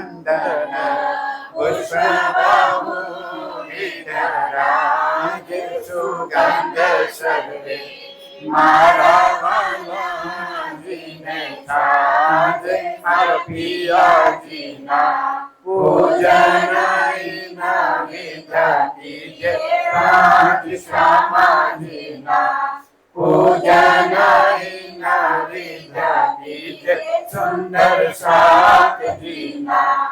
નંદન પુષ્પબાહુરાજ સુગંધ સર્વે મારા વાલાજીને થાજ મારા પિયાજીના પૂજન વિધાતી રાજ શ્યામાજીના પૂજન વિધાતી સુંદર સાતજીના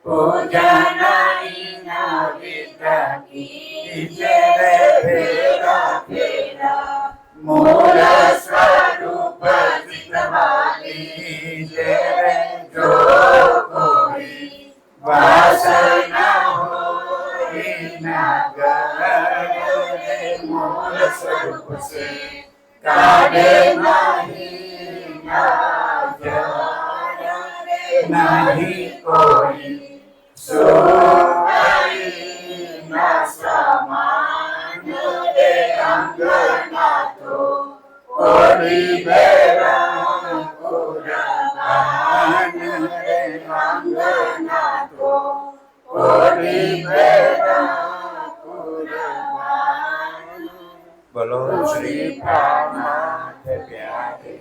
પૂજન વિધાતી ફેરા ફેરા મૂળ સ્વરૂપ ચિતવાલી જો કોઈ વાસના હોય નગર મૂળ સ્વરૂપ સે કાઢે નહીં કોઈ સોઈ ના સમાન રે અંગના તો ઓરી બેરા પુરાણ રે અંગના તો ઓરી બેરા પુરાણ બોલો શ્રી પ્રાણનાથ પ્યારે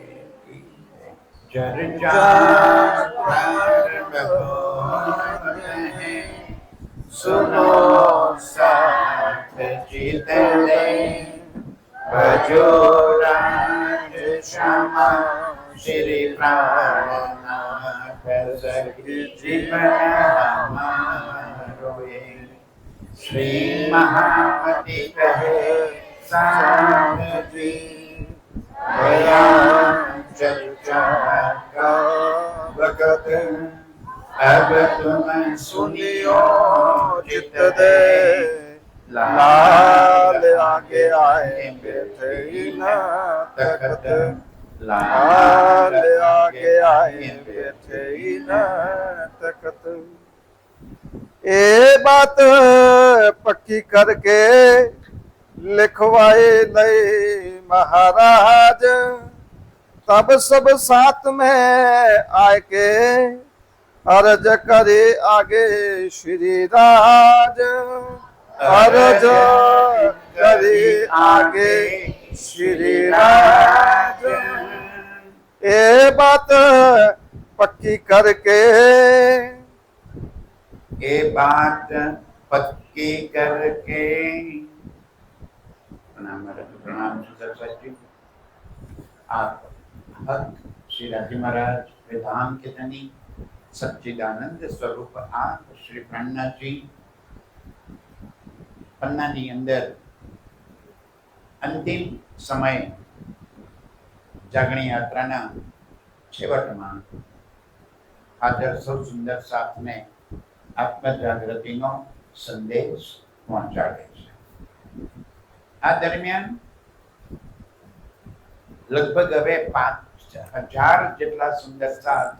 सुनो साथ जीत ले भजो राज श्यामा श्री प्राणनाथ सखी जीवन हमारो श्री महामति कहे साथ जी भया चर्चा का वक्त अब तुम सुनियो चित दे लाल आगे आए बैठे न तखत लाल आगे आए बैठे न तखत ए बात पक्की करके लिखवाए नए महाराज तब सब साथ में आके अर्ज करे आगे श्री राज अर्ज करे आगे श्री राज ये बात पक्की करके ये बात पक्की करके प्रणाम सरस्वती आप भक्त श्री राजी महाराज वेदांत के धनी सच्चिदानंद स्वरूप आप श्री प्राणनाथ जी पन्नानी अंदर अंतिम समय जागणी यात्रा छेवटमा हाजर सौ सुंदर साथ में आत्म जागृति नो संदेश पहुंचाड़े छे। आ दरमियान लगभग हवे 5000 જેટલા સુંદર સાથ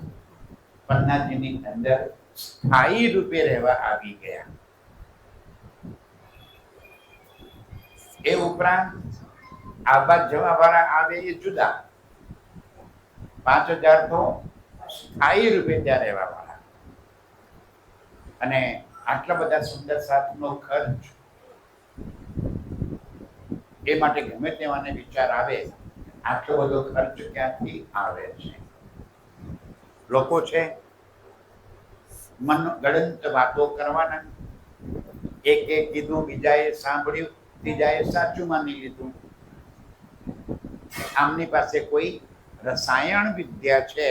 પન્નાજીની અંદર સ્થાયી રૂપે રહેવા આવી ગયા। એ ઉપરાંત આબાદ જવાવાળા આવે એ જુદા, 5000 તો સ્થાયી રૂપે ત્યાં રહેવાવાળા। અને આટલા બધા સુંદર સાથનો ખર્ચ એ માટે ગમે તેવાને વિચાર આવે આટલો બધો ખર્ચ ક્યાંથી આવે છે? લોકો છે મન ગળંત વાતો કરવાના, એક કીધું બીજાએ સાંભળ્યું ત્રીજાએ સાચું માની લીધું। આમની પાસે કોઈ રસાયણ વિદ્યા છે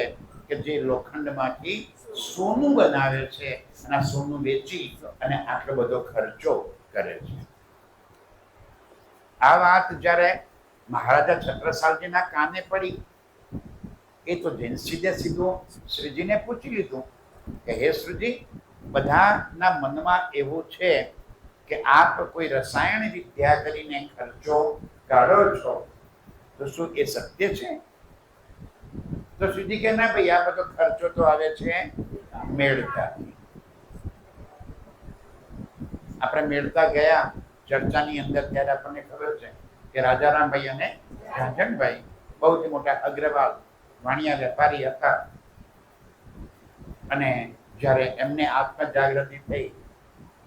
કે જે લોખંડમાંથી સોનું બનાવે છે અને સોનું વેચી અને આટલો બધો ખર્ચો કરે છે। આ વાત જ્યારે મહારાજા છત્રસાલજીના કાને પડી એ તો સીધે સીધું શ્રીજીને પૂછી લીધું કે હે શ્રીજી, બધાના મનમાં એવું છે કે આપ કોઈ રસાયણ વિદ્યા કરીને ખર્ચો કાઢો છો, તો શું એ સત્ય છે? તો શ્રીજી કે ના ભાઈ, આ બધો ખર્ચો તો આવે છે મેળતાથી। આપણે મેળતા ગયા ચર્ચાની અંદર ત્યારે આપણને ખબર છે કે રાજારામભાઈ અને રાજનભાઈ બહુ જ મોટા અગ્રવાલ વાણિયા વેપારી હતા અને જ્યારે એમને આત્મ જાગૃતિ થઈ,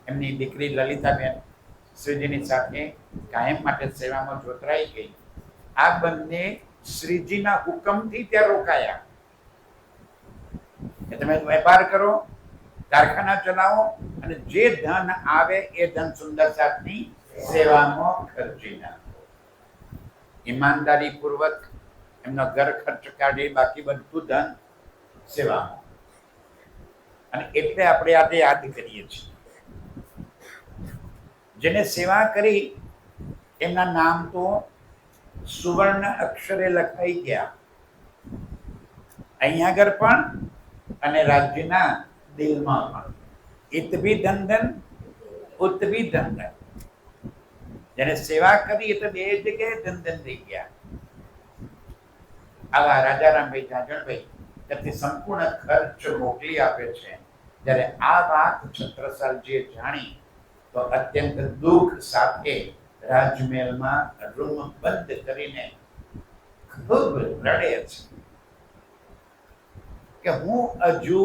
એમની દીકરી લલિતાબેન શ્રીજીની સાથે કાયમ માટે સેવામાં જોતરાઈ ગઈ. આ બંને શ્રીજીના હુકમથી ત્યાં રોકાયા કે તમે વેપાર કરો, કારખાના ચલાવો અને જે ધન આવે એ ધન સુંદર સાથની સેવામાં ખર્ચી નાખો. ઈમાનદારી પૂર્વક એમનો ઘર ખર્ચ કાઢી બાકી બધું ધન સેવામાં. અને એટલે આપણે આજે યાદ કરીએ છીએ. જેને સેવા કરી એમના નામ તો સુવર્ણ અક્ષરે લખાઈ ગયા, અહીંયા આગળ પણ અને રાજ્યના દિલમાં પણ. ઇત ભી ધન ધન, ઉત ભી ધન ધન. જેને સેવા કરી એ તો બે જગ્યાએ ધન ધન થઈ ગયા. આવા રાજારામભાઈ જાજણભાઈ ત્યાંથી સંપૂર્ણ ખર્ચ મોકલી આપે છે. જ્યારે આ વાત છત્રસાલજીએ જાણી તો અત્યંત દુઃખ સાથે રાજમહેલમાં રૂમ બંધ કરીને ખૂબ રડે છે કે હું હજુ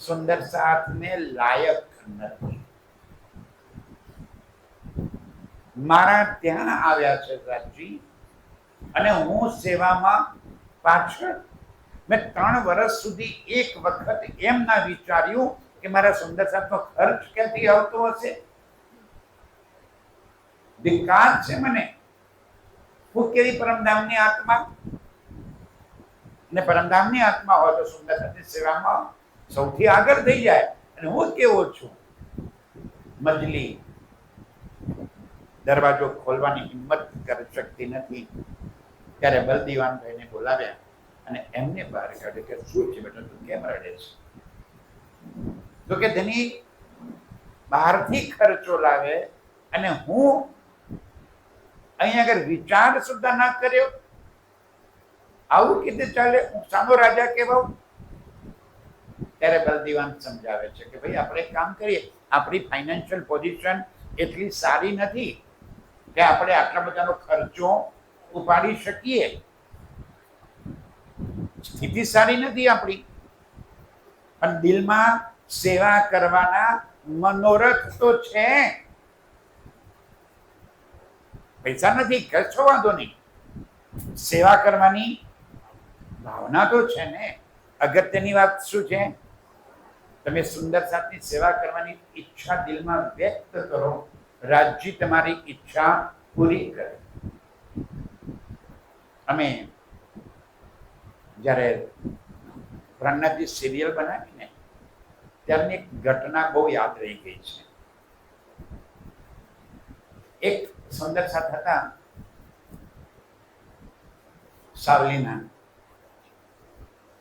સુંદર સાથને લાયક નથી. મારા ત્યાં આવ્યા છે રાજજી, અને હું સેવામાં પાછળ મેં 3 વર્ષ સુધી એક વખત એમ ના વિચાર્યું કે મારા સુંદર સાથનો ખર્ચ ક્યાંથી આવતો હશે. વિકાર છે મને. હું કેવી પરમધામની આત્મા, અને પરમધામની આત્મા હોય તો સુંદર સાથની સેવામાં સૌથી આગળ થઈ જાય, અને હું કેવો છું મજલી દરવાજો ખોલવાની હિંમત કરી શકતી નથી. ત્યારે બલદીવાનભાઈને બોલાવ્યા અને એમને બહાર કાઢ્યો કે શું છે બેટા, તું કેમ રડે છે? તો કે ધની બહારથી ખર્ચો લાવે અને હું અહીંયા આગળ વિચાર સુદ્ધા ના કર્યો. આવું કીધે ચાલે? હું સાનો રાજા કહેવાઉં? ત્યારે બલદીવાન સમજાવે છે કે ભાઈ આપણે એક કામ કરીએ, આપણી ફાઇનાન્શિયલ પોઝિશન એટલી સારી નથી કે આપણે આટલા બધાનો ખર્ચો ઉપાડી શકીએ. સ્થિતિ સારી નથી આપણી, પણ દિલમાં સેવા કરવાના મનોરથ તો છે. પૈસા નથી, કશો વાંધો નહીં, સેવા કરવાની ભાવના તો છે ને. અગત્યની વાત શું છે? તમે સુંદર સાથની સેવા કરવાની ઈચ્છા દિલમાં વ્યક્ત કરો, રાજ્ય તમારી ઈચ્છા પૂરી કરે. અમે જ્યારે પ્રાણનાથજી સિરિયલ બનાવીને ત્યારની એક ઘટના બહુ યાદ રહી ગઈ છે. એક સુંદર સાથ હતા સાવલીના,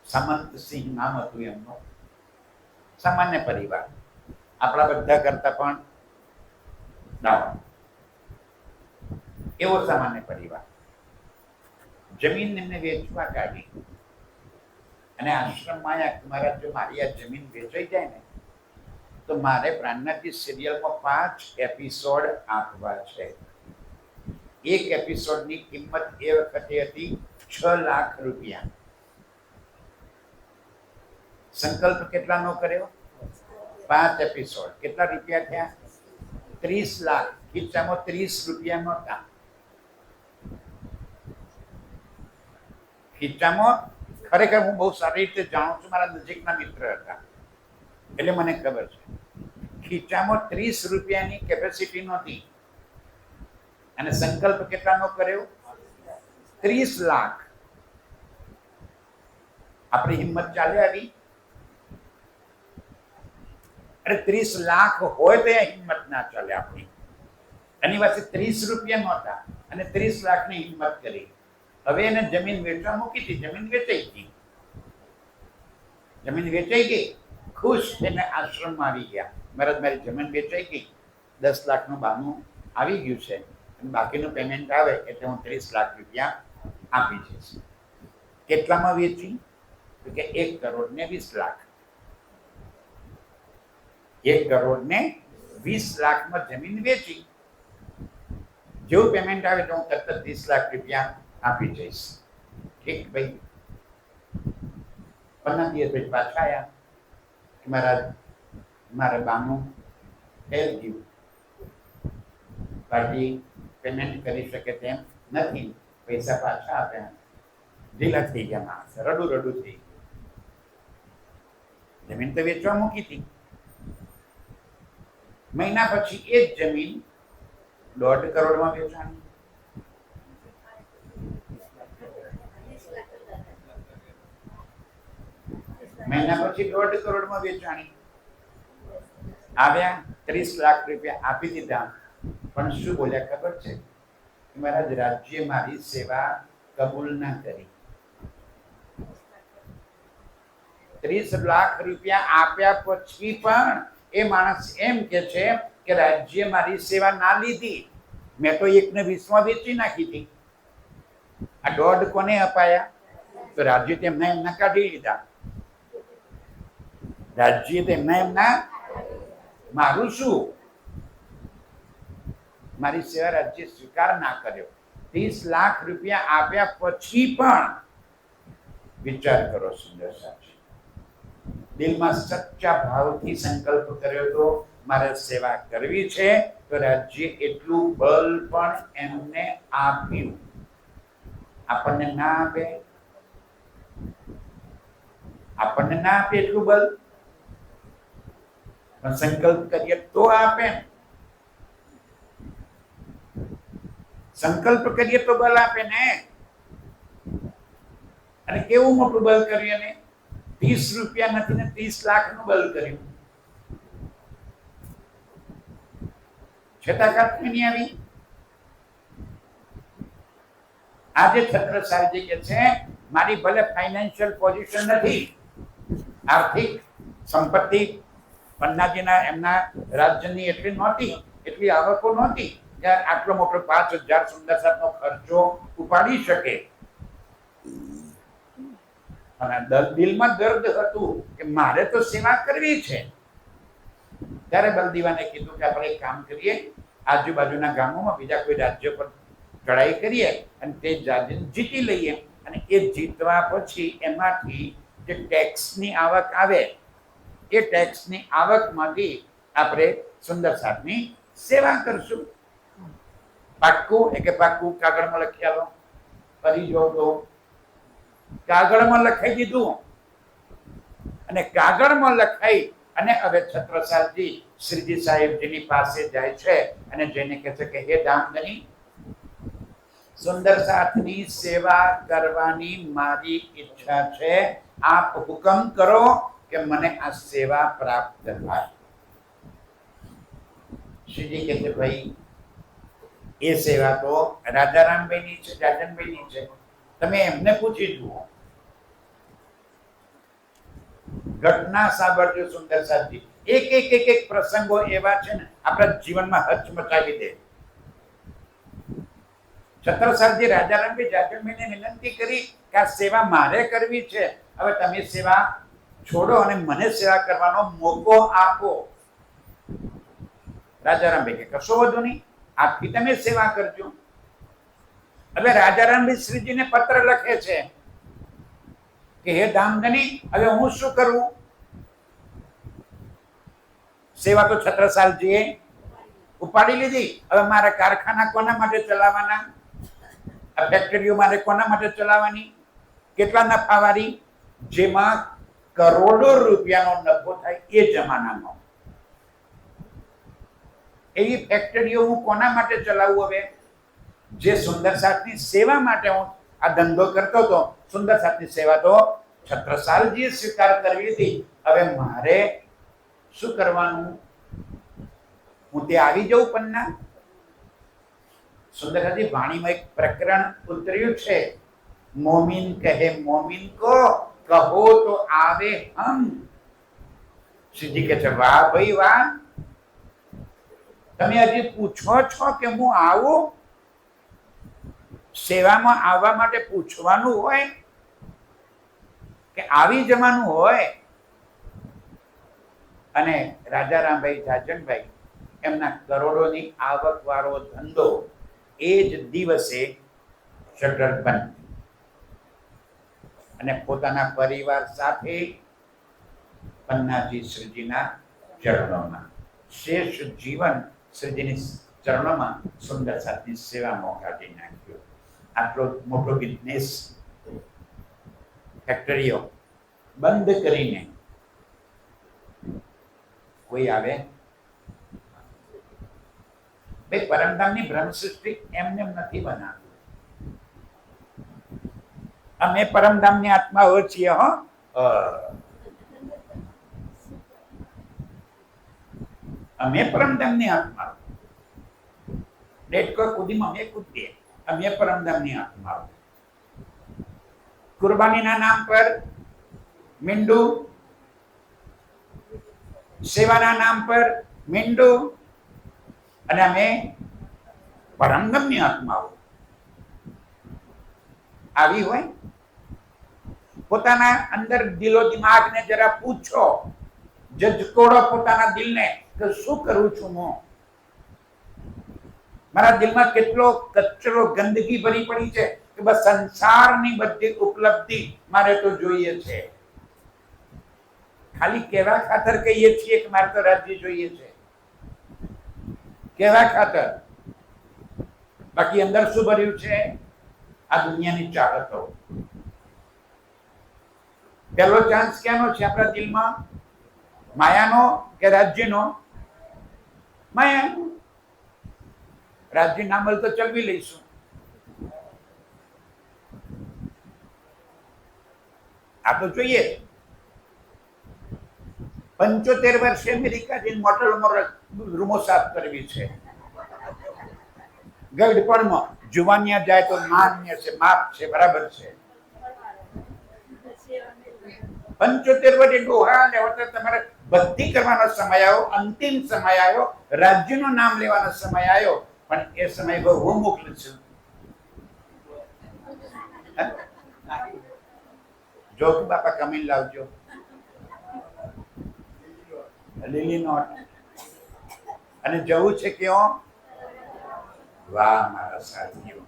સામંતસિંહ નામ હતું એમનું. સામાન્ય પરિવાર, આપણા બધા કરતા પણ ડાઉન, એવો સામાન્ય પરિવાર. જમીન એમને વેચવા કાઢી અને આશ્રમમાં આવ્યા. મારા જો મારી આ જમીન વેચાઈ જાય ને તો મારે પ્રાણનાથજી સિરિયલમાં 5 એપિસોડ આપવા છે. એક એપિસોડની કિંમત એ વખતે હતી 6 લાખ રૂપિયા. સંકલ્પ કેટલાનો કર્યો? 5 એપિસોડ. કેટલા રૂપિયા થયા? 30 લાખ. ખિસ્સામાં 30 રૂપિયા નહોતા. ખિસ્સામાં ખરેખર હું બહુ સારી રીતે જાણું છું, મારા નજીકના મિત્ર હતા એટલે મને ખબર છે. ખિસ્સામાં 30 રૂપિયાની કેપેસિટી નહોતી, અને સંકલ્પ કેટલાનો કર્યો? 30 લાખ. આપણી હિંમત ચાલે આવી? અરે 30 લાખ હોય તો એ હિંમત ના ચાલે આપણી. એની પાસે 30 રૂપિયા નહોતા અને 30 લાખની હિંમત કરી. હવે એને જમીન વેચવા મૂકી હતી. જમીન વેચાઈ ગઈ. જમીન વેચાઈ ગઈ, ખુશ થઈને આશ્રમમાં આવી ગયા. મહારાજ મારી જમીન વેચાઈ ગઈ, 10 લાખનું બાનું આવી ગયું છે, અને બાકીનું પેમેન્ટ આવે એટલે હું 30 લાખ રૂપિયા આપી જઈશ. કેટલામાં વેચી? તો કે 1 કરોડ ને 20 લાખ. 1 કરોડ ને 20 લાખમાં જમીન વેચી. જેવું પેમેન્ટ આવે તો હું તરત 30 લાખ રૂપિયા આપી જઈશ. ઠીક ભાઈ. 15 દિવસ પછી પાછા આવ્યા. કે મારા બાનું હેલ્થ ગયું, પાર્ટી પેમેન્ટ કરી શકે તેમ નથી, પૈસા પાછા આપ્યા, ઢીલા થઈ ગયા માણસ, રડું રડું થઈ ગયું. જમીન તો વેચવા મૂકી હતી. મહિના પછી એ જ જમીન 1.5 કરોડમાં વેચાણી. મહિના પછી 1.5 કરોડમાં વેચાણી. આવ્યા 30 લાખ રૂપિયા આપી દીધા, પણ શું બોલ્યા ખબર છે? મહારાજ, રાજ્ય મારી સેવા કબૂલ ના કરી. 30 લાખ રૂપિયા આપ્યા પછી પણ એ માણસ એમ કે છે કે રાજ્ય મારી સેવા ના લીધી, મેં તો 1.20 વેચી નાખી હતી. આ 1.5 કોને અપાયા? તો રાજ્ય તેમના એમના કાઢી લીધા. રાજ્ય તેમના એમના, મારું શું? મારી સેવા રાજ્ય સ્વીકાર ના કર્યો. 30 લાખ રૂપિયા આપ્યા પછી પણ વિચાર કરો સુંદર સાહેબ, દિલમાં સચ્ચા ભાવથી સંકલ્પ કર્યો તો મારે સેવા કરવી છે, તો રાજ્ય એટલું બળ પણ એમને આપ્યું. આપણને ના આપે, આપણને ના આપે એટલું બળ, પણ સંકલ્પ કરીએ તો આપે. સંકલ્પ કરીએ તો બળ આપે ને. અને કેવું મોટું બળ કર્યું ને, 30 રૂપિયા નથી ને 30 લાખ નું બળ કર્યું. છતાં નહીં આવી. આજે છત્રસાલજી કે છે મારી ભલે ફાઇનાન્શિયલ પોઝિશન નથી, આર્થિક સંપત્તિ પન્નાજીના એમના રાજ્યની એટલી નહોતી, એટલી આવકો નહોતી કે આટલો મોટો 5000 સુંદર સાહેબનો ખર્ચો ઉપાડી શકે. અને દિલમાં દર્દ હતું કે મારે તો સેવા કરવી છે. ત્યારે બલદીવાને કીધું કે આપણે એક કામ કરીએ, આજુબાજુના ગામોમાં બીજા કોઈ રાજ્ય પર ચડાઈ કરીએ અને તે રાજ્ય જીતી લઈએ, અને એ જીતવા પછી એમાંથી જે ટેક્સની આવક આવે એ ટેક્સની આવકમાંથી આપણે સુંદર સાહેબની સેવા કરશું. પાક્કું? કે પાક્કું કાગળમાં લખી આલો. કરી જો તો કાગળમાં લખાઈ દીધું, અને કાગળમાં લખાઈ અને હવે છત્રસાલજી શ્રીજી સાહેબજીની પાસે જાય છે અને જઈને કહે છે કે હે દામધની, સુંદર સાથની સેવા કરવાની મારી ઈચ્છા છે, આપ હુકમ કરો કે મને આ સેવા પ્રાપ્ત થાય. શ્રીજી કહે છે ભાઈ એ સેવા તો રાજારામભાઈની છે, જાજનભાઈની છે, તમે એમને પૂછી જુઓ. ઘટના સાંભળજો સુંદર સાહેબજી. એક પ્રસંગો એવા છે ને આપણા જીવનમાં હચમચાવી દે. છત્રસાલજી રાજારામભાઈ જાજનભાઈને વિનંતી કરી કે આ સેવા મારે કરવી છે, હવે તમે સેવા છોડો અને મને સેવા કરવાનો મોકો આપો. રાજારામભાઈ કે કશો વધુ નહીં, આપથી તમે સેવા કરજો. હવે રાજારામભાઈ શ્રીજીને પત્ર લખે છે કે હે દામધની, હવે હું શું કરું? સેવા તો છત્રસાલજીએ ઉપાડી લીધી, હવે મારા કારખાના કોના માટે ચલાવવાના? આ ફેક્ટરીઓ મારે કોના માટે ચલાવવાની? કેટલા નફાવાળી? જેમાં કરોડો રૂપિયાનો નફો થાય એ જમાનામાં એવી ફેક્ટરીઓ હું કોના માટે ચલાવું? હવે જે સુંદર સાથની સેવા માટે હું આ ધંધો કરતો હતો, સુંદર સાથની સેવા તો છત્રસાલજીએ સ્વીકાર કરવી હતી. હવે મારે શું કરવાનું? હું તે આવી જાઉં પન્ના? સુંદરજી વાણીમાં એક પ્રકરણ ઉતર્યું છે, મોમિન કહે મોમિન કો, કહો તો આવે હમ. શ્રીજી કહે છે વાહ ભાઈ વાહ, તમે હજી પૂછો છો કે હું આવું? સેવામાં આવવા માટે પૂછવાનું હોય કે આવી જવાનું હોય? અને રાજારામભાઈ જાજનભાઈ એમના કરોડોની આવક વાળો ધંધો એ જ દિવસે શટર બંધ, અને પોતાના પરિવાર સાથે પન્નાજી શ્રીજીના ચરણોમાં શેષ જીવન શ્રીજીની ચરણોમાં સુંદર સાથની સેવામાં કાઢી નાખ્યો. આટલો મોટો બિઝનેસ ફેક્ટરીઓ બંધ કરીને કોઈ આવે? ભાઈ પરમધામની બ્રહ્મ સૃષ્ટિ એમને નથી બનાવી. અમે પરમધામની આત્માઓ છીએ. હો અમે પરમધામની આત્માઓ. ડેટકો કુદીમાં અમે કૂદીએ. અમે પરમધામની આત્માઓ. કુરબાનીના નામ પર મીંડું, સેવાના નામ પર મીંડું, અને અમે પરમધામની આત્માઓ. આવી હોય પોતાના અંદર દિલો દિમાગને જરા પૂછો, જજકોડો પોતાના દિલને કે શું કરું છું હું? મારા દિલમાં કેટલો કચરો, ગંદકી ભરી પડી છે કે બસ સંસારની બધી ઉપલબ્ધિ મારે તો જોઈએ છે. ખાલી કેવા ખાતર કહીએ છીએ કે મારે તો રાજ્ય જોઈએ છે, કેવા ખાતર? બાકી અંદર શું ભર્યું છે? આ દુનિયાની ચાહતો. પહેલો ચાન્સ ક્યાંનો છે આપણા દિલમાં? માયાનો કે રાજ્યનો? માયાનો. રાજ્ય ના મળે તો ચલવી લઈશું. આ તો જોઈએ. 75 વર્ષે અમેરિકા જઈને મોટેલમાં રૂમો સાફ કરવી છે. ગઢપણમાં જુવાનિયા જાય તો માન્ય છે, માપ છે, બરાબર છે. 75 વર્ષે ડોહા લેવા તમારે ભક્તિ કરવાનો સમય આવ્યો, અંતિમ સમય આવ્યો, રાજ્યનું નામ લેવાનો સમય આવ્યો. પણ એ સમય બહુ હું મોકલું છું. જો કે બાપા કમીન લાવજો, લીલી નોટ. અને જવું છે ક્યાં? વાહ મારા સાથીઓ.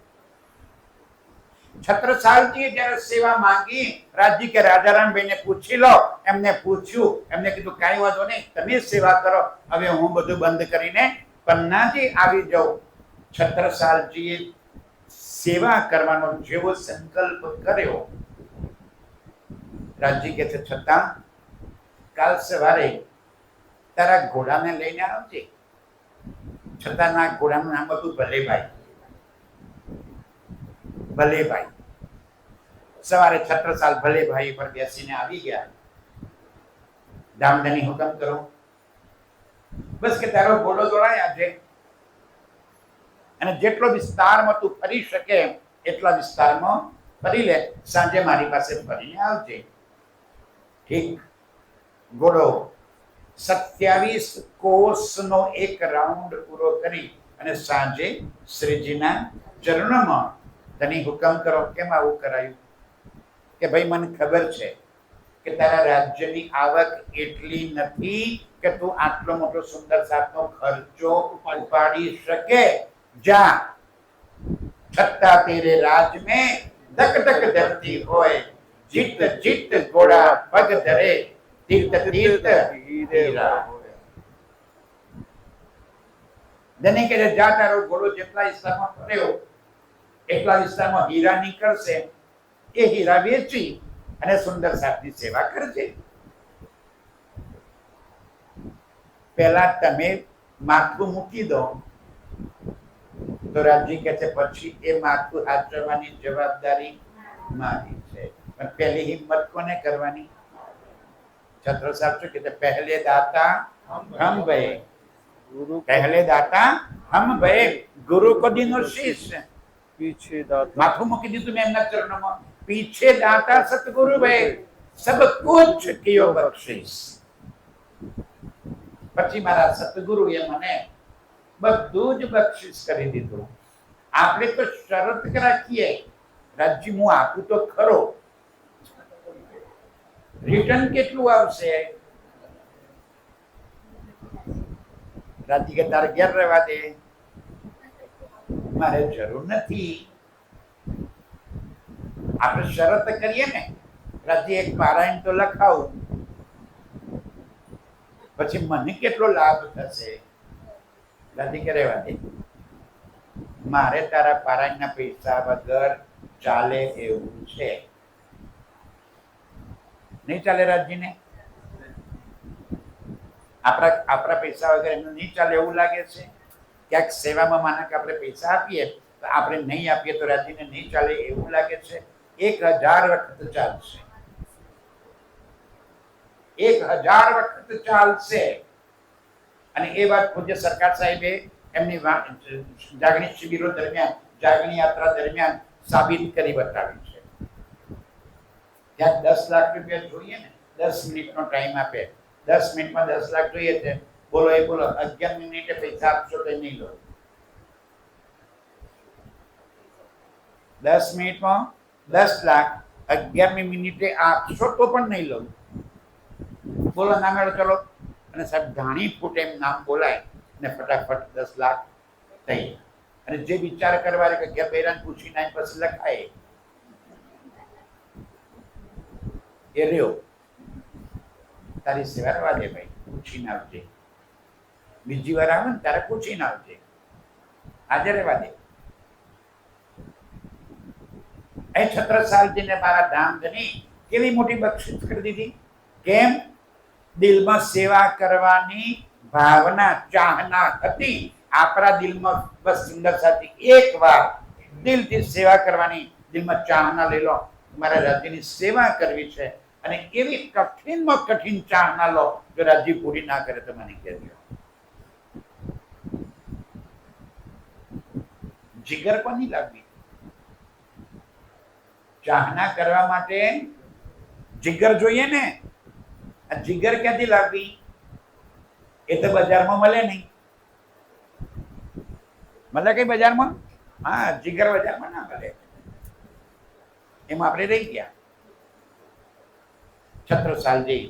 છત્રસાલજીએ જ્યારે સેવા માંગી, રાજજી કે રાજારામભાઈને પૂછી લો. એમને પૂછ્યું, એમને કીધું કાંઈ વાંધો નહીં, તમે સેવા કરો, હવે હું બધું બંધ કરીને પન્નાજી આવી જાઉં. છત્રસાલજીએ સેવા કરવાનો જેવો સંકલ્પ કર્યો, રાજજી કે છે છતાં કાલ સવારે તારા ઘોડાને લઈને આવજે. છતાં ના ઘોડાનું નામ હતું ભલેભાઈ. ભલેભાઈ સવારે છત્રસાલ ભલેભાઈ પર બેસીને આવી ગયા. દામદની હુકમ કરો, બસ કે તારો ઘોડો દોડાય આજે, અને જેટલો વિસ્તારમાં તું ફરી શકે એટલા વિસ્તારમાં ફરી લે. સાંજે મારી પાસે ફરીને આવજે. ઠીક. ઘોડો 27 કોસનો એક રાઉન્ડ પૂરો કરી અને સાંજે શ્રીજીના ચરણોમાં તને હુકમ કરો. કેમ આવું કરાયું? કે ભાઈ મને ખબર છે કે તારા રાજ્યની આવક એટલી નથી કે તું આટલો મોટો સુંદર સાતનો ખર્ચો ઉપાડી શકે. જા, છતાં તેરે રાજ में ધક ધક ધરતી હોય, જીત જીત ઘોડા પગ ધરે, તીર્થ તીર્થ હીરા. દને કે જા, તારો ઘોડો જેટલા વિસ્તારમાં ફર્યો એટલા વિસ્તારમાં હીરા નીકળશે. એ હીરા વેચી અને સુંદર સાતની સેવા કરજે. પહેલા તમે માથું મૂકી દો. તો રાજજી કહે છે પછી એ માથું હાચવવાની જવાબદારી મારી છે. પણ પહેલી હિંમત કોને કરવાની? છત્રસાલ શું કહે? પહેલે દાતા હમ ભય, પહેલે દાતા હમ ભય, ગુરુ કો દિનો શીશ. पीछे दाता માથું મૂકી દીધું મેં એમના ચરણોમાં. પીછે દાતા સતગુરુ ભય, સબ કુછ કિયો બક્ષિસ. પછી મારા સતગુરુએ મને બધું જ બક્ષિસ કરી દીધું. આપણે તો શરત રાખીએ, રાજજી હું આપું તો ખરો, રિટર્ન કેટલું આવશે? રાજજી કે તારે ઘેર રહેવા દે, મારે જરૂર નથી. આપણે શરત કરીએ ને, રાજજી એક પારાયણ તો લખાવું. પછી મને કેટલો લાભ થશે? દાદી કે રહેવા દે, મારે તારા પારાયણના પૈસા વગર ચાલે એવું છે. નહીં ચાલે રાજજીને? આપણા પૈસા વગર એમને નહીં ચાલે એવું લાગે છે? ક્યાંક સેવામાં માના કે આપણે પૈસા આપીએ તો આપણે નહીં આપીએ તો રાજજીને નહીં ચાલે એવું લાગે છે? 1000 વખત ચાલશે, 1000 વખત ચાલશે. અને એ વાત પૂજ્ય સરકાર સાહેબે એમની જાગણી શિબિરો દરમિયાન, જાગણી યાત્રા દરમિયાન સાબિત કરી બતાવી છે. ત્યાં 10 લાખ રૂપિયા જોઈએ ને, 10 મિનિટનો ટાઈમ આપે, 10 મિનિટમાં 10 લાખ જોઈએ છે, બોલો 11 મિનિટે પૈસા આપશો તો નહીં લો. 10 મિનિટમાં 10 લાખ 11મી મિનિટે આપશો તો પણ નહીં લો. બોલો ના મેળો ચલો. અને સાહેબ ધાણી ફૂટ એમ નામ બોલાય ને ફટાફટ 10 લાખ થઈ. અને જે વિચાર કરવા કે ઘેર બૈરાને પૂછીને પછી લખાય એ રહ્યો. તારી સેવા કરવા દે ભાઈ, પૂછીને આવજે. બીજી વાર આવે ને ત્યારે પૂછીને આવજે, આજે રહેવા દે. એ છત્રસાલજીને મારા ધામધની કેવી મોટી બક્ષિસ કરી દીધી. કેમ? દિલમાં સેવા કરવાની ભાવના, ચાહના હતી આપણા દિલમાં. બસ સુંદર સાથી એકવાર દિલથી સેવા કરવાની દિલમાં ચાહના લઈ લો, મારા રાજ્યની સેવા કરવી છે. અને એવી કઠિનમાં કઠિન ચાહના લો, જો રાજ્ય પૂરી ના કરે તો મને કહેજો. જીગર કોની લાગવી? ચાહના કરવા માટે જીગર જોઈએ ને. આ જીગર ક્યાંથી લાવવી? એ તો બજારમાં મળે નહીં. મળે કઈ બજારમાં? હા, જીગર બજારમાં ના મળે. એમાં આપણે રહી ગયા. છત્રસાલજી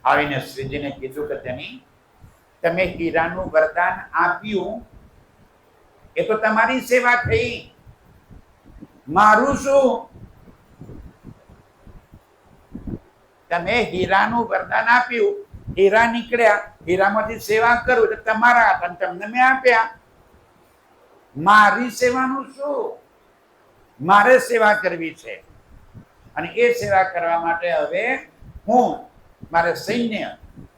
આવીને શ્રીજીને કીધું કે તમે હીરાનું વરદાન આપ્યું એ તો તમારી સેવા થઈ, મારું શું? તમે હીરાનું વરદાન આપ્યું, હીરા નીકળ્યા, હીરામાંથી સેવા કરું તો તમારા હતા, તમને મેં આપ્યા. મારી સેવાનું શું? મારે સેવા કરવી છે. અને એ સેવા કરવા માટે હવે મારે સૈન્ય,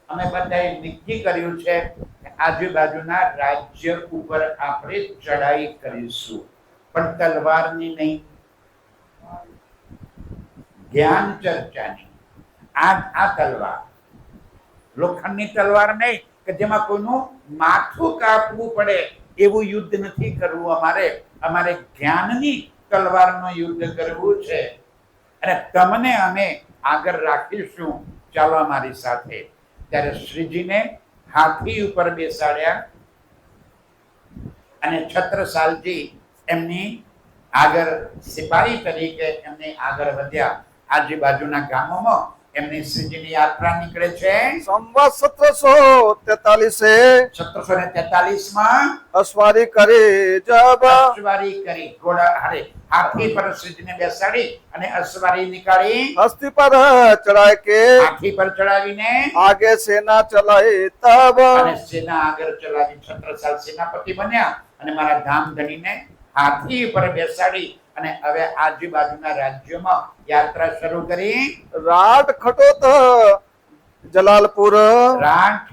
અમે બધાએ નક્કી કર્યું છે કે આજુબાજુના રાજ્ય ઉપર આપણે ચડાઈ કરીશું, પણ તલવારની નહીં, જ્ઞાન ચર્ચાની. આ તલવાર લોખંડની તલવાર નહીં કે જેમાં કોઈનું માથું કાપવું પડે એવું યુદ્ધ નથી કરવું. અમારે જ્ઞાનની તલવારનો યુદ્ધ કરવું છે. અને તમને અમે આગળ રાખીશું, ચાલો અમારી સાથે. ત્યારે શ્રીજીને હાથી ઉપર બેસાડ્યા અને છત્રસાલજી એમની આગળ સિપાહી તરીકે એમને આગળ વધ્યા. આજુબાજુના ગામોમાં એમની શ્રીજીની યાત્રા નીકળે છે. સંવત 1743 માં અસવારી કરી અસવારી કરી ઘોડા હારે હાથી પર શ્રીજીને બેસાડી અને અસવારી નીકાળી હસ્તી પર ચડાય કે હાથી પર ચડાવીને આગે સેના ચલાઈ તબ અને સેના આગળ ચલાવી છત્રસાલ સેનાપતિ બન્યા. અને મારા ધામધણીને હાથી પર બેસાડી અને હવે આજુબાજુના રાજ્યોમાં યાત્રા શરૂ કરી. રાટ ખટોત જલાલપુર, રાઠ,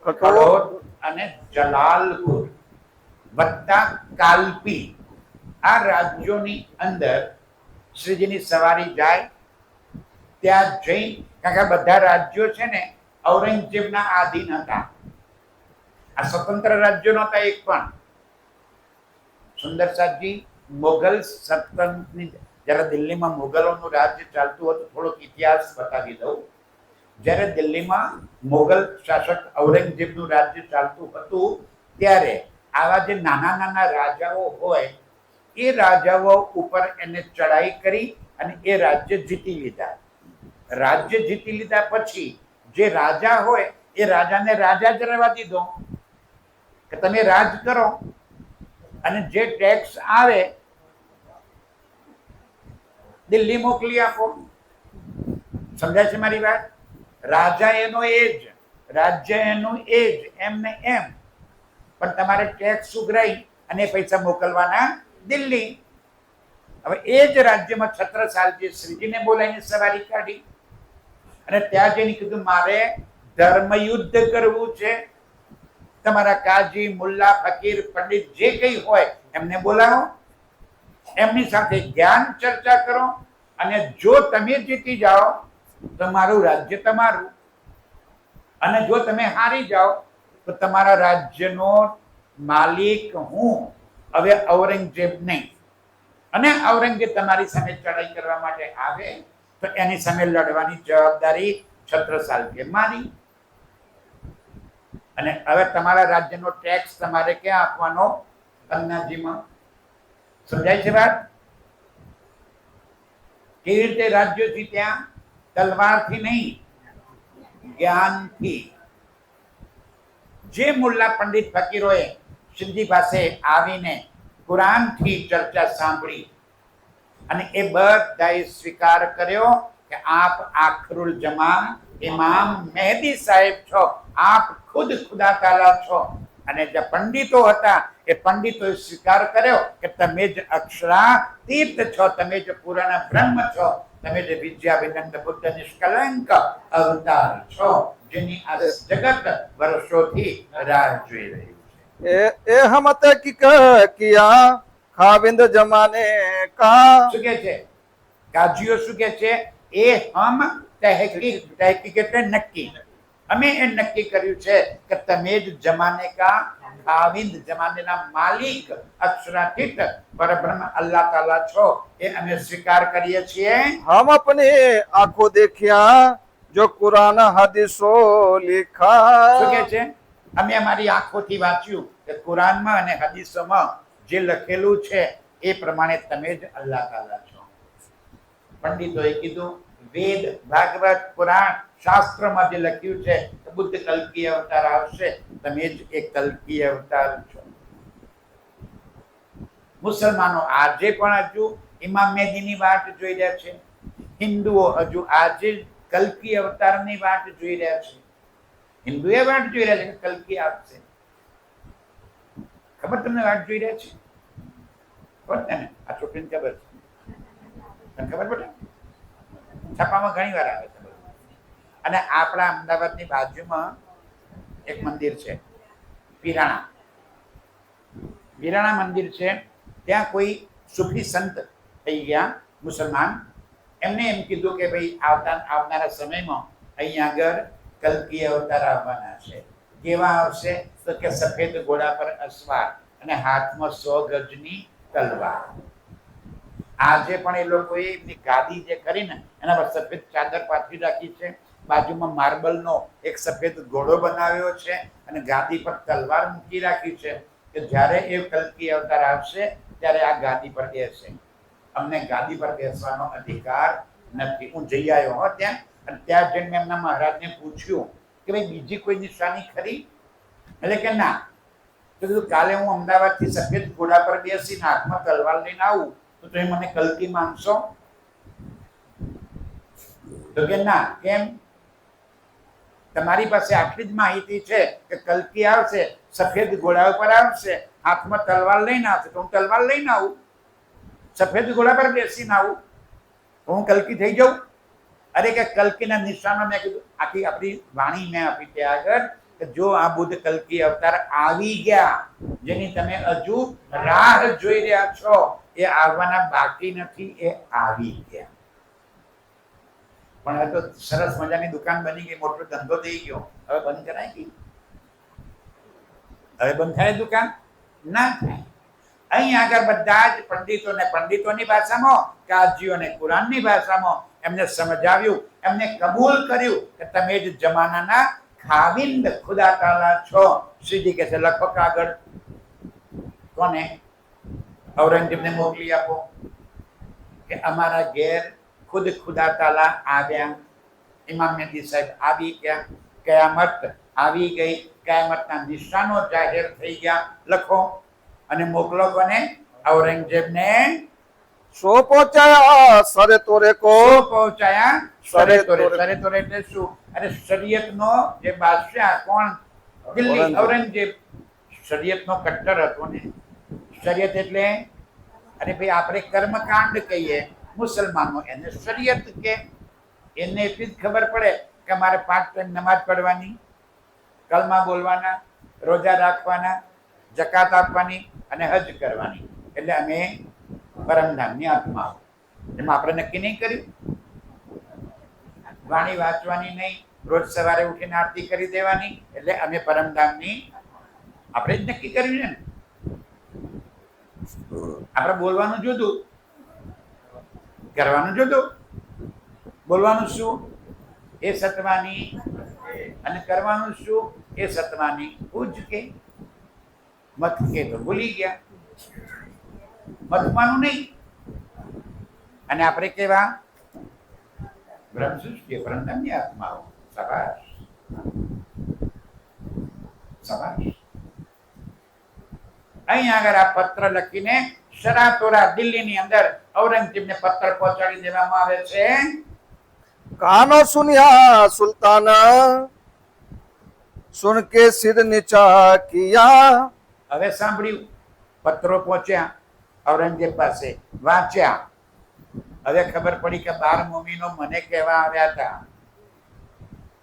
ખટોદ અને જલાલપુર વત્તા કાલપી, આ રાજ્યોની અંદર શ્રીજીની સવારી જાય. ત્યાં જઈ, કારણ કે બધા રાજ્યો છે ને ઔરંગઝેબના આધીન હતા. આ સ્વતંત્ર રાજ્યો નહોતા એક પણ. સુંદર સાહેબજી મુગલ સલ્તનતની જ્યારે દિલ્હીમાં મુગલોનું રાજ્ય ચાલતું હતું, થોડોક ઇતિહાસ બતાવી દઉં. જ્યારે દિલ્હીમાં મુગલ શાસક ઔરંગઝેબનું રાજ્ય ચાલતું હતું ત્યારે આવા જે નાના નાના રાજાઓ હોય એ રાજાઓ ઉપર એને ચડાઈ કરી અને એ રાજ્ય જીતી લીધા. રાજ્ય જીતી લીધા પછી જે રાજા હોય એ રાજાને રાજા જ રહેવા દીધો કે તમે રાજ કરો, અને જે ટેક્સ આવે દિલ્હી મોકલી આપો. સમજાય છે મારી વાત? રાજા એનો એ જ, રાજ્ય એનું એ જ, એમ ને એમ. પણ તમારે ટેક્સ ઉઘરાઈ અને પૈસા મોકલવાના દિલ્હી. હવે એ જ રાજ્યમાં છત્રસાલજી શ્રીજીને બોલાવીને સવારી કાઢી અને ત્યાં જઈને કીધું મારે ધર્મયુદ્ધ કરવું છે. તમારા કાજી, મુલ્લા, ફકીર, પંડિત જે કંઈ હોય એમને બોલાવો, એમની સાથે જ્ઞાન ચર્ચા કરો અને જો તમે જીતી જાઓ તો મારું રાજ્ય તમારું, અને જો તમે હારી જાઓ તો તમારા રાજ્યનો માલિક હું, હવે ઔરંગઝેબ નહીં. અને ઔરંગઝેબ તમારી સામે ચડાઈ કરવા માટે આવે તો એની સામે લડવાની જવાબદારી છત્રસાલજીએ મારી. અને હવે તમારા રાજ્યનો ટેક્સ તમારે ક્યાં આપવાનો? પન્નાજીમાં. સમજાય છે વાત? કેવી રીતે રાજ્યો જીત્યા? તલવારથી નહીં, જ્ઞાનથી. જે મુલ્લા, પંડિત, ફકીરોએ સિંધી પાસે આવીને કુરાનથી ચર્ચા સાંભળી અને એ બધાએ સ્વીકાર કર્યો કે આપ આખરુલ જમાન ઇમામ મહેદી સાહેબ છો, આપ ખુદ ખુદા તાલા છો. અને જે પંડિતો હતા એ પંડિતોએ સ્વીકાર કર્યો કે તમે જ અક્ષરાતીત છો, તમે જ પુરાણા બ્રહ્મ છો, તમે જ વિદ્યાવિનંદ બુદ્ધ નિષ્કલંક અવતાર છો, જેની આ જગત વર્ષોથી રાહ જોઈ રહ્યું છે. એ હમ તહકીક કિયા ખાવિંદ જમાને કા. શું કે છે કાજીઓ? શું કે છે? એ હમ તહકીક એટલે નક્કી. અમે એ નક્કી કર્યું છે કે તમે જ જમાને કા ખાવિંદ, જમાનેના માલિક, અક્ષરાતીત પરબ્રહ્મ અલ્લાહ તાલા છો, એ અમે સ્વીકાર કરીએ છીએ. हम अपने आंखों देखिया जो कुरान हदीसो लिखा. શું કે છે? અમે અમારી આંખોથી વાંચ્યું કે કુરાનમાં અને હદીસોમાં જે લખેલું છે એ પ્રમાણે તમે જ અલ્લાહ તાલા છો. પંડિતોએ કીધું વેદ, ભાગવત, પુરાણ, શાસ્ત્રમાં જે લખ્યું છે કે બુદ્ધ કલ્કી અવતાર આવશે, તમે જ એક કલ્કી અવતાર છો. મુસલમાનો આજે પણ હજુ ઇમામ મહેદીની વાટ જોઈ રહ્યા છે. હિન્દુઓ હજુ આજે કલ્કી અવતારની વાટ જોઈ રહ્યા છે. હિન્દુએ વાટ જોઈ રહ્યા છે કે કલ્કી આવશે. ખબર તમને વાટ જોઈ રહ્યા છે? ખબર તને? આ છોકરીને ખબર છે? તને ખબર પડે? છાપામાં ઘણી વાર આવે છે. અને આપણા અમદાવાદની બાજુમાં એક મંદિર છે, પીરાણા. પીરાણા મંદિર છે. ત્યાં કોઈ સુફી સંત થઈ ગયા મુસલમાન. એમને એમ કીધું કે ભાઈ આવનારા સમયમાં અહીંયા આગળ કલ્કી અવતાર આવવાના છે. કેવા આવશે? તો કે સફેદ ઘોડા પર અસવાર અને હાથમાં 100 ગજની તલવાર. આજે પણ એ લોકોએ એમની ગાદી જે કરીને એના પર સફેદ ચાદર પાથરી રાખી છે. બાજુમાં માર્બલનો એક સફેદ ઘોડો બનાવ્યો છે અને ગાદી પર તલવાર મૂકી રાખી છે કે જ્યારે એ કલ્કી અવતાર આવશે ત્યારે આ ગાદી પર બેસે. અમને ગાદી પર બેસવાનો અધિકાર નથી. હું જઈ આવ્યો હો ત્યાં, અને ત્યાં જઈને મેં એમના મહારાજને પૂછ્યું કે ભાઈ બીજી કોઈ નિશાની ખરી? એટલે કે ના. તો કીધું કાલે હું અમદાવાદથી સફેદ ઘોડા પર બેસીને હાથમાં તલવાર લઈને આવું તો તમે મને કલ્કી માનશો? તો કે ના. કેમ? તમારી પાસે આટલી જ માહિતી છે કે કલ્કી આવશે, સફેદ ઘોડા ઉપર આવશે, હાથમાં તલવાર લઈને આવશે, તો હું તલવાર લઈને આવું, સફેદ ઘોડા પર બેસીને આવું, તો હું કલ્કી થઈ જાઉં? અરે કે કલ્કીના નિશાનો મેં કીધું, આખી આપણી વાણી મેં આપી ત્યાં આગળ કે જો આ બુદ્ધ કલ્કી અવતાર આવી ગયા, જેની તમે હજુ રાહ જોઈ રહ્યા છો, એ આવવાના બાકી નથી, એ આવી ગયા. પણ હવે તો સરસ મજાની દુકાન બની ગઈ, મોટો ધંધો થઈ ગયો, હવે બંધ કરાય ગઈ? હવે બંધ થાય દુકાન? ના થાય. અહીં આગળ બધા જ પંડિતોને પંડિતોની ભાષામાં, કાજીઓને કુરાનની ભાષામાં એમને સમજાવ્યું, એમને કબૂલ કર્યું કે તમે જ જમાનાના ખાવિંદ ખુદા તાલા છો. શ્રીજી કહે છે લખો કાગળ. કોને? ઔરંગઝેબને મોકલી આપો કે અમારા ઘેર ખુદ ખુદા તાલા આવ્યા, ઇમામ મહેદી સાહેબ આવી ગયા, કયામત આવી ગઈ, કયામતના નિશાનો જાહેર થઈ ગયા, લખો અને મોકલો. કોને? ઔરંગઝેબને. સો પહોંચાયા સરે તોરે કો સો પહોંચાયા સરે તોરે. સરે તોરે. સરે તોરે એટલે શું? અરે શરીયતનો જે બાદશાહ કોણ? દિલ્હી ઔરંગઝેબ. ઔરંગઝેબ શરીયતનો કટ્ટર હતો ને. શરીયત એટલે અરે ભાઈ આપણે કર્મકાંડ કહીએ મુસલમાનો, એને શરીયત કે. એને એટલી જ ખબર પડે કે મારે 5 ટાઈમ નમાજ પઢવાની, કલમા બોલવાના, રોજા રાખવાના, જકાત આપવાની અને હજ કરવાની. એટલે અમે પરમધામની આત્મા. એમાં આપણે નક્કી નહીં કર્યું? વાણી વાંચવાની નહીં, રોજ સવારે ઉઠીને આરતી કરી દેવાની, એટલે અમે પરમધામની આપણે જ નક્કી કર્યું ને. આપણે બોલવાનું જુદું, કરવાનું જુદું. બોલવાનું શું? એ સત્વાની, અને કરવાનું શું? એ સત્વાની. પૂજ કે મત કે તો ભૂલી ગયા, મતવાનું નહીં. અને આપણે કેવા? બ્રહ્મ સૃષ્ટિ પરમધામની આત્માઓ. શાબાશ શાબાશ. અહીં આગળ આ પત્ર લખીને શરાતોરા દિલ્હીની અંદર ઔરંગઝેબને પત્ર પહોંચાડી દેવામાં આવે છે. કાનો સુનિયા સુલ્તાન સુન કે સિર નીચા કિયા. હવે સાંભળ્યું, પત્રો પહોંચ્યા ઔરંગઝેબ પાસે, વાંચ્યા. હવે ખબર પડી કે 12 મોમીનો મને કહેવા આવ્યા હતા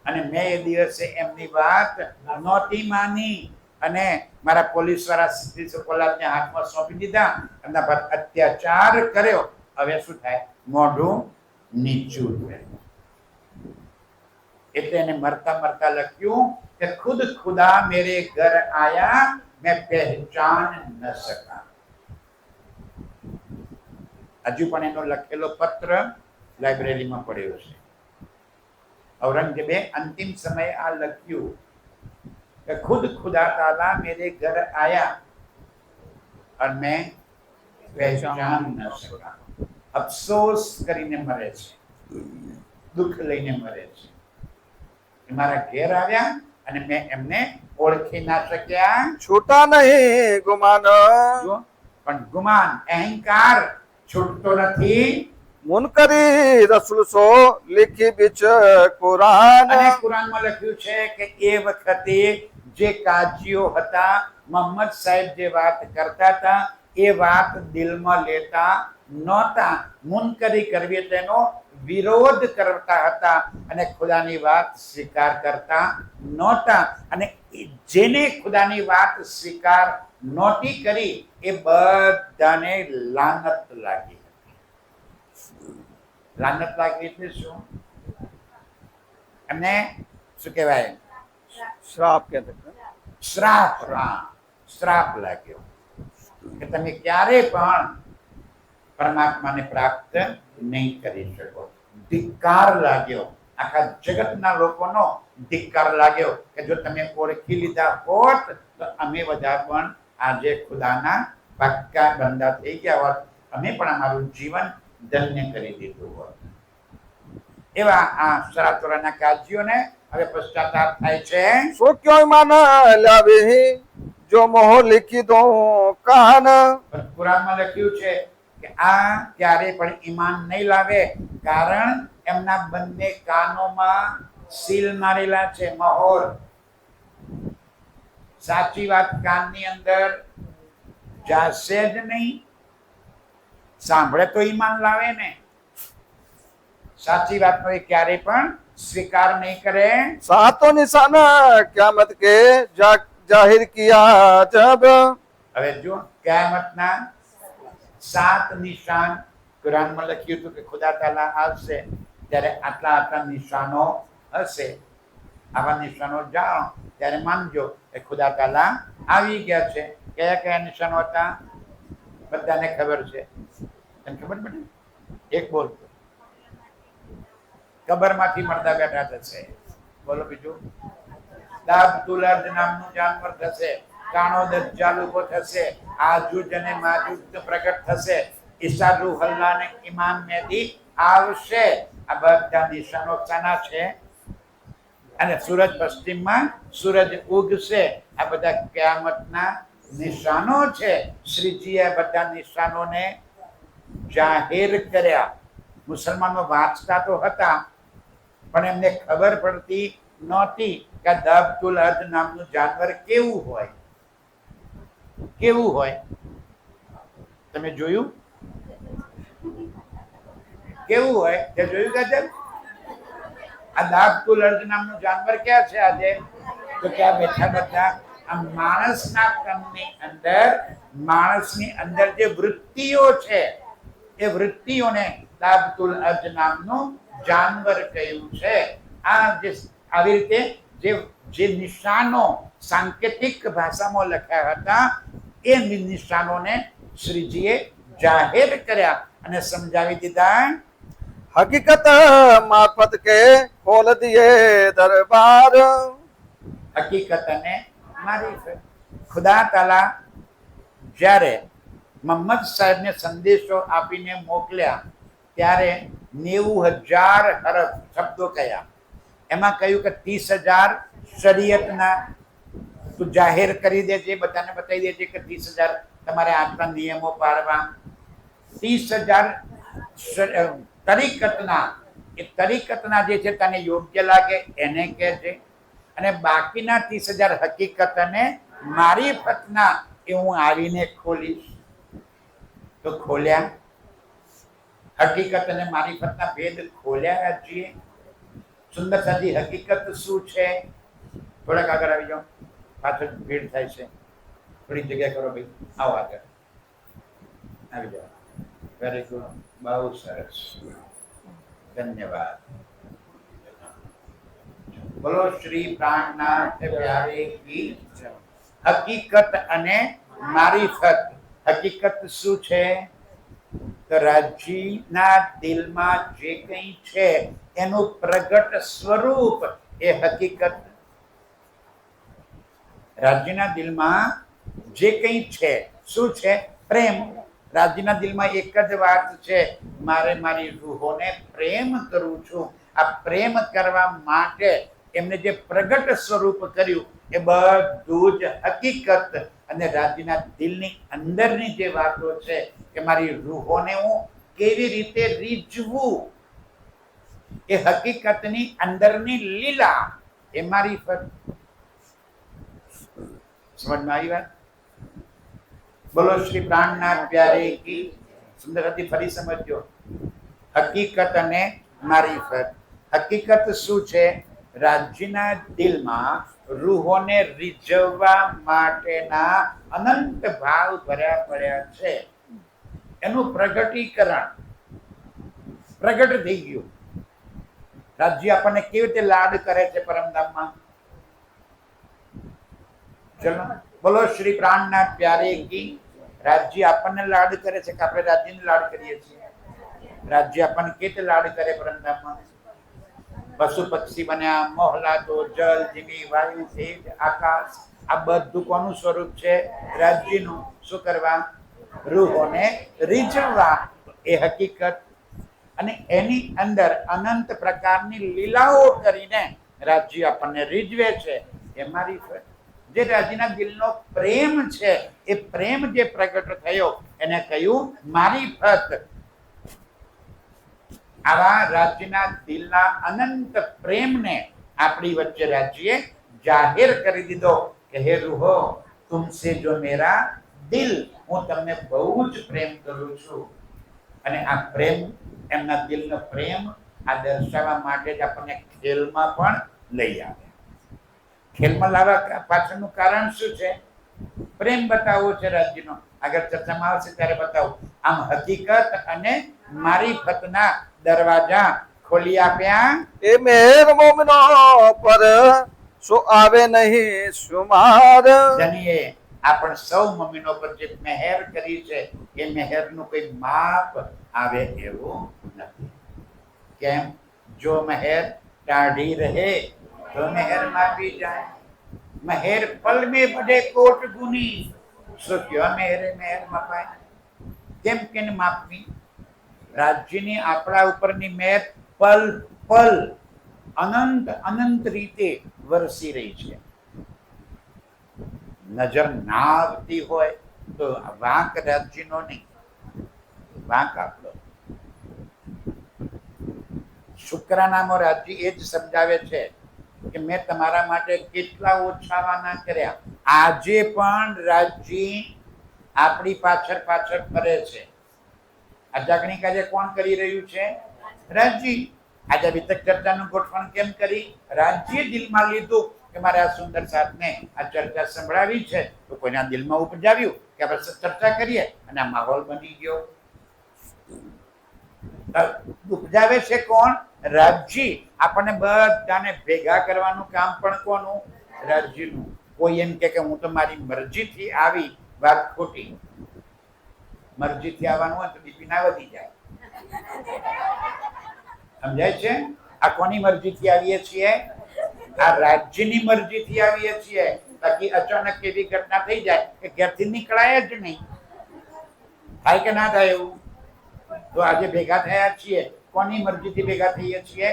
અને મેં એ દિવસે એમની વાત નહોતી માની અને મારા પોલીસ વાળા શ્રી કોલાદને હાથમાં સોંપી દીધા, એમના પર અત્યાચાર કર્યો. હવે શું થાય? મોઢું નીચું થાય. એટલે એને મરતા મરતા લખ્યું કે ખુદ ખુદા મેરે ઘર આયા मैं पहचान न सका. હજુ પણ એનો લખેલો પત્ર લાઇબ્રેરીમાં પડ્યો છે. ઔરંગઝેબે અંતિમ સમયે આ લખ્યું કે ખુદ ખુદા તાલા મેરે ઘર આયા और मैं पहचान न सका. અફસોસ કરીને મરે છે, દુઃખ લઈને મરે છે. મારા ઘેર આવ્યા અને મેં એમને ઓળખી ના શક્યા. છૂટા નહીં ગુમાન જો, પણ ગુમાન, અહંકાર છૂટતો નથી. મુનકરી રસૂલ સો લીખી બીચ કુરાન. અને કુરાનમાં લખ્યું છે કે એ વખતે જે કાજીઓ હતા, મોહમ્મદ સાહેબ જે વાત કરતા હતા એ વાત દિલમાં લેતા નહોતા. મુનકરી કરવી તેનો વિરોધ કરતા હતા અને ખુદાની વાત સ્વીકાર કરતા નહોતા. અને જેને ખુદાની વાત સ્વીકાર નહોતી કરી એ બધાને લાનત લાગી. લાનત લાગી એટલે શું? એમને શું કહેવાય? શ્રાપ કે શ્રાપ. શ્રાપ લાગ્યો કે તમે ક્યારે પણ પરમાત્માને પ્રાપ્ત નહીં કરી શકો. ધિક્કાર લાગ્યો, આખા જગતના લોકોનો ધિક્કાર લાગ્યો કે જો તમે ઓળખી લીધા હોત તો અમે બધા પણ આજે ખુદાના પાક્કા બંદા થઈ ગયા હોત, અમે પણ અમારું જીવન ધન્ય કરી દીધું હોત. એવા આ શરાતોરાના કાજીઓને હવે પશ્ચાતાપ થાય છે. સો ક્યોય માન લાવી જો મોહ લીખી દો કાન. પણ કુરાનમાં લખ્યું છે કે આ ક્યારે પણ ઈમાન નહીં લાવે, કારણ એમના બંને કાનોમાં સીલ મારેલા છે, મહોર. સાચી વાત કાનની અંદર જાશે જ નહીં. સાંભળે તો ઈમાન લાવે ને, સાચી વાતનો એ ક્યારે પણ સ્વીકાર નહીં કરે. સાતો નિશાન ક્યામત કે જાહિર કિયા જબ. હવે જો કયામતના 7 નિશાન કુરાનમાં લખ્યું હતું કે ખુદા તાલા આવશે ત્યારે આટલા આટલા નિશાનો હશે. આવા નિશાનો જાણો ત્યારે માનજો કે ખુદા તાલા આવી ગયા છે. કયા કયા નિશાનો હતા? બધાને ખબર છે. તને ખબર પડે? એક બોલ. કબરમાંથી મરદા બેઠા થશે. બોલો બીજું. દાબતુલાદ નામનું જાનવર થશે. કાણો દજ્જાલ ઉભો થશે. આજુજ અને માજુજ પ્રગટ થશે. ઈસા રૂહ અલ્લાહ ને ઇમામ મહેદી આવશે. આ બધા નિશાનો શાના છે? અને સૂરજ પશ્ચિમમાં સૂરજ ઉગશે. આ બધા કિયામતના નિશાનો છે. શ્રીજીએ બધા નિશાનોને જાહેર કર્યા. મુસલમાનો વાંચતા તો હતા પણ એમને ખબર પડતી નહોતી કે આ દાબતુલ અર્ધ નામનું જાનવર કેવું હોય. કેવું હોય તમે જોયું? કેવું હોય તે જોયું કાજલ? આ દાબતુલ અર્ધ નામનું જાનવર ક્યાં છે આજે? તો ક્યાં બેઠા બેઠા આ માણસના તનની અંદર, માણસની અંદર જે વૃત્તિઓ છે એ વૃત્તિઓને દાબતુલ અર્ધ નામનું જાનવર કહ્યું છે. આ જે આવી રીતે જે નિશાનો સાંકેતિક ભાષામાં લખ્યા હતા એ નિશાનોને શ્રીજીએ જાહેર કર્યા અને સમજાવી દીધા. હકીકત મારફત કે ખોલ દિયે દરબાર. હકીકત અને મારીફત. ખુદા તાલા જ્યારે મોહમ્મદ સાહેબને સંદેશો આપીને મોકલ્યા ત્યારે 90,000 હરફ શબ્દો કયા. એમાં કહ્યું કે 30,000 શરીયતના તું જાહેર કરી દેજે, બધાને બતાવી દેજે કે 30,000 તમારે આટલા નિયમો પાળવા. 30,000 તરીકતના, એ તરીકતના જે છે તને યોગ્ય લાગે એને કહેજે, અને બાકીના 30,000 હકીકત અને મારીફતના એ હું આવીને ખોલીશ. તો ખોલ્યા, હકીકત અને મારીફતના ભેદ ખોલ્યા રાજ્યે. સુંદરતાજી હકીકત શું છે? થોડાક આગળ આવી જાઓ, પાછળ ભીડ થાય છે, થોડી જગ્યા કરો ભાઈ. આવો આગળ આવી જાઓ. વેરી ગુડ, બહુ સરસ, ધન્યવાદ. બોલો શ્રી પ્રાણનાથ પ્યારે કી જય. હકીકત અને મારીફત. હકીકત શું છે? તો રાજ્યના દિલમાં જે કંઈ છે એનું પ્રગટ સ્વરૂપ એ હકીકત. રાજ્યના દિલમાં જે કંઈ છે શું છે? પ્રેમ. રાજ્યના દિલમાં એક જ વાત છે, મારે મારી રૂહોને પ્રેમ કરું છું. આ પ્રેમ કરવા માટે એમને જે પ્રગટ સ્વરૂપ કર્યું એ બધું જ હકીકત. અને રાજ્યના દિલની અંદરની જે વાતો છે કે મારી રૂહોને હું કેવી રીતે રીઝવું, એ હકીકતની અંદરની લીલા, એ મારી સમજમાં આવી વાત? બોલો શ્રી પ્રાણનાથ પ્યારે કી. સુંદર હતી, ફરી સમજો. હકીકત અને મારીફત. હકીકત શું છે? રાજ્યના દિલમાં રૂહોને રીઝવવા માટેના અનંત ભાવ ભર્યા પડ્યા છે. એનું પ્રગટીકરણ પ્રગટ થઈ ગયું. રાજ્ય આપણને કેવી રીતે લાડ કરે છે પરમધામમાં? ચલો બોલો શ્રી પ્રાણનાથ પ્યારે કી. રાજ્ય આપણને લાડ કરે છે કે આપણે રાજ્યને લાડ કરીએ છીએ? રાજ્ય આપણને કેવી રીતે લાડ કરે પરમધામમાં? પશુ પક્ષી બન્યા, મોહલાતો, જલ, જીવી, વાયુ, તેજ, આકાશ, આ બધું કોનું સ્વરૂપ છે? રાજ્યનું. શું કરવા? રૂહોને રીઝવવા, એ હકીકત. અને એની અંદર અનંત પ્રકારની લીલાઓ કરીને રાજ્ય આપણને રીઝવે છે, એ મારીફત. જે રાજ્યના દિલનો પ્રેમ છે એ પ્રેમ જે પ્રગટ થયો એને કહ્યું મારીફત. આવા રાજ્યના દિલના અનંત પ્રેમને આપણી વચ્ચે રાજ્યે જાહેર કરી દીધો કે હે રૂહો, તુમસે જો મેરા દિલ, હું તમને બહુ જ પ્રેમ કરું છું. અને આ પ્રેમ, એમના દિલનો પ્રેમ આ દર્શાવવા માટે જ આપણને ખેલમાં પણ લઈ આવે. ખેલમાં લાવવા પાછળનું કારણ શું છે? પ્રેમ બતાવવો છે રાજ્યનો. આગળ ચર્ચામાં આવશે ત્યારે બતાવું. આમ હકીકત અને મારીફતના દરવાજા ખોલી આપ્યા. એ મેર મોમનો પર સો આવે નહીં સુમાર. ધનીએ આપણ સૌ મમ્મીનો પર જે મહેર કરી છે એ મહેરનું કોઈ માપ આવે એવું નથી. કેમ? જો મહેર ટાઢી રહે તો મહેર માપી જાય. મહેર પલ में बढ़े कोट गुनी, सो क्यों मेरे મહેર મપાય? કેમ કે માપવી? રાજ્યની આપણા ઉપરની મહેર પલ પલ અનંત અનંત રીતે વરસી રહી છે. નજર ના આવતી હોય તો વાંક રાજ્યનો નહીં. વાંક આપણો. શુક્રાનામાં રાજ્ય એ જ સમજાવે છે કે મેં તમારા માટે કેટલા ઓછાવાના કર્યા. આજે પણ રાજ્ય આપણી પાછળ પાછળ ફરે છે. આ જાગણી કાર્ય કોણ કરી રહ્યું છે? રાજ્ય. આજે વિતક ચર્ચાનું ગોઠવણ કેમ કરી? રાજ્ય દિલમાં લીધું કે મારે આ સુંદર સાથને આ ચર્ચા સંભળાવી છે, તો કોઈના દિલમાં ઉપજાવ્યું કે આપણે ચર્ચા કરીએ, અને આ માહોલ બની ગયો. ઉપજાવે છે કોણ? રાજ્ય. આપણને બધાને ભેગા કરવાનું કામ પણ કોનું? રાજ્યનું. કોઈ એમ કે હું તો મારી મરજીથી આવી, વાત ખોટી. મરજીથી આવવાનું હોય તો બીપી ના વધી જાય. સમજાય છે? આ કોની મરજીથી આવીએ છીએ? આ રાજ્યની મરજીથી આવીએ છીએ. બાકી અચાનક એવી ઘટના થઈ જાય કે ઘેરથી નીકળાય જ નહીં. થાય કે ના થાય એવું? તો આજે ભેગા થયા છીએ, કોની મરજીથી ભેગા થઈએ છીએ?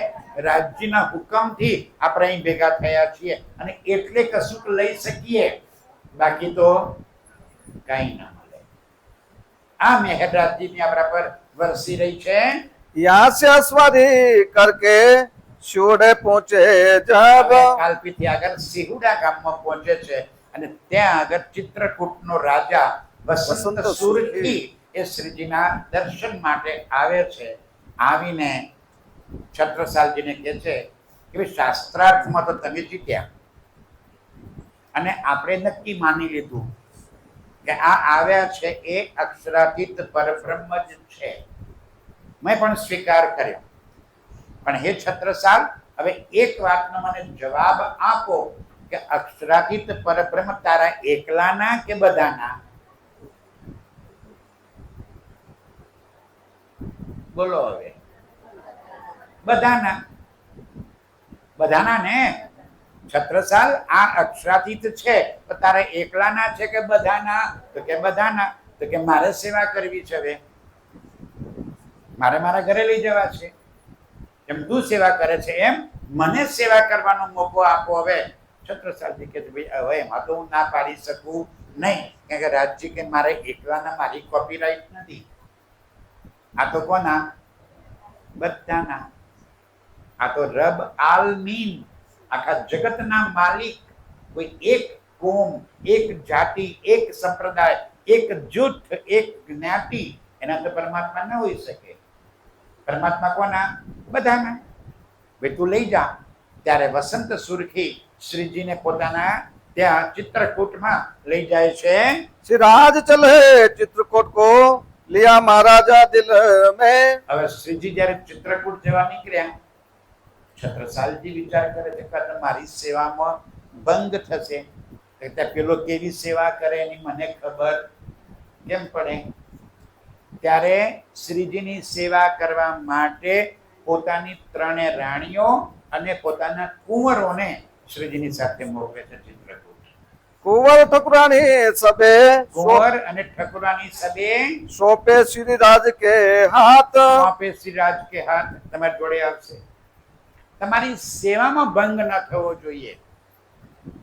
રાજ્યના હુકમથી આપણે અહીં ભેગા થયા છીએ, અને એટલે કશુંક લઈ શકીએ, બાકી તો કઈ ના મળે. આ મહેર રાજ્યની આપણા પર વરસી રહી છે. यहाँ से अस्वादी करके शोड़े पहुंचे जब કાલપીથી આગળ સિहुડા ગામમાં પહોંચે છે, અને ત્યાં આગળ ચિત્રકૂટનો રાજા વસંત સુરથી એ શ્રીજીના દર્શન માટે આવે છે. આવીને છત્રસાલજીને કહે છે કે શાસ્ત્રાર્થમાં તો તમે જીત્યા, અને આપણે નક્કી માની લીધું કે આ આવ્યા છે એ અક્ષરાતીત પરબ્રહ્મ જ છે. મેં પણ સ્વીકાર કર્યો. પણ હે છત્રસાલ, હવે એક વાતનો મને જવાબ આપો કે અક્ષરાતીત પરબ્રહ્મ તારા એકલાના કે બધાના? બોલો હવે. બધાના. બધાના ને છત્રસાલ, આ અક્ષરાતીત છે તો તારા એકલાના છે કે બધાના? તો કે બધાના. તો કે મારે સેવા કરવી છે, હવે મારે મારા ઘરે લઈ જવા છે. એમ તું સેવા કરે છે એમ મને સેવા કરવાનો મોકો આપો. હવે છત્રસાલજી કે ભાઈ હવે એમાં તો હું ના પાડી શકું નહીં, કારણ કે રાજ્ય કે મારે એકલાના મારી કોપીરાઈટ નથી. આ તો કોના? બધાના. આ તો રબ આલમીન, આખા જગતના માલિક. કોઈ એક કોમ, એક જાતિ, એક સંપ્રદાય, એક જૂથ, એક જ્ઞાતિ, એના તો પરમાત્મા ન હોઈ શકે. પરમાત્મા કોના? બધાના. ભાઈ તું લઈ જા. ત્યારે વસંત સુરખી શ્રીજીને પોતાના ત્યાં ચિત્રકૂટમાં લઈ જાય છે. श्री राज चले चित्रकूट को लिया महाराजा दिल में હવે શ્રીજી જ્યારે ચિત્રકૂટ જવા નીકળ્યા, છત્રસાલજી વિચાર કરે છે કે મારી સેવામાં ભંગ થશે. પેલો કેવી સેવા કરે એની મને ખબર કેમ પડે? ત્યારે શ્રીજીની સેવા કરવા માટે પોતાની 3 રાણીઓ અને પોતાના કુંવરોને શ્રીજીની સાથે મોકલે છે ચિત્રકૂટ. कुंवर ठकुरानी सबे કુંવર અને ઠકુરાની સબે सौंपे श्री राज के हाथ આપે શ્રીરાજ કે હાથ તમારી જોડે આવશે. તમારી સેવામાં ભંગ ન થવો જોઈએ.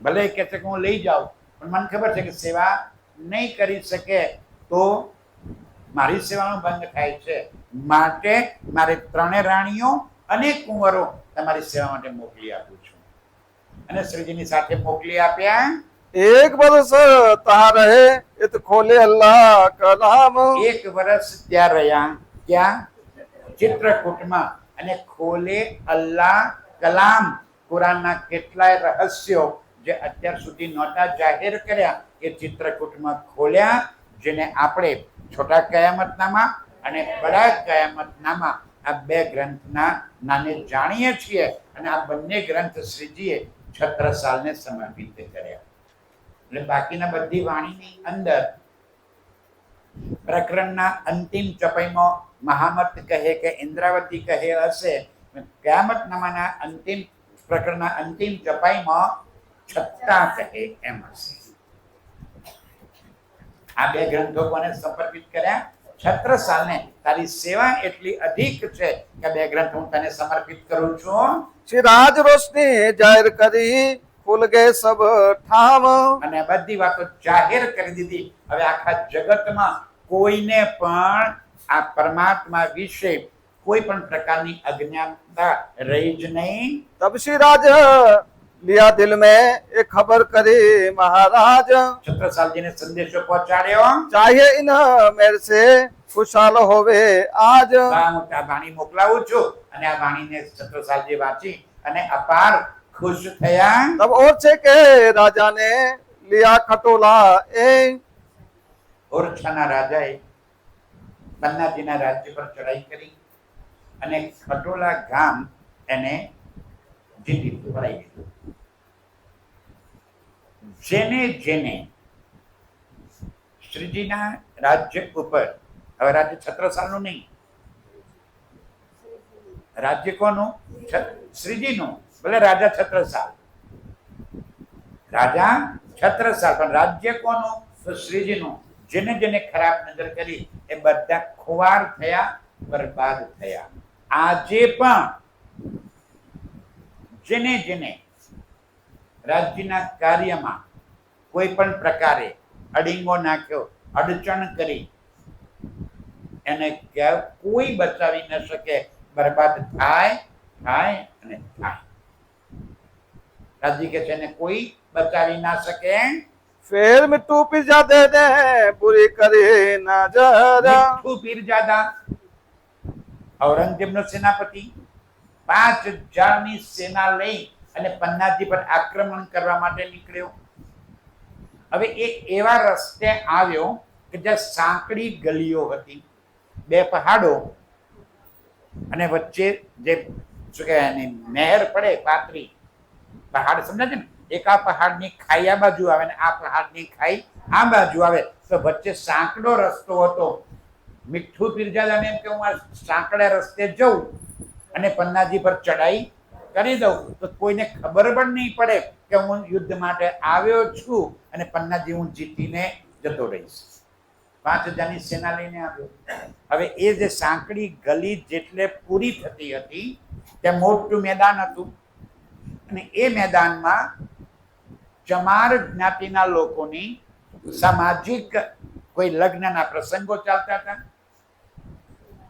ભલે કે છે કે હું લઈ જાઉં, પણ મને ખબર છે કે સેવા નહીં કરી શકે તો મારી સેવામાં ભંગ થાય છે. માટે મારે 3 રાણીઓ અને કુંવરો તમારી સેવા માટે મોકલી આપું છું. અને શ્રીજીની સાથે મોકલી આપ્યા. एक बरस तहाँ रहे इत खोले अल्लाह का नाम 1 વર્ષ ત્યાં રહ્યા. ક્યાં? ચિત્રકૂટમાં. અને ખોલે અલ્લાહ કલામ, કુરાનના કેટલાય રહસ્યો જે અત્યાર સુધી નહોતા જાહેર કર્યા એ ચિત્રકૂટમાં ખોલ્યા, જેને આપણે છોટા કયામતનામા અને બડા કયામતનામા આ 2 ગ્રંથના નામે જાણીએ છીએ. અને આ બંને ગ્રંથ શ્રીજીએ છત્રસાલને સમર્પિત કર્યા. એટલે બાકીના બધી વાણીની અંદર પ્રકરણના અંતિમ ચપાઈમાં મહામત કહે કે ઇન્દ્રાવતી કહે હશે. કયામતનામાના અંતિમ પ્રકરણના અંતિમ ચપાઈમાં છત્તા કહે એમ હશે. આ 2 ગ્રંથો કોને સમર્પિત કર્યા? છત્રસાલને. તારી સેવા એટલી અધિક છે કે 2 ગ્રંથ હું તને સમર્પિત કરું છું. श्री राज रोशनी जाहिर करी खुल गए सब ठाम અને બધી વાતો જાહેર કરી દીધી. હવે આખા જગતમાં કોઈને પણ આ પરમાત્મા વિશે કોઈ પણ પ્રકારની અજ્ઞાનતા રહી જ નહીં. तब श्री राज लिया दिल में ये खबर करे महाराज, છત્રસાલજીને સંદેશો પહોંચાડ્યો. चाहिए इन मेरे से खुशहाल होवे आज। હું આ વાણી મોકલાવું છું અને આ વાણીને છત્રસાલજી વાંચી અને અપાર ખુશ થયા. तब और से के राजा ने लिया खटोला ए, ઓરછાના રાજાએ પન્નાજીના રાજ્ય પર ચડાઈ કરી અને ખટોલા ગામ એને જીતી ભરાઈ દીધું. જેને જેને શ્રીજીના રાજ્ય ઉપર, હવે રાજ્ય છત્રસાલનું નહીં, રાજ્ય કોનું? શ્રીજીનું. ભલે રાજા છત્રસાલ, રાજા છત્રસાલ, પણ રાજ્ય કોનું? તો શ્રીજીનું. જેને જેને ખરાબ નજર કરી એ બધા ખુવાર થયા, બરબાદ થયા. આજે પણ જેને જેને રાજ્યના કાર્યમાં કોઈ પણ પ્રકારે અડીંગો નાખ્યો, અડચણ કરી, એને કોઈ બચાવી ન શકે. બરબાદ થાય થાય અને થાય. રાજી કે છે એને કોઈ બચાવી ના શકે. फिर मिट्टू पिज्जा दे दे बुरी करे नजर। મીઠું પીરજાદા ઔરંગઝેબનો સેનાપતિ 5000ની સેના લઈ અને પન્નાજી પર આક્રમણ કરવા માટે નીકળ્યો. હવે એ એવા રસ્તે આવ્યો કે જ્યાં સાંકડી ગલીઓ હતી, બે પહાડો અને વચ્ચે જે શું કહેવાય એની નહેર પડે, પાતળી પહાડ, સમજે છે ને? એક આ પહાડની ખાઈ આ બાજુ આવે ને આ પહાડની ખાઈ આ બાજુ આવે, તો વચ્ચે સાંકડો રસ્તો હતો. મીઠું પીરજાદાને એમ કે હું આ સાંકડા રસ્તે જઉં અને પન્નાજી પર ચડાઈ કરી દઉં તો કોઈને ખબર પણ નહીં પડે કે હું યુદ્ધ માટે આવ્યો છું અને પન્નાજી હું જીતીને જતો રહીશ. 5000ની સેના લઈને આવ્યો. હવે એ જે સાંકડી ગલી જેટલે પૂરી થતી હતી ત્યાં મોટું મેદાન હતું અને એ મેદાનમાં ચમાર જ્ઞાતિના લોકોની સામાજિક કોઈ લગ્નના પ્રસંગો ચાલતા હતા.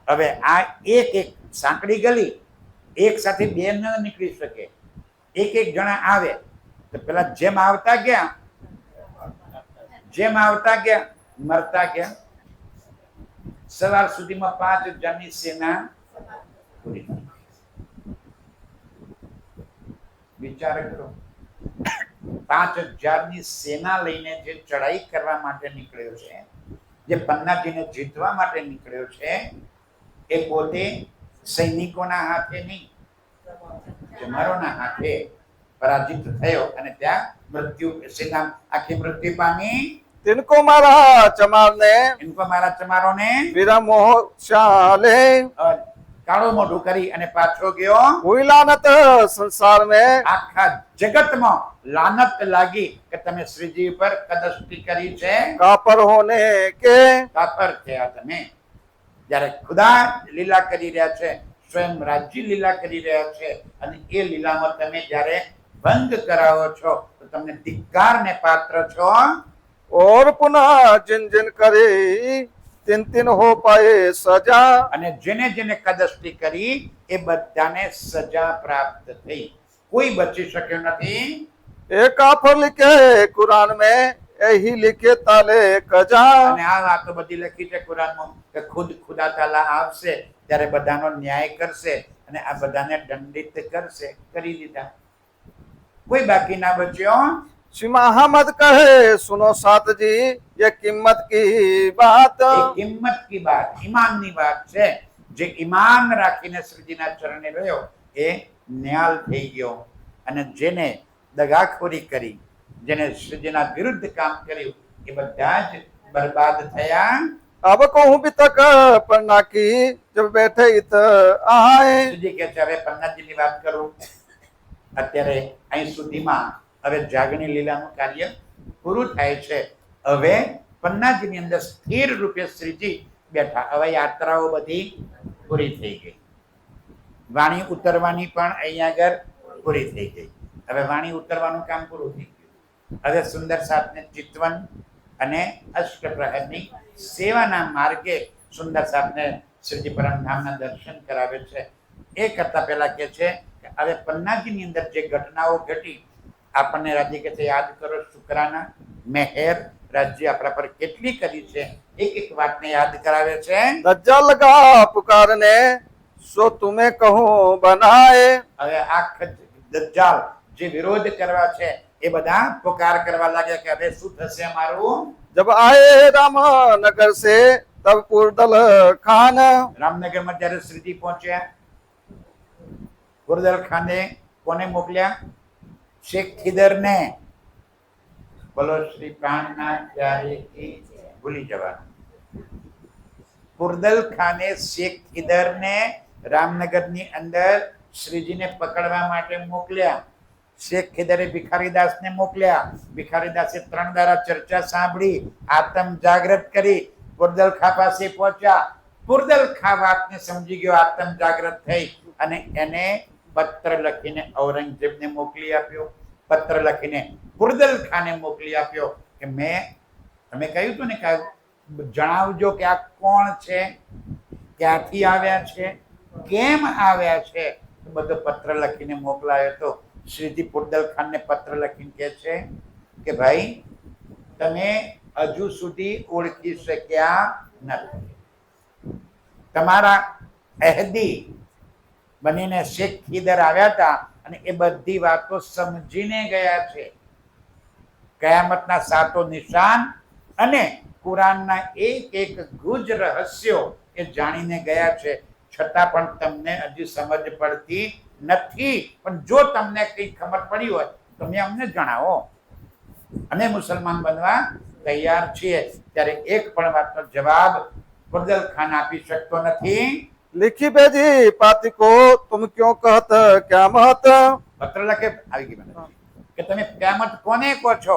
હવે આ એક એક સાંકડી ગલી એક સાથે બે ન નીકળી શકે. એક એક જણા આવે તો પેલા જેમ આવતા ગયા મરતા ગયા. સવાર સુધીમાં 5000ની સેના પૂરી થઈ. વિચાર કરો, 5000ની સેના લઈને જે ચડાઈ કરવા માટે નીકળ્યો છે, જે પન્નાજીને જીતવા માટે નીકળ્યો છે, એ પોતે સૈનિકોના હાથે નહીં, ચમારોના હાથે પરાજિત થયો અને ત્યાં મૃત્યુ, સેના આખી મૃત્યુ પામી. तिनको मारा चमार ने ઇनको મારા ચમારોને वीरा मोह शाले, કાળો મોઢું કરી અને પાછો ગયો. हुई लानत संसार में। આખા જગતમાં લાનત લાગી કે તમે શ્રીજી પર કદસ્તી કરી છે, कापर होने के કાફર થયા તમે. જ્યારે ખુદા લીલા કરી રહ્યા છે, સ્વયં રાજ્ય લીલા કરી રહ્યા છે અને એ લીલામાં તમે જ્યારે ભંગ કરાવો છો તો તમને ધિક્કારને પાત્ર છો. और पुनः जिन जिन करे तीन तीन हो पाए सजा। અને જેને જેને કદસ્તી કરી એ બધાને સજા પ્રાપ્ત થઈ, કોઈ બચી શક્યો નથી. एक काफर लिखे कुरान में यही लिखे ताले कजा। અને આ વાતો બધી લખી છે કુરાનમાં કે ખુદ ખુદા તાલા આવશે ત્યારે બધાનો ન્યાય કરશે અને આ બધાને દંડિત કરશે. કરી દીધા, કોઈ બાકી ના બચ્યો. श्री अहमद कहे सुनो सात जी ये कीमत की बात। એ કિંમત કી વાત, ઈમાનની વાત છે. જે ઈમાન રાખીને શ્રીજીના ચરણે રહ્યો એ ન્યાલ થઈ ગયો અને જેને દગાખોરી કરી, જેને શ્રીજીના વિરુદ્ધ કામ કર્યું એ બધા જ બરબાદ થયા. अब कहूँ भी तक पन्ना की जब बैठे इत आए। શ્રીજી કહે છે હવે પન્નાજીની વાત કરું. અત્યારે અહીં સુધીમાં હવે જાગણી લીલાનું કાર્ય પૂરું થાય છે. હવે પન્નાજીની અંદર સ્થિર રૂપે શ્રીજી બેઠા. હવે યાત્રાઓ બધી પૂરી થઈ ગઈ, વાણી ઉતરવાની પણ અહીંયા આગળ પૂરી થઈ ગઈ. હવે વાણી ઉતરવાનું કામ પૂરું થઈ ગયું. હવે સુંદર સાતને ચિતવન અને અષ્ટપ્રહરની સેવાના માર્ગે સુંદર સાહેબને શ્રીજી પરમધામના દર્શન કરાવે છે. એ કરતા પહેલા કે છે કે હવે પન્નાજીની અંદર જે ઘટનાઓ ઘટી આપણને રાજ્ય કે છે યાદ કરો. શુક્રાના મહેર રાજ્ય આપણા પર કેટલી કરી છે, એક એક વાતને યાદ કરાવે છે. दज्जाल लगा पुकारने सो तुम्हें कहूँ बनाए. હવે આ દજ્જાલ જે વિરોધ કરવા છે એ બધા પુકાર કરવા લાગ્યા કે હવે શું થશે અમારું. जब आए राम नगर से तब कुर्दल खान. રામનગરમાં જ્યારે શ્રીજી પહોંચ્યા, ગુરદલ ખાને કોને મોકલ્યા? શેખ ખીદરને. બોલો શ્રી પ્રાણનાથ પ્યારે કી ભૂલી જવાનું. કુરદલ ખાને શેખ ખીદરને રામનગરની અંદર શ્રીજીને પકડવા માટે મોકલ્યા. શેખ ખીદરે ભિખારીદાસને મોકલ્યા. ભિખારીદાસે 3 દાડા ચર્ચા સાંભળી, આત્મ જાગૃત કરી, કુરદલ ખા પાસે પહોંચ્યા. કુરદલ ખા વાતને સમજી ગયો, આત્મ જાગૃત થઈ અને એને પત્ર લખીને ઔરંગઝેબને મોકલી આપ્યો. પત્ર લખીને કુરદલ ખાને મોકલી આપ્યો કે તમે કહ્યું હતું ને કે જણાવજો કે આ કોણ છે, ક્યાંથી આવ્યા છે, કેમ આવ્યા છે. બધો પત્ર લખીને મોકલાયો તો શ્રીજી કુરદલ ખાનને પત્ર લખીને કહે છે કે ભાઈ તમે હજુ સુધી ઓળખી શક્યા નથી. તમારા અહેદી બનીને શેખ ખીદર આવ્યા હતા અને એ બધી વાતો સમજીને ગયા છે. કયામતના 7 નિશાન અને કુરાનના એક ગુજ રહસ્યો એ જાણીને ગયા છે. છતાં પણ તમને હજી સમજ પડતી નથી. પણ જો તમને કંઈ ખબર પડી હોય તો તમે અમને જણાવો. અમે મુસલમાન બનવા તૈયાર છીએ. ત્યારે એક પણ વાતનો જવાબ કુરદલ ખાન આપી શકતો નથી. लिखी भेजी पाती को तुम क्यों कहत क्या मत. પત્ર લખે આવી ગઈ મને કે તમે ક્યામત કોને કહો છો,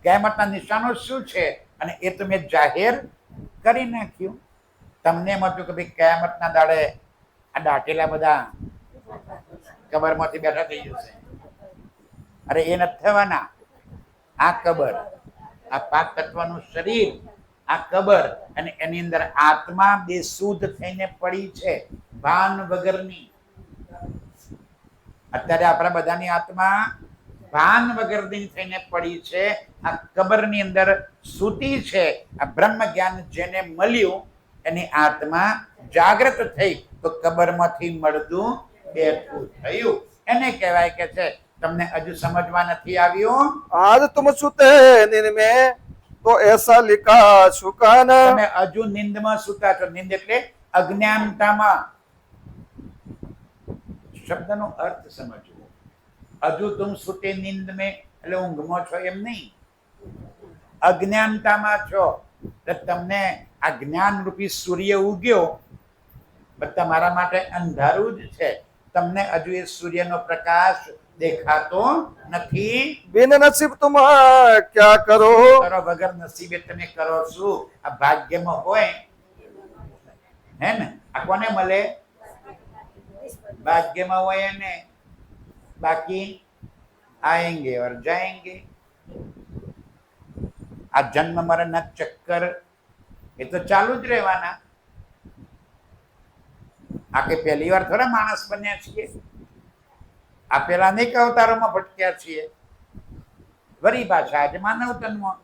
ક્યામતના નિશાનો શું છે, અને એ તો મેં જાહેર કરી નાખ્યું. તમને એમ હતું કે ભાઈ ક્યામતના દાડે આ દાટેલા બધા કબરમાંથી બેઠા થઈ જશે. અરે એ નથી થવાના. આ કબર, આ 5 તત્વનું શરીર, આ કબર અને એની અંદર આત્મા બેસુધ થઈને પડી છે, ભાન વગરની. અત્યારે આપણા બધાની આત્મા ભાન વગરની થઈને પડી છે. આ કબરની અંદર સૂતી છે. આ બ્રહ્મ જ્ઞાન જેને મળ્યું એની આત્મા જાગૃત થઈ તો કબરમાંથી મળતું બેઠું થયું. એને કહેવાય કે છે તમને હજુ સમજવા નથી આવ્યું. आज तुम सुते नींद में तो ऐसा लिखा शुकान. તમે હજુ નિંદમાં સૂતા છો. નિંદ એટલે અજ્ઞાનતામાં. શબ્દનો અર્થ સમજવો. હજુ તુમ સુતે નીંદ में એટલે ઊંઘમાં છો એમ નહીં, અજ્ઞાનતામાં છો. તમને આ જ્ઞાન રૂપી સૂર્ય ઉગ્યો પણ તમારા માટે અંધારું જ છે. તમને હજુ એ સૂર્યનો પ્રકાશ દેખાતો નથી. बिन नसीब तुम क्या करो. કરો વગર નસીબે તમે કરો શું? આ ભાગ્યમાં હોય હે ને. આ કોને મળે? ભાગ્યમાં હોય એને. બાકી આएंगे और जाएंगे. આ જન્મ મરણના ચક્કર એ તો ચાલુ જ રહેવાના. આ કે પહેલી વાર થોડા માણસ બન્યા છીએ. આ પેલા અનેક અવતારોમાં ભટક્યા છીએ. વરી પાછા આજે માનવ તનમાં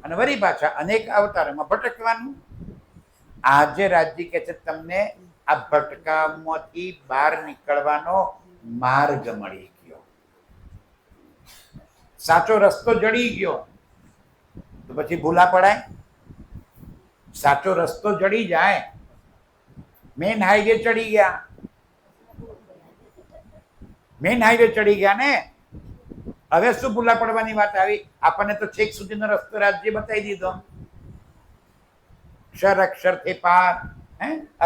અને વરી પાછા અનેક અવતારોમાં ભટકવાનું. આજે રાજ્ય કે છે તમને આ ભટકામાંથી બહાર નીકળવાનો માર્ગ મળી ગયો. સાચો રસ્તો જડી ગયો તો પછી ભૂલા પડાય? સાચો રસ્તો જડી જાય. મેન હાઈવે ચડી ગયા, મેન હાઈવે ચડી ગયા ને. હવે શું ભૂલા પડવાની વાત આવી? આપણને તો છેક સુધીનો રસ્તો રાજ્ય બતાવી દીધો. અક્ષર અક્ષરથી પાર,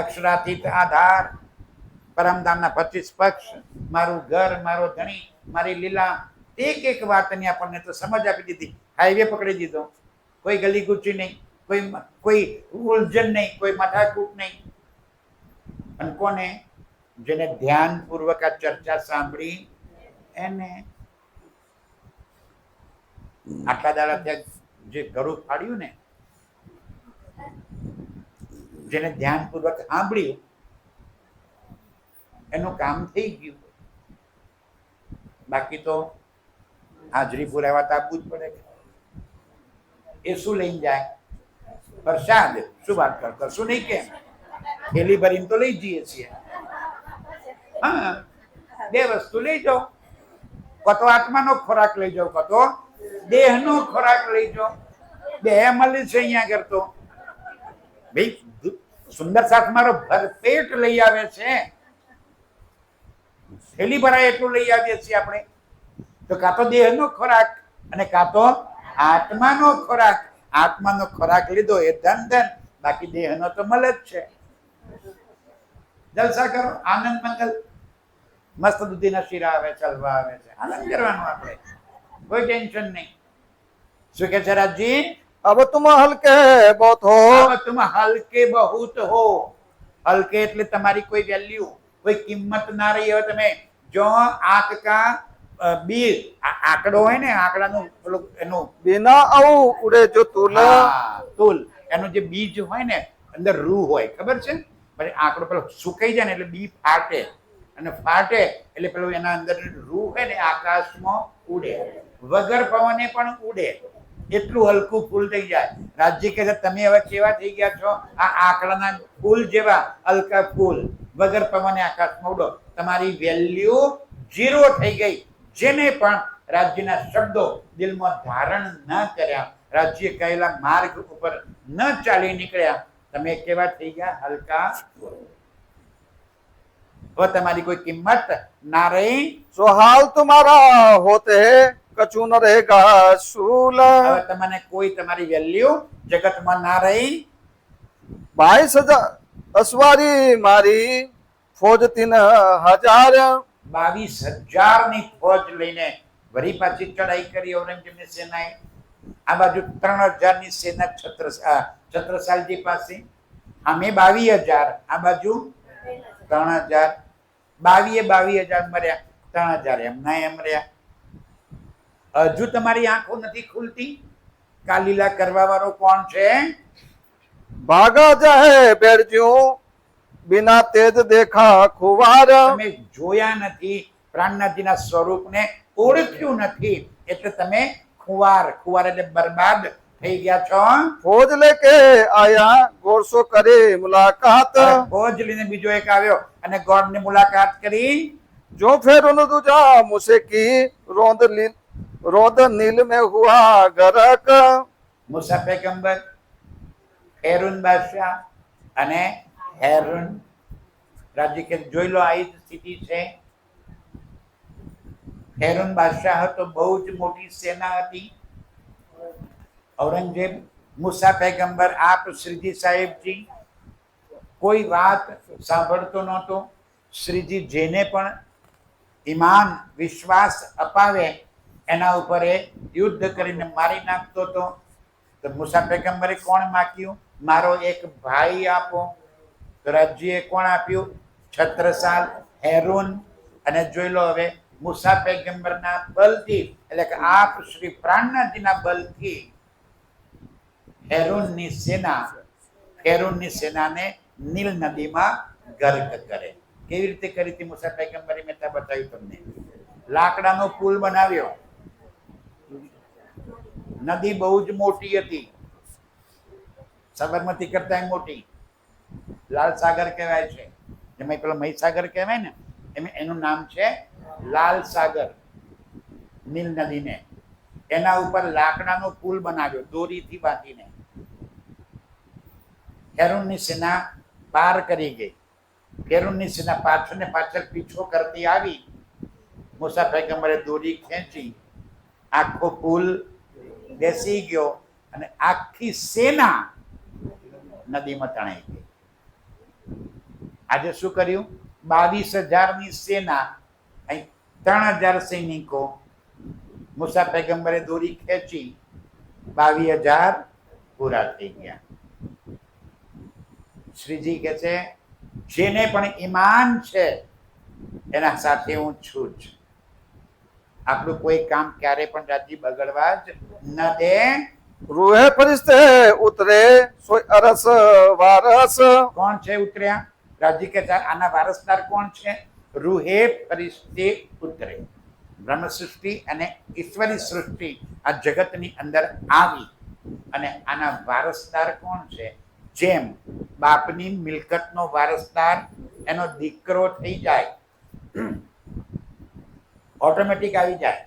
અક્ષરાતીત આધાર, પરમધામના 25 પક્ષ, મારું ઘર, મારો ધણી, મારી લીલા, એક વાતની આપણને તો સમજ આપી દીધી. હાઈવે પકડી દીધો. કોઈ ગલી ગુચી નહીં, કોઈ ઉલઝન નહીં, કોઈ માથાકૂટ નહીં. અને કોને? જેને ધ્યાનપૂર્વક આ ચર્ચા સાંભળી એને. આટલા દાડા ત્યાં જે ઘરું ફાડ્યું ને જેને ધ્યાનપૂર્વક સાંભળ્યું એનું કામ થઈ ગયું. બાકી તો હાજરી પુરાવા તો આપવું જ પડે. એ શું લઈને જાય? પ્રસાદ. શું વાત કરશું નહીં કે થેલી ભરીને તો લઈ જઈએ છીએ. હા, બે વસ્તુ લઈ જાઓ. કતો આત્માનો ખોરાક લઈ જાઓ, કતો દેહનો ખોરાક લઈ જાઓ. બે મળે છે અહીંયા આગળ તો ભાઈ. સુંદર શાક મારો ભરપેટ લઈ આવે છે, થેલી ભરાય એટલું લઈ આવીએ છીએ આપણે. તો કાં તો દેહનો ખોરાક અને કાં તો આત્માનો ખોરાક. આત્માનો ખોરાક લીધો એ ધન, બાકી દેહનો તો મળે જ છે. જલસા કરો, આનંદ મંગલ. મસ્ત દૂધીના શીરા આવે, ચલવા આવે છે, આનંદ કરવાનો આપણે, કોઈ ટેન્શન નહીં. શું કે છે રાજજી? अब तुम हल्के बहुत हो. अब तुम हल्के बहुत हो. हल्के એટલે તમારી કોઈ વેલ્યુ, કોઈ કિંમત ના રહી હોય. તમે જો આંખ કા બી આંકડો હોય ને, આંકડાનું પેલું એનું बिना औ उड़े जो तुला. તુલ, એનું જે બીજ હોય ને અંદર રૂ હોય, ખબર છે? પછી આંકડો પેલો સુકાઈ જાય ને એટલે બી ફાટે, અને ફાટે એટલે પેલું એના અંદર રૂ હોય ને આકાશમાં ઉડે, વગર પવને પણ ઉડે. એટલું હલકું ફૂલ થઈ જાય. રાજજી કહે છે તમે હવે કેવા થઈ ગયા છો? આ આંકડાના ફૂલ જેવા હલકા ફૂલ, વગર પવને આકાશમાં ઉડો. તમારી વેલ્યુ 0 થઈ ગઈ. જેને પણ રાજ્યના શબ્દો દિલમાં ધારણ ન કર્યા, રાજ્ય કહેલા માર્ગ ઉપર ન ચાલી નીકળ્યા, તમે કેવા થઈ ગયા? હલકા ફૂલ. હવે તમારી કોઈ કિંમત ના રહી. जो हाल तुम्हारा होते कछु न रहेगा शूल. હવે તમને કોઈ તમારી વેલ્યુ જગતમાં ના રહી. 22,000 અસવારી મારી ફોજ 3,000. 22,000 ની ફોજ લઈને વળી પાછી ચડાઈ કરી ઔરંગઝેબની સેનાએ. આ બાજુ 3,000 ની સેના છત્રસાલજી પાસે, આમે 22,000, આ બાજુ 3,000. 22,000 મર્યા, 3,000 એમના એમ રહ્યા. હજુ તમારી આંખો નથી ખુલતી. કાલીલા કરવા વાળો કોણ છે? ભાગા જાહે બેરજ્યું बिना तेज देखा खुवार. તમે જોયા નથી, પ્રાણનાથજીના સ્વરૂપને ઓળખ્યું નથી, એટલે તમે ખુવાર. ખુવાર એટલે બરબાદ થઈ ગયા છો. फौज लेके आया गोरसो करे मुलाकात. ફોજ લઈને બીજો એક આવ્યો અને ગોળની મુલાકાત કરી. जो फिर उन दूजा मुझसे की रोद नील में हुआ गरक. મુસા પૈગંબર, હેરુન બાદશાહ અને હેરુન રાજ્ય કે જોઈ લો, આ જ સ્થિતિ છે. હેરુન બાદશાહ હતો, બહુ જ મોટી સેના હતી. ઔરંગઝેબ, મુસા પૈગંબર, આપ શ્રીજી સાહેબજી કોઈ વાત સાંભળતો નહોતો. શ્રીજી જેને પણ ઈમાન વિશ્વાસ અપાવે એના ઉપર એ યુદ્ધ કરીને મારી નાખતો હતો. તો મુસા પૈગંબરે કોણ માગ્યું? મારો એક ભાઈ આપો. તો રાજ્યએ કોણ આપ્યું? છત્રસાલ, હેરુન. અને જોઈ લો હવે મુસા પૈગંબરના બલથી, એટલે કે આપ શ્રી પ્રાણનાથજીના બલથી હેરુનની સેનાને નીલ નદીમાં ગર્ક કરે. કેવી રીતે કરી હતી મુસા પૈગંબરે? મેં ત્યાં બતાવ્યું તમને. લાકડાનો પુલ બનાવ્યો. નદી બહુ જ મોટી હતી, સાબરમતી કરતા મોટી. લાલ સાગર કહેવાય છે. જેમાં પેલો મહીસાગર કહેવાય ને, એનું નામ છે લાલ સાગર. નીલ નદીને એના ઉપર લાકડાનો પુલ બનાવ્યો, દોરીથી બાંધીને. હેરુનની સેના પાર કરી ગઈ. હેરુનની સેના પાછળ ને પાછળ પીછો કરતી આવી. મુસા પૈગંબરે દોરી ખેંચી, આખો પુલ બેસી ગયો અને આખી સેના નદીમાં તણાઈ ગઈ. આજે શું કર્યું? 22,000 ની સેના, 3,000 સૈનિકો. મુસા પૈગંબરે દોરી ખેંચી, 22,000 પૂરા થઈ ગયા. શ્રીજી કહે છે જેને પણ ઈમાન છે એના સાથે હું છું જ. આપણું કોઈ કામ ક્યારે પણ રાજી બગડવા જ ન દે. રૂહે ફરિશ્તે ઉતરે સોય અરસ વારસ. કોણ છે ઉતર્યા? રાજી કે આના વારસદાર કોણ છે? રૂહે ફરિશ્તે ઉતરે. બ્રહ્મ સૃષ્ટિ અને ઈશ્વરી સૃષ્ટિ આ જગતની અંદર આવી અને આના વારસદાર કોણ છે? જેમ બાપની મિલકતનો વારસદાર એનો દીકરો થઈ જાય, ઓટોમેટિક આવી જાય.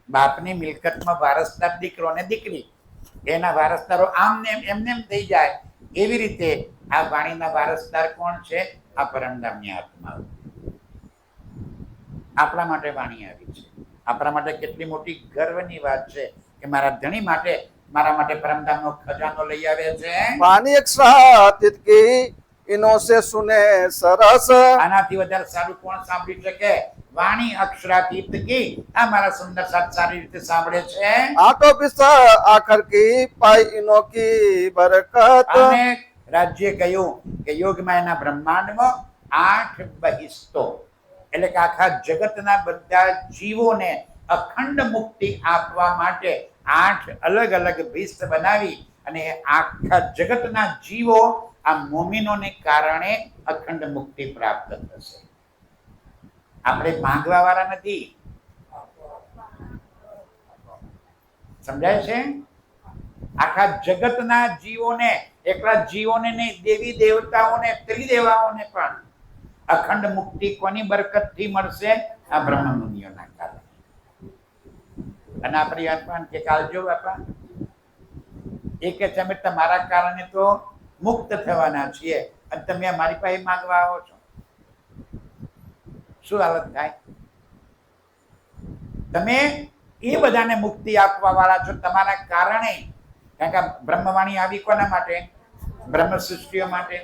બાપની મિલકતમાં વારસદાર દીકરો ને દીકરી, એના વારસદારો આમ ને એમને એમ થઈ જાય. એવી રીતે આ વાણીના વારસદાર કોણ છે? આ પરમધામની આત્મા. આપણા માટે વાણી આવી છે. આપણા માટે કેટલી મોટી ગર્વની વાત છે કે મારા ધણી માટે, મારા માટે પરમધામનો ખજાનો લઈ આવે છે. પાણી અક્ષરાતીત કી ઇનો સે સુને સરસ. આનાથી વધારે સારું કોણ સાંભળી શકે? વાણી અક્ષરાતીત કી. આ મારા સુંદર સાથ સારી રીતે સાંભળે છે. આટો પિસ્તા આખર કી પાઈ ઇનો કી બરકત. અને રાજ્ય કહ્યું કે યોગમાં એના બ્રહ્માંડમાં 8 બહિસ્તો, એટલે કે આખા જગતના બધા જીવોને અખંડ મુક્તિ આપવા માટે 8 અલગ અલગ ભિસ્ત બનાવી અને આખા જગતના જીવો આ મોમીનોને કારણે અખંડ મુક્તિ પ્રાપ્ત થશે. આપણે માંગવા વાળા નથી. સમજાય છે? આખા જગતના જીવોને, એકલા જીવોને નહીં, દેવી દેવતાઓને, ત્રિદેવાઓને પણ અખંડ મુક્તિ કોની બરકતથી મળશે? આ બ્રહ્મ મુનિઓના કારણે. અને આપણી આત્મા કે કાલજો બાપા, એ કે છે અમે તમારા કારણે તો મુક્ત થવાના છીએ અને તમે અમારી પાસે માંગવા આવો છો. શું હાલત થાય? તમે એ બધાને મુક્તિ આપવા વાળા છો તમારા કારણે. કારણ કે બ્રહ્મવાણી આવી કોના માટે? બ્રહ્મ સૃષ્ટિઓ માટે.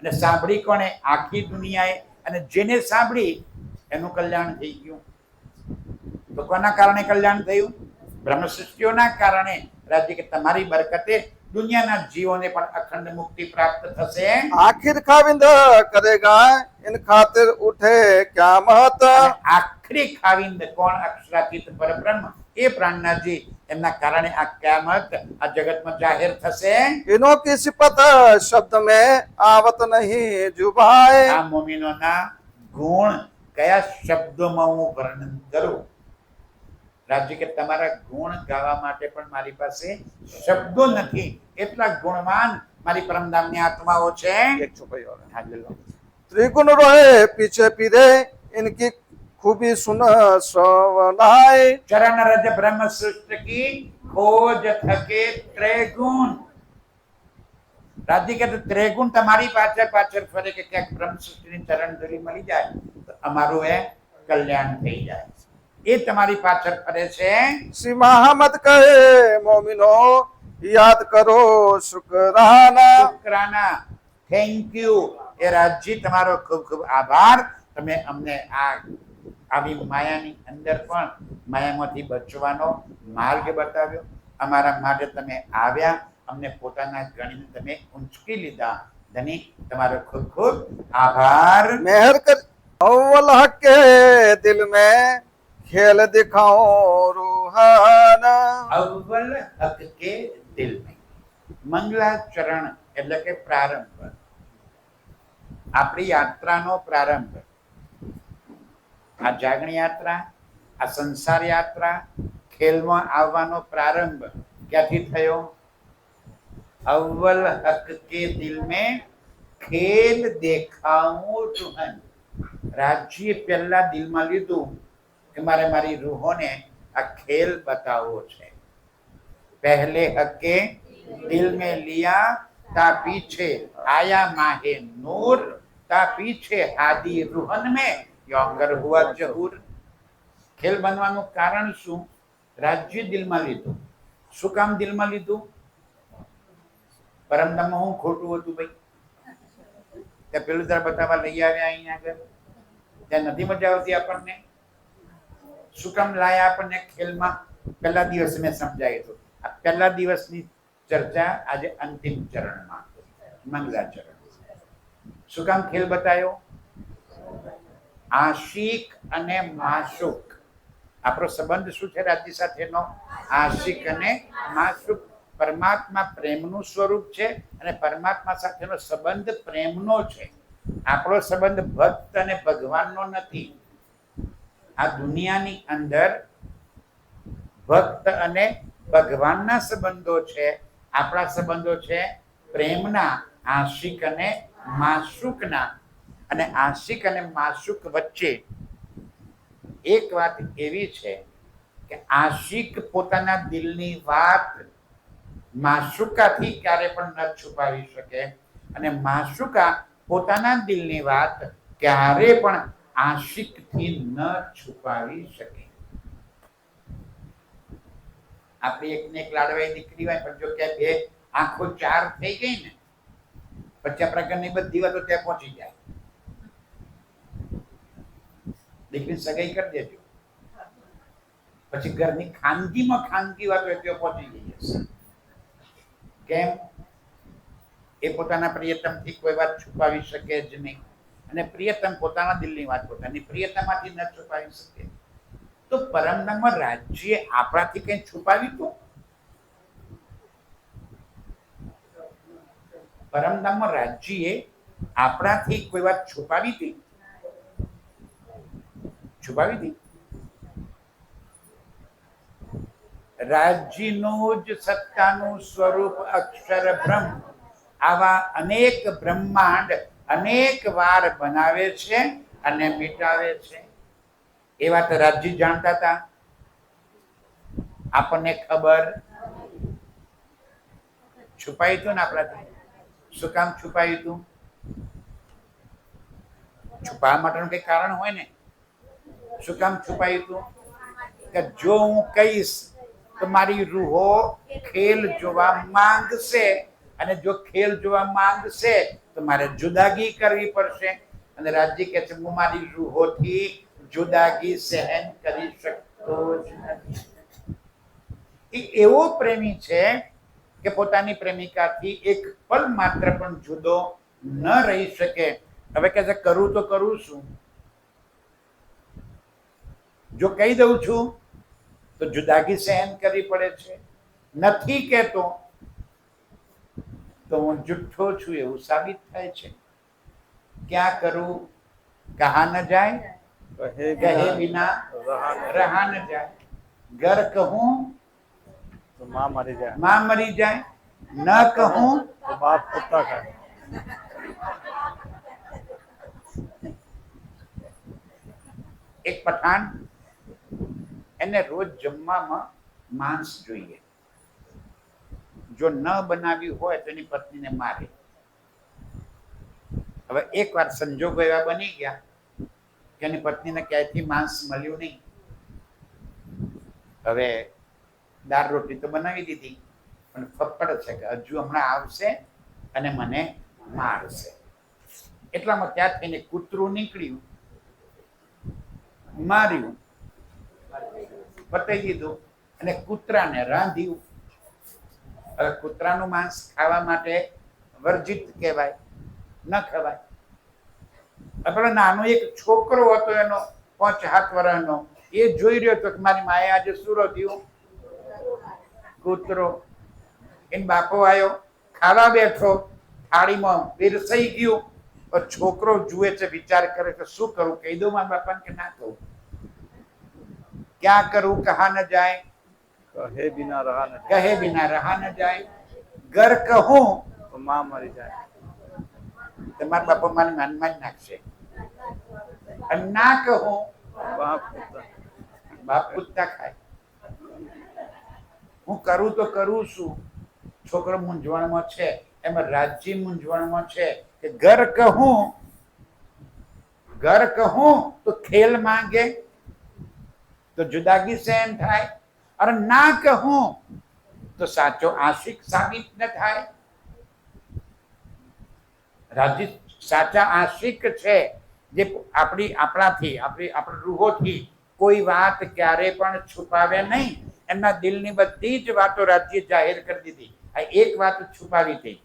અને સાંભળી કોને? આખી દુનિયાએ. અને જેને સાંભળી એનું કલ્યાણ થઈ ગયું. તો કોના કારણે કલ્યાણ થયું? બ્રહ્મ સૃષ્ટિઓના કારણે. રાજ્ય કે તમારી બરકતે દુનિયાના જીવોને પણ અખંડ મુક્તિ પ્રાપ્ત થશે. આખિર ખાવિંદ કરેગા ઇન ખાतिर ઉઠે ક્યામત. આખરી ખાવિંદ કોણ? અક્ષરાતીત પરબ્રહ્મ, એ પ્રાણનાથજી. એમના કારણે આ ક્યામત આ જગતમાં જાહેર થશે. ઇનો કી સિફત શબ્દ में आवत नहीं जुबाए. આ મોમીનોના ગુણ કયા શબ્દોમાં હું વર્ણન કરું? રાજ્ય કે તમારા ગુણ ગાવા માટે પણ મારી પાસે શબ્દો નથી. એટલા ગુણવાન મારી પરમધામની આત્માઓ છે. એક છુપાઈ और હા, લે લો. त्रिगुण रोए पीछे पीरे इनकी खूबी सुन सवनाए. चरण रज ब्रह्म सृष्टि की खोज थके त्रिगुण. રાજ્ય કે ત્રિગુણ તમારી પાછળ પાછળ ફરે કે ક્યાંક બ્રહ્મ સૃષ્ટિની ચરણ ધરી મળી જાય તો અમારું એ કલ્યાણ થઈ જાય. એ તમારી પાછળ ફરે છે. श्री महामद कहे मोमिनो याद करो शुक्राना. શુક્રાના, થેન્ક યુ. એ રાજ્ય તમારો ખૂબ ખૂબ આભાર. તમે અમને આવી માયાની અંદર પણ માયામાંથી બચવાનો માર્ગ બતાવ્યો. અમારા માટે તમે આવ્યા, અમને પોતાના ગણીને તમે ઊંચકી લીધા. ધની તમારો ખૂબ ખૂબ આભાર. मेहर कर अव्वल हक के दिल में खेल दिखाओ रूहाना. અવ્વલ હક કે દિલ મેં. મંગલાચરણ એટલે કે પ્રારંભ, આપણી યાત્રાનો પ્રારંભ. આ જાગણી યાત્રા, આ સંસાર યાત્રા, ખેલમાં આવવાનો પ્રારંભ ક્યાંથી થયો? અવ્વલ હક કે દિલ મેં ખેલ દેખાઉં તુહન. રાજ્ય પહેલા દિલમાં લીધું કે મારે મારી રૂહોને આ ખેલ બતાવવો છે. પહેલે હકે દિલ में लिया ता पीछे आया माहे नूर, ता पीछे हादी रूहन में योंगर हुआ जहूर. ખેલ બનવાનું કારણ શું? રાજ્ય દિલમાં લીધું. શું કામ દિલમાં લીધું? પરમધામમાં હું ખોટું હતું ભાઈ? ત્યાં પેલું તાર બતાવવા લઈ આવ્યા અહીંયા આગળ. ત્યાં નથી મજા આવતી આપણને? શું કામ લાયા આપણને ખેલમાં? પહેલા દિવસે મેં સમજાયું હતું. આ પહેલા દિવસની ચર્ચા આજે અંતિમ ચરણમાં, મંગલાચરણ. શું કામ ખેલ બતાવ્યો? આશિક અને માશુક, આપણો સંબંધ શું છે રાજ્ય સાથેનો? આશિક અને માશુક. પરમ પરમાત્મા પ્રેમનું સ્વરૂપ છે અને પરમાત્મા સાથેનો સંબંધ પ્રેમનો છે. આપણો સંબંધ ભક્ત અને ભગવાનનો નથી. આ દુનિયાની અંદર ભક્ત અને ભગવાનના સંબંધો છે. આપણા સંબંધો છે પ્રેમના, આશિક અને માશુકના. અને આશિક અને માશુક વચ્ચે એક વાત એવી છે કે આશિક પોતાના દિલની વાત માશુકાથી ક્યારે પણ ન છુપાવી શકે અને માશુકા પોતાના દિલની વાત ક્યારે પણ આશિકથી ન છુપાવી શકે. આપણી એકને એક લાડવાઈ દીકરી હોય પણ જો કે બે આંખો ચાર થઈ ગઈ ને પછી આપણા ઘરની બધી વાતો ત્યાં પહોંચી જાય. દીકરી સગાઈ કરી દેજો પછી ઘરની ખાનગીમાં ખાનગી વાતો ત્યાં પહોંચી ગઈ હશે. કેમ? એ પોતાના પ્રિયતમથી કોઈ વાત છુપાવી શકે જ નહીં અને પ્રિયતમ પોતાના દિલની વાત પોતાની પ્રિયતમાથી ન છુપાવી શકે. તો પરમધામ રાજ્ય આપણાથી કઈ છુપાવી તો? પરમધામ રાજ્ય આપણાથી કોઈ વાત છુપાવી હતી? છુપાવી હતી? રાજ્યનું જ સત્તાનું સ્વરૂપ અક્ષર બ્રહ્મ આવા અનેક બ્રહ્માંડ અનેક વાર બનાવે છે અને મિટાવે છે. એ વાત રાજ્ય જાણતા હતા? આપણને ખબર? છુપાયું હતું ને આપણાથી? શું કામ છુપાયું હતું? છુપાવવા માટેનું કઈ કારણ હોય ને? શું કામ છુપાયું હતું? કે જો હું કહીશ તો મારી રૂહો ખેલ જોવા માંગશે અને જો ખેલ જોવા માંગશે તો મારે જુદાગી કરવી પડશે. અને રાજ્ય કહે છે હું મારી રૂહોથી જુદાગી સહન કરી શકતો જ નથી. એ એવો પ્રેમી છે કે પોતાની પ્રેમિકાથી એક પલ માત્ર પણ જુદો ન રહી શકે. હવે કહે છે કરું તો કરું શું? જો કહી દઉં છું તો જુદાગી સહન કરવી પડે છે. નથી કહેતો તો હું જુઠ્ઠો છું એવું સાબિત થાય છે. ક્યાં કરું? કહા ન જાય, કહે બિના રહા ન જાય. ઘર કહું તો માં મરી જાય, માં મરી જાય. ન કહું તો બાપ કુત્તા ખાય. એક પઠાણ, એને રોજ જમવામાં માંસ જોઈએ. જો ન બનાવ્યું હોય તો એની પત્નીને મારે. હવે એક વાર સંજોગો એવા બની ગયા કે એની પત્નીને ક્યાંયથી માંસ મળ્યું નહીં. હવે દાળ રોટલી તો બનાવી દીધી પણ ફફડ છે કે હજુ હમણાં આવશે અને મને મારશે. એટલામાં ત્યાં થઈને કૂતરું નીકળ્યું, માર્યું, પતાઈ દીધું અને કૂતરાને રાંધ્યું. હવે કૂતરાનું માંસ ખાવા માટે વર્જિત કહેવાય, ન ખવાય. આપણે નાનો એક છોકરો હતો એનો 5-7 વર્ષનો, એ જોઈ રહ્યો હતો કે મારી માએ આજે શું થયું? કૂતરો. એનો બાપો આવ્યો, ખાવા બેઠો, થાળીમાં પીરસાઈ ગયું. છોકરો જુએ છે, વિચાર કરે કે શું કરું? કહી દઉં મારા બાપાને કે ના કહું? ક્યાં કરું? કહા ન જાય, કહે બિના રહા ન કહે બિના રહા ન જાય. ઘર કહું તો માં મરી જાય. તમારા બાપા મને માનમાં જ નાખશે. અને ના કહું બાપ કુત્તા. બાપ કુત્તા ખાય. હું કરું તો કરું શું? છોકરો મૂંઝવણમાં છે, એમાં રાજ્ય મૂંઝવણમાં છે કે ઘર કહું તો ખેલ માંગે તો જુદાગી સહન થાય, અને ના કહું તો સાચો આશિક સાબિત ન થાય. રાજ્ય સાચા આશિક છે જે આપણી રૂહોથી કોઈ વાત ક્યારે પણ છુપાવે નહીં. એમના દિલની બધી જ વાતો રાજ્ય જાહેર કરી દીધી. આ એક વાત છુપાવી હતી.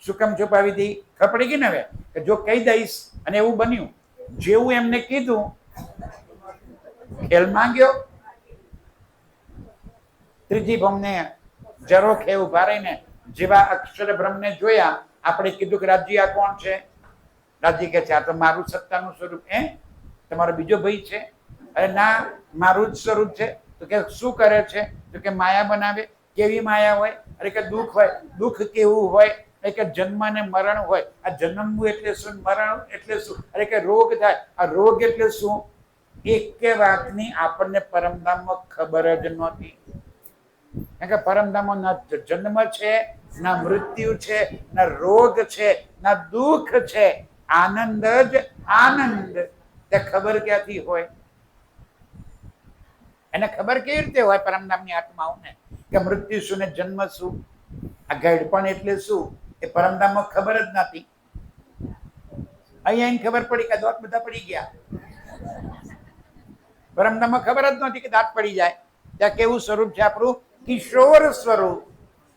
શું કામ છુપાવી હતી? ખબર પડી ગઈ ને હવે કે જો કહી દઈશ. અને એવું બન્યું, જેવું એમને કીધું ખેલ માંગ્યો. ત્રીજી ભમને ઝરોખે ઉભા રહીને જેવા અક્ષર બ્રહ્મને જોયા, આપણે કીધું કે રાજજી આ કોણ છે? રાજજી કે છે આ તો મારું સત્તાનું સ્વરૂપ. તમારો બીજો ભાઈ છે? અરે ના, મારું જ સ્વરૂપ છે. તો કે શું કરે છે? તો કે માયા બનાવે. કેવી માયા હોય? અરે કે દુઃખ હોય. દુઃખ કેવું હોય? એટલે કે જન્મ અને મરણ હોય. આ જન્મવું એટલે શું? મરણ એટલે શું? અરે કે રોગ થાય. આ રોગ એટલે શું? એક વાતની આપણને પરમધામમાં ખબર જ નહોતી. કારણ કે પરમધામમાં ના જન્મ છે, ના મૃત્યુ છે, ના રોગ છે, ના દુઃખ છે. આનંદ જ આનંદ. તે ખબર ક્યાંથી હોય? એને ખબર કેવી રીતે હોય પરમધામની આત્માઓને કે મૃત્યુ શું ને જન્મ શું? આ ગઢપણ એટલે શું? એ પરમધામમાં ખબર જ નથી. અહીંયા ખબર પડી કે દાંત બધા પડી ગયા. પરમધામમાં ખબર જ નહોતી કે દાંત પડી જાય. ત્યાં કેવું સ્વરૂપ છે આપણું? કિશોર સ્વરૂપ.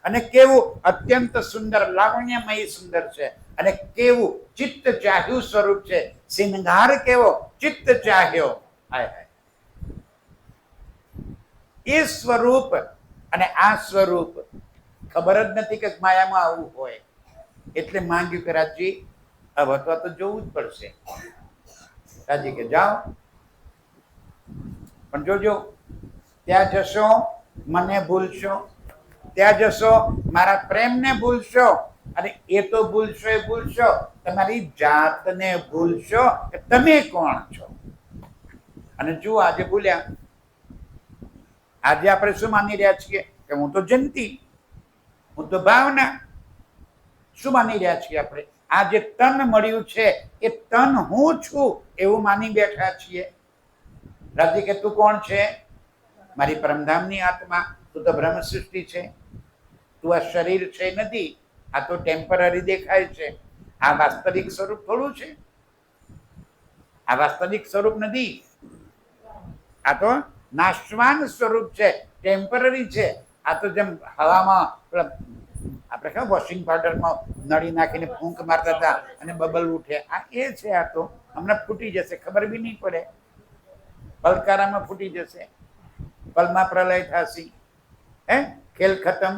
અને કેવું અત્યંત સુંદર, લાવણ્યમય સુંદર છે. અને કેવું ચિત્ત ચાહ્યું સ્વરૂપ છે. સિંગાર કેવો ચિત્ત ચાહ્યો. હાય હાય. એ સ્વરૂપ અને આ સ્વરૂપ ખબર જ નથી કે માયામાં આવું હોય. એટલે માંગ્યું કે રાજજી હવે તો જોવું જ પડશે. રાજજી કે જાઓ, પણ જોજો ત્યાં જશો મને ભૂલશો, ત્યાં જશો મારા પ્રેમને ભૂલશો, અને એ તો ભૂલશો એ ભૂલશો, તમારી જાતને ભૂલશો કે તમે કોણ છો. અને જુઓ આજે ભૂલ્યા. આજે આપણે શું માની રહ્યા છીએ? કે હું તો જંતી, હું તો ભાવના. શું માની રહ્યા છીએ આપણે? આ જે તન મળ્યું છે એ તન હું છું એવું માની બેઠા છીએ. રાજજી કે તું કોણ છે? મારી પરમધામની આત્મા. તું તો બ્રહ્મ સૃષ્ટિ છે. તું આ શરીર છે નથી. આ તો ટેમ્પરરી દેખાય છે. આ વાસ્તવિક સ્વરૂપ થોડું છે. આ વાસ્તવિક સ્વરૂપ નથી. આ તો નાશવાન સ્વરૂપ છે, ટેમ્પરરી છે. આ તો જેમ હવામાં આપણે કેમ વોશિંગ પાવડરમાં નળી નાખીને ફૂંક મારતા હતા અને બબલ ઉઠે, આ એ છે. આ તો હમણાં ફૂટી જશે, ખબર બી નહીં પડે. પલકારામાં ફૂટી જશે, પલમાં પ્રલય થશે. ખેલ ખતમ.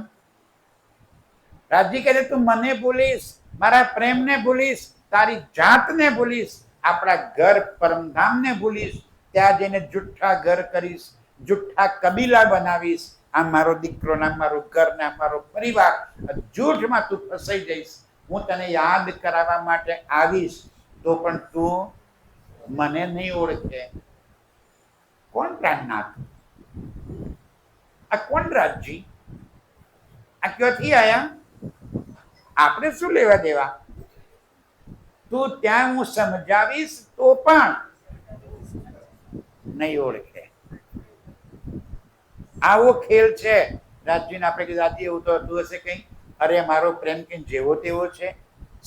રાજજી કહે તું મને ભૂલીશ, મારા પ્રેમને ભૂલીશ, તારી જાતને ભૂલીશ, આપણા ઘર પરમધામને ભૂલીશ, ત્યાં જઈને જુઠ્ઠા ઘર કરીશ, જુઠ્ઠા કબીલા બનાવીશ. આ મારો દીકરો ના મારું ઘર ના મારો પરિવાર, જૂઠમાં તું ફસાઈ જઈશ. હું તને યાદ કરાવવા માટે આવીશ તો પણ તું મને નહીં ઓળખે. કોણ પ્રાણનાથ? આ કોણ રાજજી? આ ક્યાંથી આયા? આપણે શું લેવા દેવા? તું ત્યાં હું સમજાવીશ તો પણ નહીં ઓળખે. આવો ખેલ છે રાજજીને. આપણે કીધું રાજજી એવું તો હતું હશે કઈ? અરે મારો પ્રેમ કઈ જેવો તેવો છે?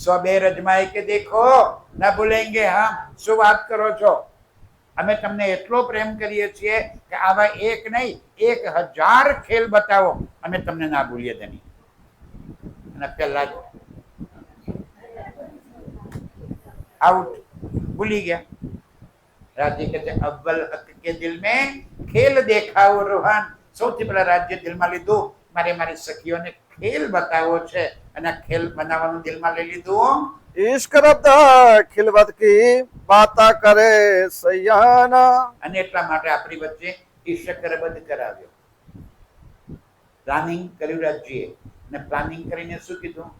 સ્વબે રજમાય કે દેખો ના ભૂલેંગે. હા, શું વાત કરો છો? અમે તમને એટલો પ્રેમ કરીએ છીએ કે આવા એક નહીં 1000 ખેલ બતાવો, અમે તમને ના ભૂલીએ તેની. અને પહેલા જ આઉટ, ભૂલી ગયા. રાજજી કહે છે અવ્વલ હક કે દિલ में ખેલ દેખાવો રૂહાન. સૌથી પહેલા રાજ્ય દિલમાં લીધું, મારી સખીઓને ખેલ બતાવો છે, અને ખેલ બનાવવાનું દિલમાં લઈ લીધું. ઈશ્ક રબ્દ ખિલવત કી બાતા કરે સૈયાના. અને એટલા માટે આપણી વચ્ચે ઈશકરબદ્ધ કરાવ્યો. પ્લાનિંગ કર્યું રાજ્યએ, ને પ્લાનિંગ કરીને શું કીધું?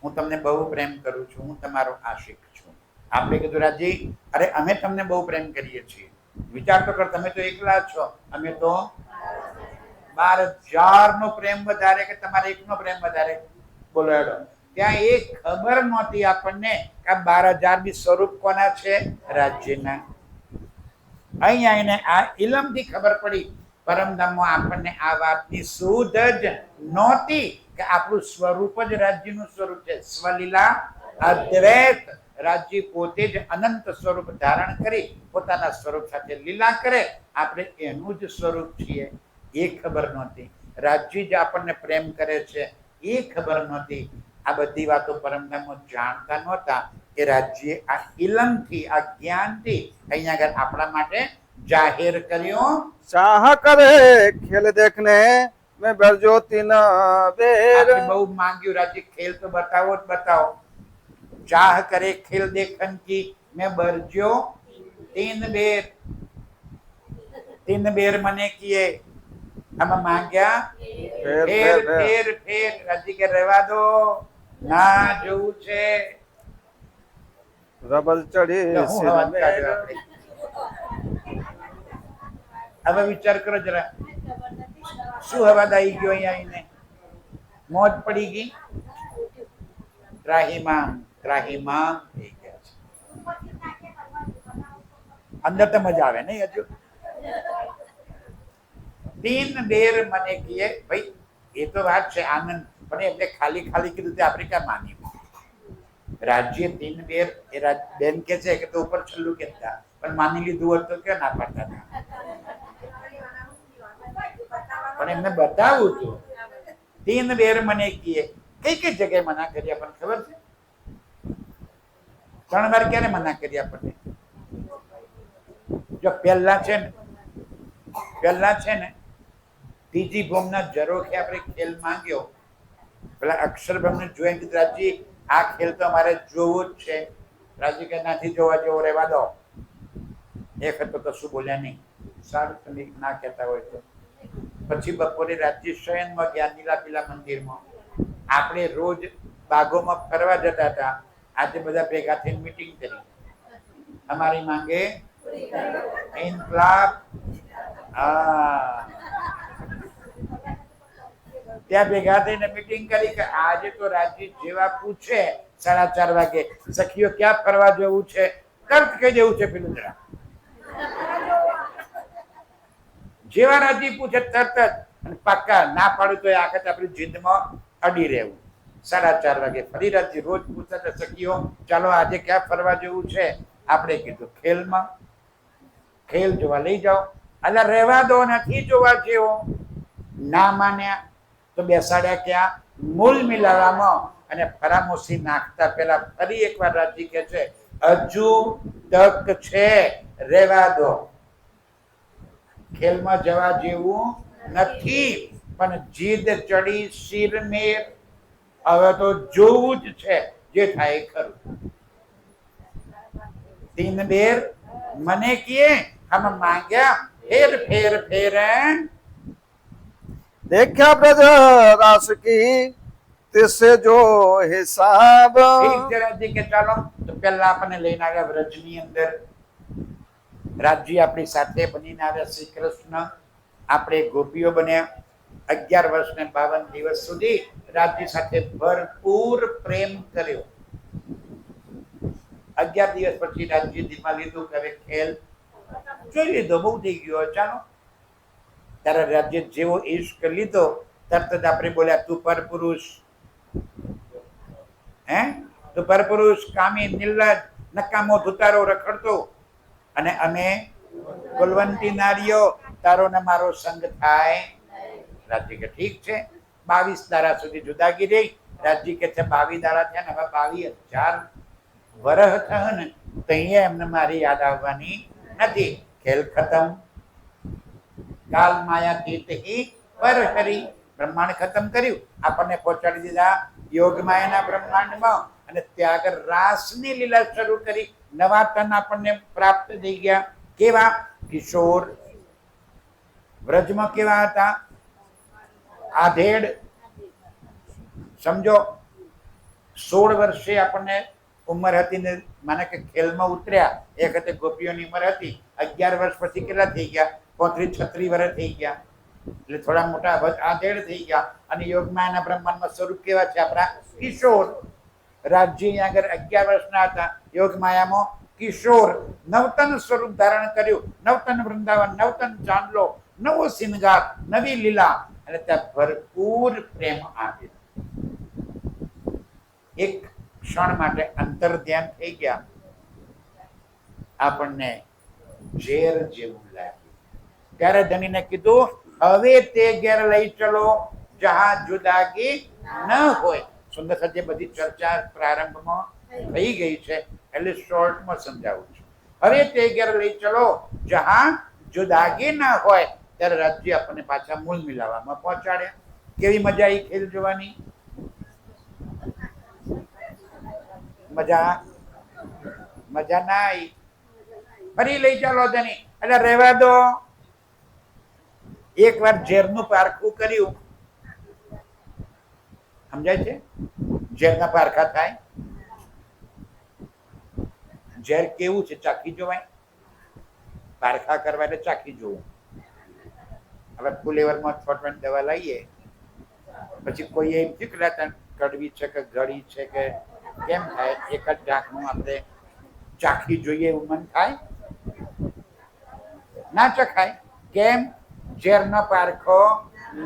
હું તમને બહુ પ્રેમ કરું છું, હું તમારો આશિક છું. આપણે કીધું રાજજી અરે અમે તમને બહુ પ્રેમ કરીએ છીએ. વિચાર તો કર, તમે તો એકલા છો, અમે તો 12000 નો પ્રેમ વધારે કે તમારે એકનો પ્રેમ વધારે? બોલો હેડો. ત્યાં એ ખબર નહોતી આપણને કે 12000 બી સ્વરૂપ કોના છે? રાજ્યના. અહીં આવીને આ ઇલમથી ખબર પડી. પરમધામમાં આપણને આ વાતની સુધ જ નહોતી કે આપણું સ્વરૂપ જ રાજ્યનું સ્વરૂપ છે. સ્વલીલા અદ્વૈત. રાજ્ય પોતે જ અનંત સ્વરૂપ ધારણ કરી પોતાના સ્વરૂપ સાથે લીલા કરે. આપણે એનું જ સ્વરૂપ છીએ, એ ખબર નહોતી. રાજ્ય જ આપણને પ્રેમ કરે છે, એ ખબર નહોતી. આ બધી વાતો પરમધામમાં જાણતા નહોતા કે રાજ્ય આ ઇલમથી, આ જ્ઞાનથી અહીંયા આગળ આપણા માટે જાહેર કર્યો. ચાહ કરે ખેલ દેખને મેં બરજો તીન બેર आपने बहुत मांग्યું राज्य खेल तो बताओ જ बताओ चाह करे खेल देखन की मैं बरज्यो 3 बेर 3 बेर મને કિએ हम मांग्या ફેર ફેર ફેર ફેર ફેર ફેર રાજ્ય કે રહેવા દો ના જોવું છે રબલ ચડી તો હું સિર અવાજ મેર. કાઢ્યો આપણે હવે વિચાર કરો જરા શું અવાજ આવી ગયો અહીંયા આવીને મોજ પડી ગઈ ત્રાહિમામ ત્રાહિમામ થઈ ગયા છે અંદર તો મજા આવે નહીં હજુ 3 બેર મને કીએ ભાઈ એ તો વાત છે આનંદ પણ એમને ખાલી ખાલી કીધું તે આપણે ક્યાં માની રાજ્ય 3 બેર એ બેન કે છે કે તો ઉપર છલ્લું કેતા પણ માની લીધું હોત તો ક્યાં ના પાડતા હતા પણ એમને બતાવું હતું 3 બેર મને કીએ કઈ કઈ જગ્યાએ મના કરી આપણને ખબર છે 3 વાર ક્યારે મના કરી આપણને જો પહેલા છે ને ત્રીજી ભૂમના જરોખે આપણે ખેલ માંગ્યો પેલા અક્ષરબ્રહ્મને જોઈને કીધું રાજજી આ ખેલ તો અમારે જોવો જ છે રાજજી કે નથી જોવા જેવો રહેવા દો એક હતો તો શું બોલ્યા નહીં સારું તમે ના કહેતા હોય તો પછી બપોરે રાજ્ય શયનમાં ગયા નીલાપીલા મંદિરમાં આપણે રોજ બાગોમાં ફરવા જતા હતા આજે બધા ભેગા થઈને મીટિંગ કરી અમારી માંગે ઇન્કલાબ ત્યાં ભેગા થઈને મીટિંગ કરી કે આજે તો રાજજી જેવા પૂછે 4:30 વાગે સખીઓ ક્યાં ફરવા જવું છે તરત કહી દેવું છે પેલું જરા જેવા રાજજી પૂછે તરત જ અને પાક્કા ના પાડું તો આખત આપણી જીદમાં અડી રહેવું 4:30 વાગે ફરી રાજજી રોજ પૂછતા હતા સખીઓ ચાલો આજે ક્યાં ફરવા જવું છે આપણે કીધું ખેલમાં ખેલ જોવા લઈ જાઓ અલા રહેવા દો નથી જોવા જેવો ના માન્યા તો બેસાડ્યા ક્યાં મૂલ મિલાવામાં અને ફરામોશી નાખતા પહેલા ફરી એકવાર રાજજી કહે છે હજુ તક છે રહેવા દો ખેલમાં જવા જેવું નથી પણ જીદ ચડી શિર મેર હવે તો જોવું જ છે જે થાય ખરું 3 બેર મને કીએ हम मांग्या फेर फेर फेर દેખ્યા બ્રજ રાસ કી તિસે જો હિસાબ એક રાજ્ય કે ચાલો તો પહેલા આપણને લઈને આવ્યા વ્રજની અંદર રાજ્ય આપણી સાથે બનીને આવ્યા શ્રી કૃષ્ણ આપણે ગોપીઓ બન્યા 11 વર્ષ ને 52 દિવસ સુધી રાજ્ય સાથે ભરપૂર પ્રેમ કર્યો 11 દિવસ પછી રાજ્ય ધીમા લીધું કે હવે ખેલ જોઈ લીધો બહુ થઈ ગયો ચાલો તારા રાજ્ય જેવો ઈશ્ક લીધો તરત જ આપણે બોલ્યા તું પરપુરુષ હે તું પરપુરુષ કામી નિર્લજ નકામો ધુતારો રખડતો અને અમે કુલવંતી નારીઓ તારો ને મારો સંગ થાય રાજ્ય કે ઠીક છે 22 દાડા સુધી જુદાગી રહી રાજ્ય કે છે 22 દાડા થયા ને હવે 22,000 વરહ થયા ને તો અહીંયા એમને મારી યાદ આવવાની નથી ખેલ ખતમ કાલ માયા તીર્થહી પર હરી બ્રહ્માંડ ખતમ કર્યું આપણને પહોંચાડી દીધા યોગ માયાના બ્રહ્માંડમાં અને ત્યાં આગળ રાસની લીલા શરૂ કરી નવા તન આપણને પ્રાપ્ત થઈ ગયા કેવા કિશોર વ્રજમાં કેવા હતા આધેડ સમજો 16 વર્ષે આપણને ઉંમર હતી ને માને કે ખેલમાં ઉતર્યા એક વખતે ગોપીઓની ઉંમર હતી 11 વર્ષ પછી કેટલા થઈ ગયા 35-36 વર્ષ થઈ ગયા એટલે થોડા મોટા આધેડ થઈ ગયા અને યોગમાયાના બ્રહ્માંડમાં સ્વરૂપ કેવા છે આપણા કિશોર રાજ્ય આગળ 11 વર્ષના હતા યોગમાયામાં કિશોર નવતન સ્વરૂપ ધારણ કર્યું નવતન વૃંદાવન નવતન ચાંદલો નવો સિંગાર નવી લીલા અને ત્યાં ભરપૂર પ્રેમ આપે એક ક્ષણ માટે અંતર ધ્યાન થઈ ગયા આપણને ઝેર જેવું લાગ્યું ત્યારે ધણીને કીધું હવે તે ઘેર લઈ ચલો જહાં જુદાગી ન હોય સુંદર સજ્જે બધી ચર્ચા પ્રારંભમાં થઈ ગઈ છે એટલે શોર્ટમાં સમજાવું છું હવે તે ઘેર લઈ ચલો જહાં જુદાગી ન હોય ત્યારે રાજ્ય આપણને પાછા મૂળ મિલાવામાં પહોંચાડ્યા. કેવી મજા આવી ખેલ જોવાની? મજા મજા ના આવી? ફરી લઈ ચાલો તેની. એટલે રહેવા દો. એકવાર ઝેરનું પારખું કર્યું, સમજાય છે? ઝેરના પારખા થાય. ઝેર કેવું છે ચાખી જોવાય. પારખા કરવા એટલે ચાખી જોવું. હવે ફુલેવરમાં છોટવાની દવા લઈએ, પછી કોઈ એમ થયું કે કડવી છે કે ગળી છે કે કેમ થાય, એક જ ઢાંકનું આપણે ચાખી જોઈએ એવું મન થાય? ના ચખાય. કેમ? ઝેરનો પારખો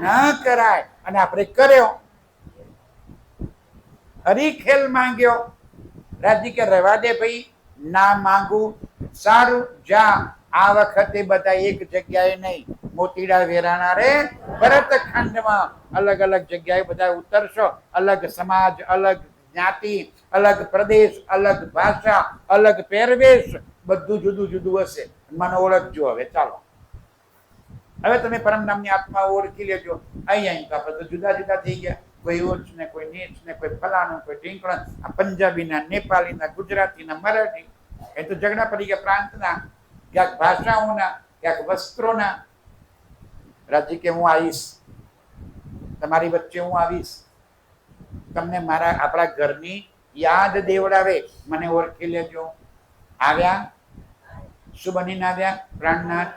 ના કરાય. અને આપણે કર્યો. હરી ખેલ માંગ્યો. રાજી કે રહેવા દે ભાઈ, ના માંગુ. સારું, જા. આ વખતે બધા એક જગ્યાએ નહીં, મોતીડા વેરાણા રે ભરતખંડમાં અલગ અલગ જગ્યાએ બધા ઉતરશો. અલગ સમાજ, અલગ જ્ઞાતિ, અલગ પ્રદેશ, અલગ ભાષા, અલગ પહેરવેશ, બધું જુદું જુદું હશે. મને ઓળખજો. હવે ચાલો, હવે તમે પરમ નામની આત્મા ઓળખી લેજો. અહીં તો આપણે તો જુદા જુદા થઈ ગયા. કોઈ ઉચ્ચ ને, કોઈ નીચ ને, કોઈ ફલાણું, કોઈ ઢીંકણું. આ પંજાબીના, નેપાળીના, ગુજરાતીના, મરાઠી, એ તો ઝઘડા પડી ગયા પ્રાંતના, ક્યાંક ભાષાઓના, ક્યાંક વસ્ત્રોના. રાજી કે હું આવીશ, તમારી વચ્ચે હું આવીશ, તમને મારા આપણા ઘરની યાદ દેવડાવે. મને ઓળખી લેજો. આવ્યા? શું બનીને આવ્યા? પ્રાણનાથ.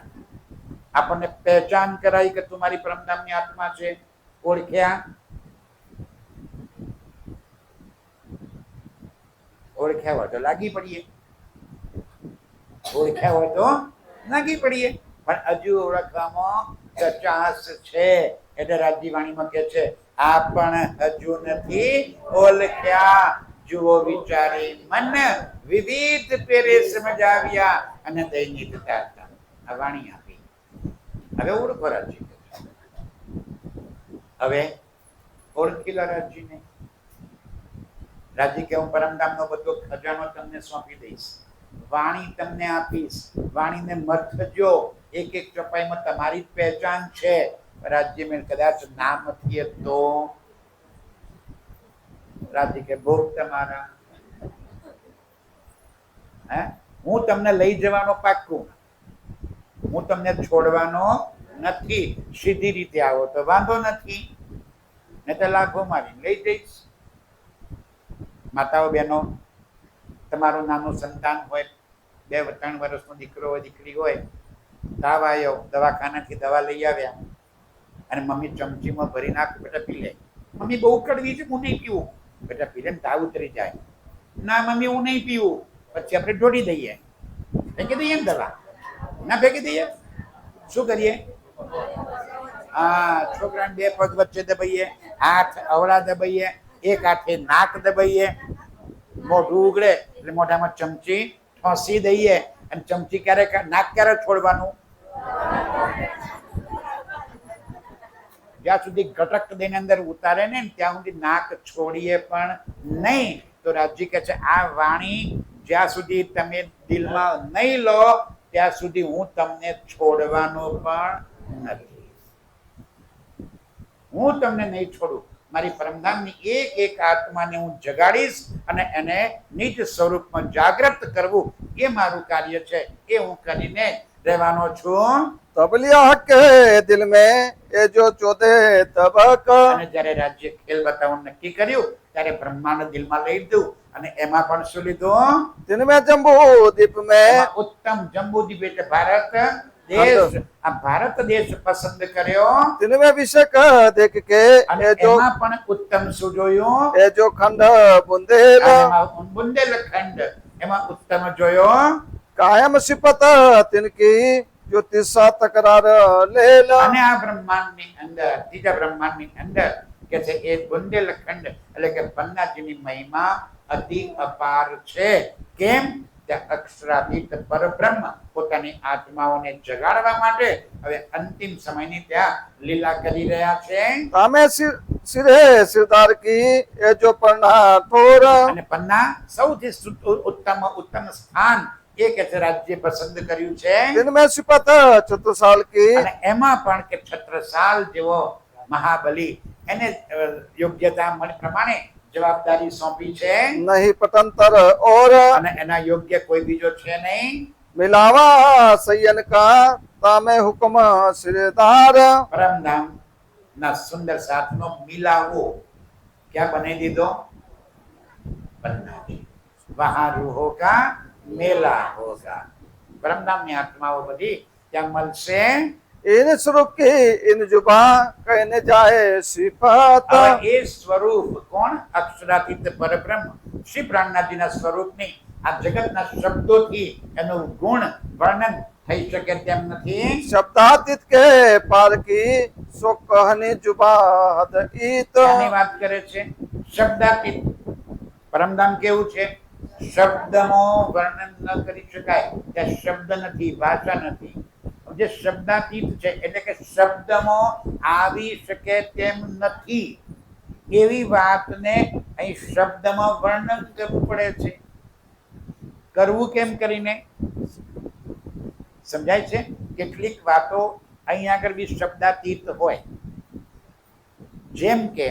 આપણને પહેચાન કરાઈ કે તું મારી પરમધામની આત્મા છે. ઓળખ્યા? ઓળખ્યા હોય તો લાગી પડીએ. ઓળખ્યા હોય તો લાગી પડીએ. પણ હજુ ઓળખવામાં 50 છે. એટલે રાજ્યવાણીમાં કે છે આ પણ હજુ નથી ઓળખ્યા. જુઓ વિચારી મન વિવિધ પેરે સમજાવ્યા અને દૈનિક તાતા. આ વાણી આપી. હવે ઓળખો રાજ્ય. હવે ઓળખી લો રાજ્યને. રાજ્ય કે હું પરમધામનો બધો ખજાનો તમને સોંપી દઈશ. વાણી તમને આપીશ. વાણીને મથજો. એક એક ચોપાઈમાં તમારી જ પહેચાન છે. રાજ્ય મેં કદાચ ના મથીએ તો રાજ્ય કે ભોગ તમારા. હે, હું તમને લઈ જવાનો પાક્કું. હું તમને છોડવાનો નથી. સીધી રીતે આવો તો વાંધો નથી, ને તો લાભો મારી લઈ જઈશ. માતાઓ બહેનો, તમારું નાનું સંતાન હોય, 2-3 વર્ષનો દીકરો હોય, દીકરી હોય, તાવ આવ્યો, દવાખાનાથી દવા લઈ આવ્યા અને મમ્મી ચમચીમાં ભરી નાખ, બેટા પી લે. મમ્મી બહુ કડવી છે, હું નહીં પીવું. બેટા પી લે ને તાવ ઉતરી જાય. ના મમ્મી હું નહીં પીવું. પછી આપણે ઢોળી દઈએ, ફેંકી દઈએ ને દવા. ના ફેંકી દઈએ. શું કરીએ? હા, છોકરાને 2 પગ વચ્ચે દબાઈએ, હાથ અવળા દબાઈએ, એક હાથે નાક દબાઈએ, મોઢું ઉગડે એટલે મોઢામાં ચમચી ઠોસી દઈએ. અને ચમચી ક્યારે, નાક ક્યારે છોડવાનું? જ્યાં સુધી ઘટક દેની અંદર ઉતારે ને ત્યાં સુધી નાક છોડીએ પણ નહીં. તો રાજ્ય કહે છે આ વાણી જ્યાં સુધી તમે દિલમાં નહીં લો ત્યાં સુધી હું તમને છોડવાનો પણ નથી. હું તમને નહીં છોડું. મારી પરમધામની એક એક આત્માને હું જગાડીશ અને એને નિજ સ્વરૂપમાં જાગૃત કરવું, એ મારું કાર્ય છે. એ હું કરીને રહેવાનો છું. तब लिया के दिल में ये जो 14 तबक. અને જ્યારે રાજ્ય ખેલ બતાવવાનું નક્કી કર્યું ત્યારે બ્રહ્માને દિલમાં લઈ લીધું. અને એમાં પણ શું લીધું? दिन में जम्बू द्वीप में ઉત્તમ જંબુદ્વીપ એટલે ભારત દેશ. આ ભારત દેશ પસંદ કર્યો. दिन में विषक देख के અને ये जो એમાં પણ ઉત્તમ શું જોયું? ये जो खंड बुंदेल બુંદેલખંડ એમાં ઉત્તમ જોયો. कायम सिपत तिनकी जो 30 तकरार लेल. અને આ બ્રહ્માંડની અંદર, ત્રીજા બ્રહ્માંડની અંદર કે છે એ બુંદેલખંડ એટલે કે પન્નાજીની મહિમા અતિ અપાર છે. કેમ? ત્યાં અક્ષરાતીત પરબ્રહ્મ પોતાની આત્માઓને જગાડવા માટે હવે અંતિમ સમયની ત્યાં લીલા કરી રહ્યા છે. तामे सिरे सिरदार की ये जो पन्ना थोर. અને પન્ના સૌથી ઉત્તમ સ્થાન એ કે છે રાજ્ય પસંદ કર્યું છે जिनमें सिपत चतुसाल की અને એમાં પણ કે છત્રસાલ જેવો મહાબલી એને યોગ્યતા પ્રમાણે જવાબદારી સોંપી છે नहीं पटंतर और અને એના યોગ્ય કોઈ બીજો છે નહીં मिलावा सयन का तामे हुक्म सिरदार પરમધામ ના સુંદર સાથનો મિલાવો ક્યાં બનાવી દીધો बनना वहां रूहों का मेला होगा परमधामની આત્માઓ બધી ત્યાં મળશે इन स्वरूप की इन जुबा कहने जाए सिफत હવે એ સ્વરૂપ કોણ અક્ષરાતીત પરબ્રહ્મ શ્રી પ્રાણનાથજીના સ્વરૂપની આ જગતના શબ્દોથી એનું ગુણ વર્ણન થઈ શકે તેમ નથી शब्दातीत के पार की सो कहने जुबा हद ईत એની વાત કરે છે શબ્દાતીત પરમધામ કેવું છે શબ્દમાં વર્ણન ન કરી શકાય ત્યાં શબ્દ નથી ભાષા નથી જે શબ્દાતીત છે એટલે કે શબ્દમાં આવી શકે તેમ નથી એવી વાતને અહીં શબ્દમાં વર્ણન કરવું પડે છે કરવું કેમ કરીને સમજાય છે કેટલીક વાતો અહીંયા આગળ બી શબ્દાતીત હોય જેમ કે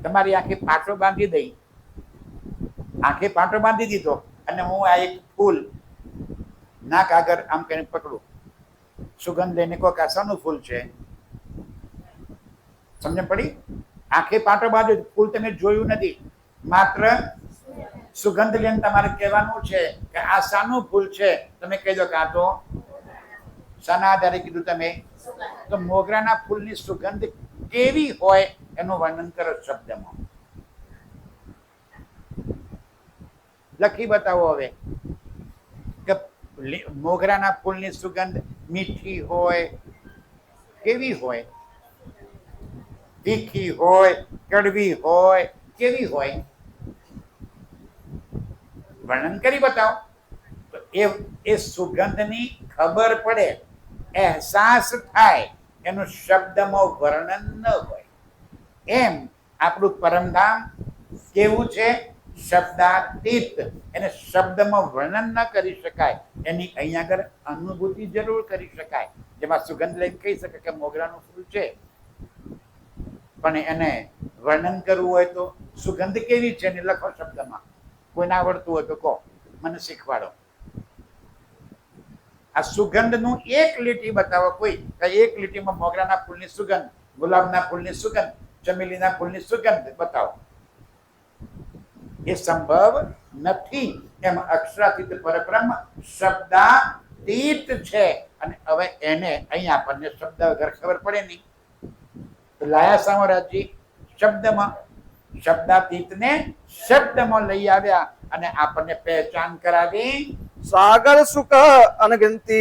તમારી આંખે પાટો બાંધી દઈ આંખે પાટો બાંધી દીધો અને હું આ એક ફૂલ નાક આગળ આમ કરીને પકડું સુગંધ લઈને કોક આસાનું ફૂલ છે સમજ પડી આંખે પાટો બાંધ્યો ફૂલ તમે જોયું નથી માત્ર સુગંધ લઈને તમારે કહેવાનું છે કે આ શાનું ફૂલ છે તમે કહી દો કે આ તો શાના આધારે કીધું તમે તો મોગરાના ફૂલની સુગંધ કેવી હોય એનું વર્ણન કરો શબ્દમાં લખી બતાવો હવે કે મોગરાના ફૂલની સુગંધ મીઠી હોય કેવી હોય તીખી હોય કડવી હોય કેવી હોય વર્ણન કરી બતાવો તો એ સુગંધની ખબર પડે અહેસાસ થાય એનું શબ્દમાં વર્ણન ન હોય એમ આપણું પરમધામ કેવું છે શબ્દાતીત એને શબ્દમાં વર્ણન ન કરી શકાય એની અહીંયા આગળ અનુભૂતિ જરૂર કરી શકાય જેમાં સુગંધ લઈને કહી શકે કે મોગરાનું ફૂલ છે પણ એને વર્ણન કરવું હોય તો સુગંધ કેવી છે એને લખો શબ્દમાં કોઈને આવડતું હોય તો કહો મને શીખવાડો આ સુગંધનું એક લીટી બતાવો કોઈ એક લીટીમાં મોગરાના ફૂલની સુગંધ ગુલાબના ફૂલની સુગંધ ચમેલીના ફૂલની સુગંધ બતાવો એ સંભવ નથી એમ અક્ષરાતીત પરબ્રહ્મ શબ્દાતીત છે અને હવે એને અહીંયા આપણને શબ્દ વગર ખબર પડે નહીં તો લાયા સામરાજી શબ્દમાં શબ્દાતીતને શબ્દમાં લઈ આવ્યા અને આપણને પહેચાન કરાવી सागर सुख अनगिनती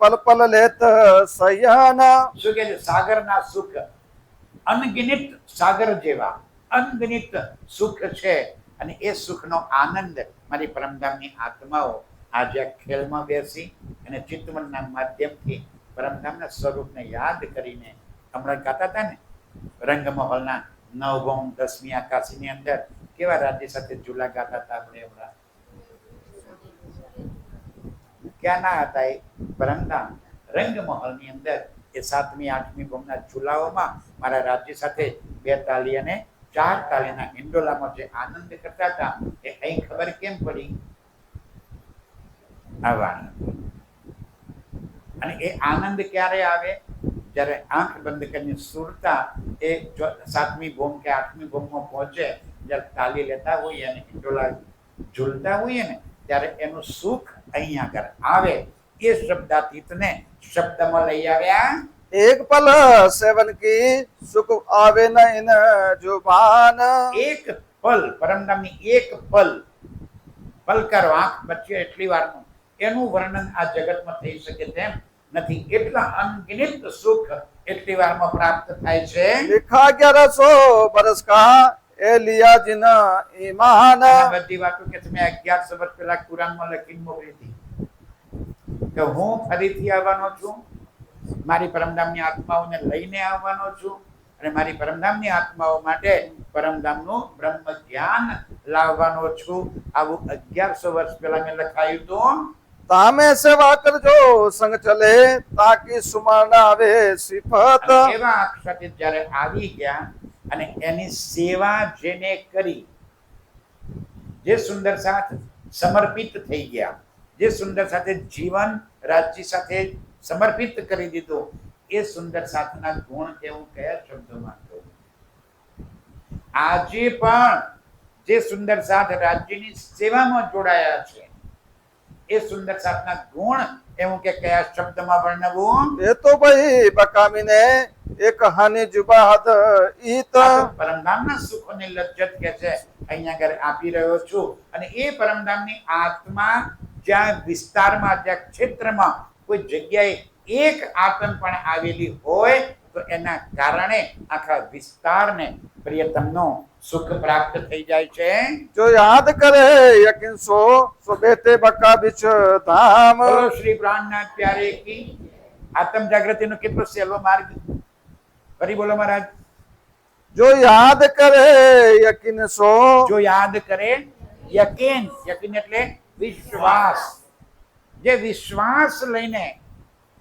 पल पल लेत सयन શું કે છે સાગરના સુખ અનગિનિત સાગર જેવા અનગિનિત સુખ છે અને એ સુખનો આનંદ મારી પરમધામની આત્માઓ આજે આ ખેલમાં બેસી અને ચિંતવનના માધ્યમથી પરમધામના સ્વરૂપને યાદ કરીને હમણાં ગાતા હતા ને રંગમહોલના નવભૌમ 10મી આકાશીની અંદર કેવા રાજ્ય સાથે ઝૂલા ગાતા હતા આપણે હમણાં ક્યાં ના હતા એ પરમધામ રંગમહોલની અંદર એ 7મી 8મી ભૌમના ઝૂલાઓમાં મારા રાજ્ય સાથે 2 તાલી અને 4 તાલીના હિંડોલામાં જે આનંદ કરતા હતા એ અહીં ખબર કેમ પડી આવા અને એ આનંદ ક્યારે આવે જ્યારે આંખ બંધ કરીને સુરતા એ 7મી ભૌમ કે 8મી ભૌમમાં પહોંચે જ્યારે તાલી લેતા હોઈએ અને હિંડોલા ઝૂલતા હોઈએ ને ત્યારે એનું સુખ અહીંયા આગળ આવે એ શબ્દાતીતને શબ્દમાં લઈ આવ્યા एक पल सेवन की सुख आवे न इन जुबान એક પલ પરમધામની એક પલ પલકારો આંખ બચે એટલી વારનું એનું વર્ણન આ જગતમાં થઈ શકે તેમ નથી એટલા અનગિનિત સુખ એટલી વારમાં પ્રાપ્ત થાય છે लिखा 1100 बरस का ए लिया जिन ईमान આ બધી વાતો કે તમે 1100 વર્ષ પહેલા કુરાનમાં લખીને મોકલી હતી કે હું ફરીથી આવવાનો છું મારી પરમધામની આત્માઓને લઈને આવવાનો છું અને મારી પરમધામની આત્માઓ માટે પરમધામનું બ્રહ્મ જ્ઞાન લાવવાનો છું. આવું 1100 વર્ષ પહેલા મેં લખાયું હતું. તામે સેવા કરજો સંગ ચલે તાકી સુમણ આવે સિફત. અને એવા અક્ષરથી જ્યારે આવી ગયા અને એની સેવા જેને કરી, જે સુંદર સાથ સમર્પિત થઈ ગયા, જે સુંદર સાથે જીવન રાજ્ય સાથે સમર્પિત કરી દીધું, એ સુંદર સાથના ગુણ કેવું કયા શબ્દોમાં કહું? આજે પણ જે સુંદર સાથ રાજ્યની સેવામાં જોડાયા છે, એ સુંદર સાથના ગુણ એવું કે કયા શબ્દમાં વર્ણવું? એ તો ભાઈ બકામીને એક હાની જુબાહદ ઈત. પરમધામના સુખોની લજ્જત કે છે અહીંયા આગળ આપી રહ્યો છું. અને એ પરમધામની આત્મા જ્યાં વિસ્તારમાં, જ્યાં ક્ષેત્રમાં કોઈ જગ્યાએ એક આત્મ પણ આવેલી હોય તો એના કારણે આખા વિસ્તારને પ્રિયતમનો સુખ પ્રાપ્ત થઈ જાય છે. જો યાદ કરે યકીન સો બેતે બકા બીચ ધામ. બોલો શ્રી પ્રાણનાથ પ્યારે કી. આત્મ જાગૃતિનો કેટલો સહેલો માર્ગ. ફરી બોલો મહારાજ. જો યાદ કરે યકીન સો. જો યાદ કરે યકીન. યકીન એટલે વિશ્વાસ. જે વિશ્વાસ લઈને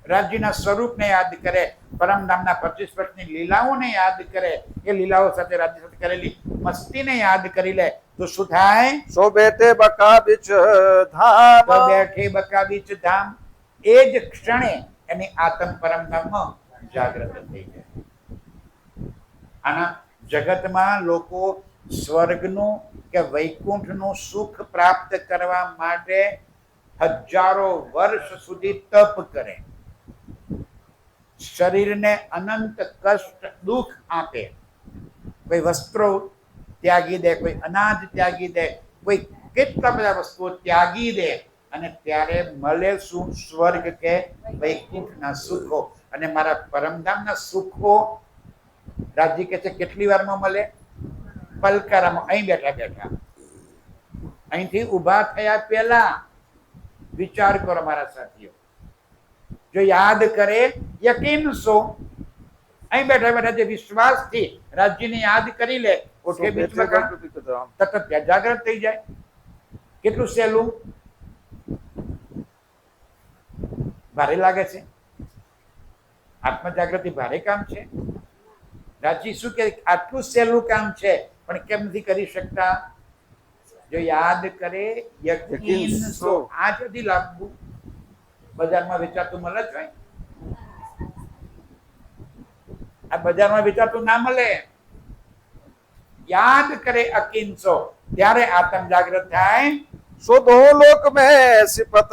રાજ્યના સ્વરૂપને યાદ કરે, પરમધામના 25 વર્ષની લીલાઓને યાદ કરે, એ લીલાઓ સાથે રાજ્ય સાથે કરેલી મસ્તીને યાદ કરી લે તો શું થાય? સો બેટે બકા બીચ ધામ. તો બેઠે બકા બીચ ધામ. એ જ ક્ષણે એની આત્મ પરમધામમાં જાગૃત થઈ જાય. આના જગતમાં લોકો સ્વર્ગનું કે વૈકુંઠનું સુખ પ્રાપ્ત કરવા માટે હજારો વર્ષ સુધી તપ કરે, શરીરને અનંત કષ્ટ દુઃખ આપે, કોઈ વસ્ત્રો ત્યાગી દે, કોઈ અનાજ ત્યાગી દે, કોઈ કેટલા બધા વસ્તુઓ ત્યાગી દે, અને ત્યારે મળે શું? સ્વર્ગ કે વૈકુંઠના સુખો. અને મારા પરમધામના સુખો રાજ્ય કે છે કેટલી વારમાં મળે? પલકારામાં. અહીં બેઠા બેઠા, અહીંથી ઊભા થયા પહેલા વિચાર કરો મારા સાથીઓ. જો યાદ કરે યકીન સો, અહીં બેઠા બેઠા જે વિશ્વાસથી રાજ્યને યાદ કરી લે, ઓઠે બીચમાં તરત ત્યાં જાગૃત થઈ જાય. કેટલું સહેલું. ભારે લાગે છે? આત્મ જાગૃતિ ભારે કામ છે. રાજ્ય શું કે આટલું સહેલું કામ છે, પણ કેમ નથી કરી શકતા? જો યાદ કરે યકીન સો. આ જલ્દી લાગવું બજારમાં વેચાતું મળે જ હોય. આ બજારમાં વેચાતું ના મળે. યાદ કરે યકીન સો, ત્યારે આત્મ જાગૃત થાય. સો દો લોક મેં સિફત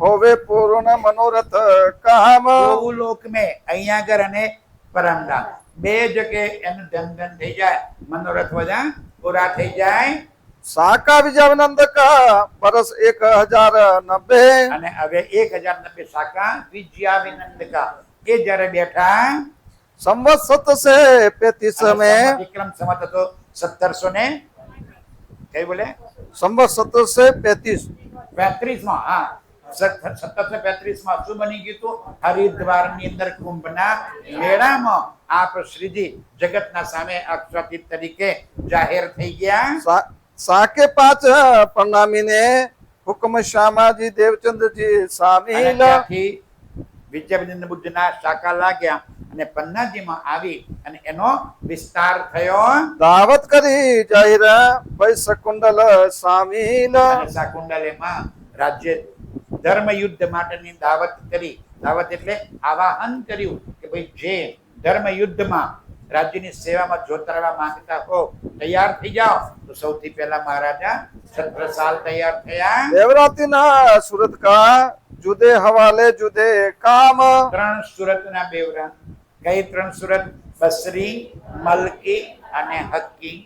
હોવે પૂર્ણ મનોરથ કામ. દો લોક મેં, અહીંયા આગળ અને પરમધામ બે જગ્યાએ એનું ધન થઈ જાય, મનોરથ બધા પૂરા થઈ જાય. સાકા વિજયાનંદ કા બરસ 1090. અને હવે 1090 શાખા વિજયાવિનંદ કા, એ જ્યારે બેઠા સંવત્સત સે 35 में. વિક્રમ સંવત હતો 1700 કઈ બોલે? સંવત્સત સે 35. 35 માં. હા, 1735 માં શું બની ગયું હતું? હરિદ્વારની અંદર કુંભના મેળામાં આપ શ્રીજી જગતના સામે અક્ષરાતીત તરીકે જાહેર થઈ ગયા. સાકે 5 પ્રણામીને હુકમ શ્યામાજી દેવચંદ્રજી અને સામીલ. ત્યાંથી વિદ્યાવિનંદ બુદ્ધના શાખા લાગ્યા અને પન્નાજીમાં આવી અને એનો વિસ્તાર થયો. દાવત કરી જાહેર ભાઈ શકુંડલ સામીલ. અને શાકુંડલેમાં રાજ્ય ધર્મ યુદ્ધ માટેની દાવત કરી. દાવત એટલે આવાહન કર્યું કે ભાઈ જે ધર્મ યુદ્ધમાં રાજ્યની સેવામાં જોતરવા માંગતા હો, તૈયાર થઈ જાઓ. તો સૌથી પહેલા મહારાજા છત્રસાલ તૈયાર થયા. દેવરાતીના સુરત કા જુદે હવાલે જુદે કામ. 3 સુરતના બેવરા. કઈ 3 સુરત? બસરી, મલકી અને હક્કી.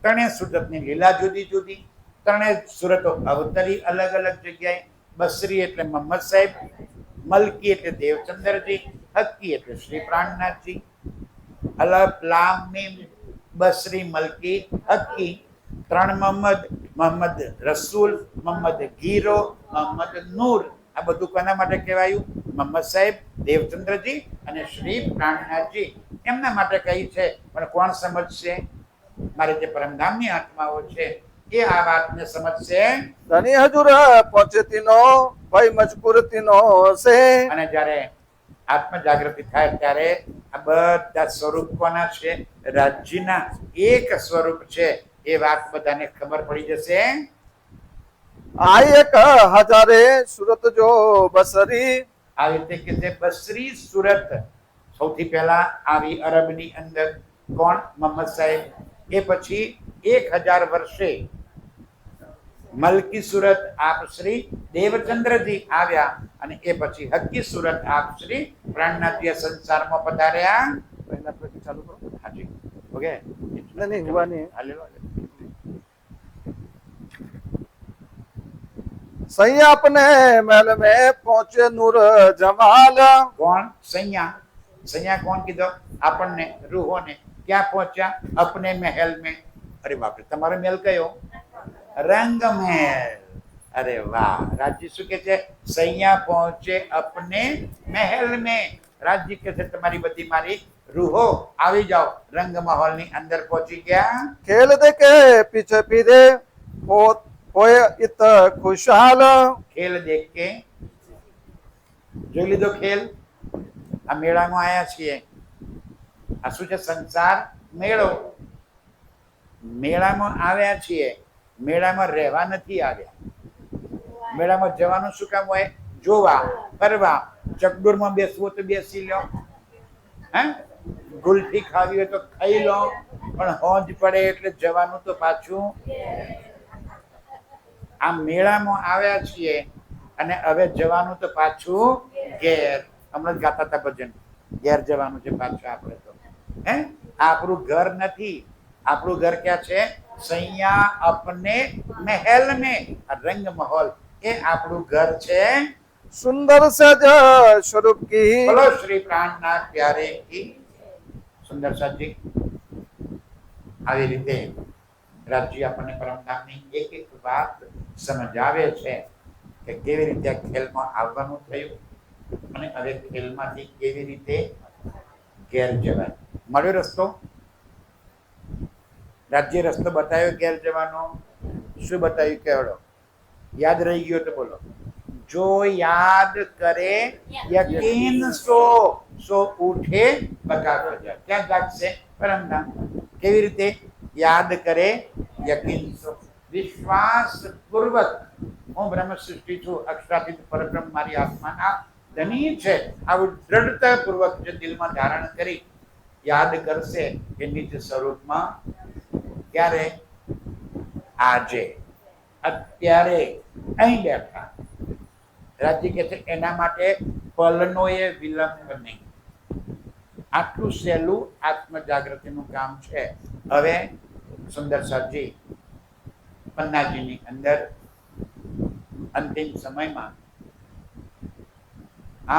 3 સુરતની લીલા જુદી જુદી. 3 સુરતો અવતરી અલગ અલગ જગ્યાએ. બસરી એટલે મોહમ્મદ સાહેબ, મલકી એટલે દેવચંદ્રજી, હક્કી એટલે શ્રી પ્રાણનાથજી. અલગ લામ મીમ બસરી, મલકી, હક્કી. 3 મોહમ્મદ. મોહમ્મદ રસૂલ, મોહમ્મદ ગીરો, મોહમ્મદ નૂર. આ બધું કોના માટે કહેવાયું? મોહમ્મદ સાહેબ, દેવચંદ્રજી અને શ્રી પ્રાણનાથજી. એમના માટે કહી છે, પણ કોણ સમજશે? મારે જે પરમધામની આત્માઓ છે એ આ વાતને સમજશે. ધની હજુર પહોંચે તીનો ભાઈ મજબૂર તીનો હશે. અને જ્યારે આત્મ જાગૃતિ થાય ત્યારે આ બધા સ્વરૂપ કોના છે? રાજ્યના એક સ્વરૂપ છે. એ વાત બધાને ખબર પડી જશે. આ એક હજારે સુરત જો બસરી. આવી રીતે કે છે બસરી સુરત સૌથી પહેલા આવી અરબની અંદર કોણ? મોહમ્મદ સાહેબ. એ પછી 1000 વર્ષે મલકી સુરત આપ શ્રી દેવચંદ્રજી આવ્યા અને એ પછી હક્કી સુરત આપ શ્રી પ્રાણનાથજી સંસારમાં પધાર્યા. પહેલા પ્રતિ ચાલુ કરો. હાજી ઓકે नहीं हुआ नहीं है। હાલે લો. सही अपने महल में पहुंचे नूर जमाल। કોણ? સૈયા. સૈયા કોણ કીધો? આપણને રૂહોને. ક્યાં પહોંચ્યા? अपने महल में. અરે બાપરે, તમારો મહેલ કયો? રંગ મહેલ. અરે વાહ! રાજજી શું કે છે? સૈયા પહોંચે अपने महल में. રાજજી કે છે તમારી બધી મારી રૂહો આવી જાઓ. રંગ મહોલ ની અંદર પહોંચી ગયા. खेल दे के पीछे फिरे होए इत खुशहाल। ખેલ દેખ કે જોઈ લીધો ખેલ. આ મેળામાં આયા છીએ. આ શું છે? સંસાર મેળો. મેળામાં આવ્યા છીએ. મેળામાં રહેવા નથી આવ્યા. મેળામાં જવાનું શું કામ હોય? જોવા, ફરવા. ચકડોરમાં બેસવું તો બેસી લો, હે ગુલફી ખાવી હોય તો ખાઈ લો, પણ હોજ પડે એટલે જવાનું તો પાછું. આ મેળામાં આવ્યા છીએ અને હવે જવાનું તો પાછું ઘેર. હમણાં જ ગાતા હતા ભજન, ઘેર જવાનું છે પાછું આપણે તો. હે આપણું ઘર નથી. આપણું ઘર ક્યાં છે? સૈયા अपने महल में. રંગ મહોલ એ આપણું ઘર છે. सुंदर सज स्वरूप की। બોલો શ્રી પ્રાણનાથ પ્યારે કી. સુંદર સાજી. આવી રીતે રાજજી આપણને પરમધામની એક એક વાત સમજાવે છે કે કેવી રીતે આ ખેલમાં આવવાનું થયું અને હવે ખેલમાંથી કેવી રીતે ઘેર જવાય. મળ્યો રસ્તો? રાજ્ય રસ્તો બતાવ્યો ઘેર જવાનો. શું બતાવ્યું? કહેવડો યાદ રહી ગયો તો બોલો. જો યાદ કરે યકીન સો ઉઠે બકા બજાર. ક્યાં જાગશે? પરમધામ. કેવી રીતે? યાદ કરે યકીન સો. વિશ્વાસ પૂર્વક હું બ્રહ્મ સૃષ્ટિ છું, અક્ષરાતીત પરબ્રહ્મ મારી આત્માના ધની છે, આવું દ્રઢતા પૂર્વક જે દિલમાં ધારણ કરી યાદ કરશે કે નિજ સ્વરૂપમાં. ક્યારે? આજે, અત્યારે, અહીં બેઠા. રાજજી કે છે એના માટે પલનો એ વિલંબ નહીં. આટલું સહેલું આત્મ જાગૃતિનું કામ છે. હવે સુંદર સાજી પન્નાજીની અંદર અંતિમ સમયમાં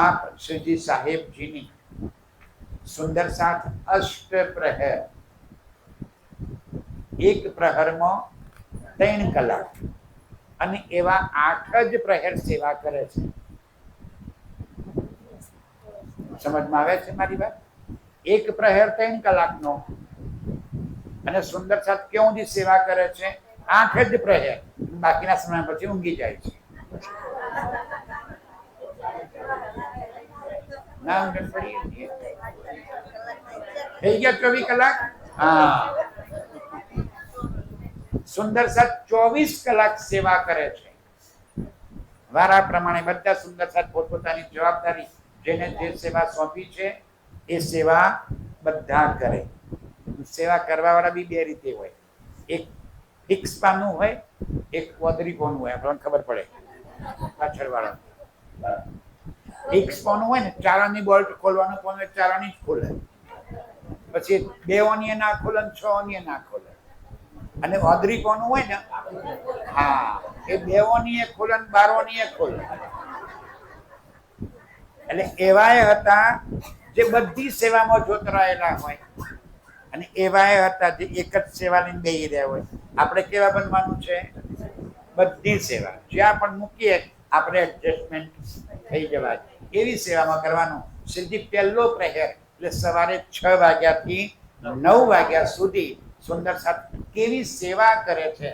આપ શ્રીજી સાહેબજીની સુંદર સાથ અષ્ટ પ્રહર, એક પ્રહરમાં 3 કલાક અને એવા 8 જ પ્રહર સેવા કરે છે. સમજમાં આવે છે મારી વાત? એક પ્રહર 3 કલાકનો અને સુંદર સાથ કેવું દી સેવા કરે છે? 8 જ પ્રહર. બાકીના સમય પછી ઊંઘી જાય છે. ના ઊંઘ પડી થઈ ગયા 24 કલાક. હા, સુંદર સાથ 24 કલાક સેવા કરે છે. વારા પ્રમાણે બધા સુંદર સાથ પોતપોતાની જવાબદારી જેને જે સેવા સોંપી છે એ સેવા બધા કરે. સેવા કરવા વાળા બી 2 રીતે હોય. એક ફિક્સ પાનું હોય, એક ઓદરી પાનું હોય. આપણને ખબર પડે પાછળ વાળા. ફિક્સ પાનું હોય ને, ચારાની બોલ્ટ ખોલવાનું પાનું હોય, ચારાની જ ખોલે. પછી 2 ઓનીએ ના ખોલે, 6 ઓનીએ ના ખોલે. અને ઓદરી કોનું હોય ને, હા, એ 2 ઓનીએ ખોલે, 12 ઓનીએ ખોલે. એટલે એવાય હતા જે બધી સેવામાં જોતરાયેલા હોય અને એવાય હતા જે એક જ સેવા લઈને બેહી રહ્યા હોય. આપણે કેવા બનવાનું છે? બધી સેવા જ્યાં પણ મૂકીએ આપણે એડજસ્ટમેન્ટ થઈ જવાય એવી સેવામાં કરવાનું. સીધી પહેલો પ્રહર એટલે સવારે 6 વાગ્યાથી 9 વાગ્યા સુધી સુંદર સાથ કેવી સેવા કરે છે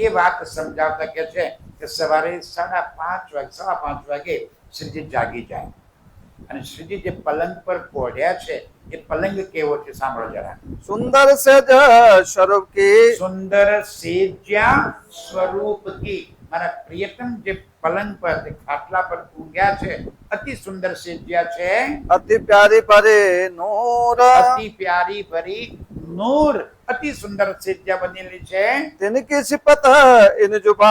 એ વાત સમજાવતા કે છે કે સવારે 5:30 સવા 5 વાગે શ્રીજી જાગી જાય અને શ્રીજી જે પલંગ પર પોઢ્યા છે એ પલંગ કેવો છે સાંભળો જરા. સુંદર સેજ સ્વરૂપ કી સુંદર સેજ્યા સ્વરૂપ કી, મારા પ્રિયતમ જે પલંગ પર જે ખાટલા પર ઊંઘ્યા છે અતિ સુંદર સેજ્યા છે, અતિ પ્યારી પરે નૂર અતિ પ્યારી ભરી નૂર, અતિ સુંદર સેજ્યા બનેલી છે. तिनकी सिपत इन जुबा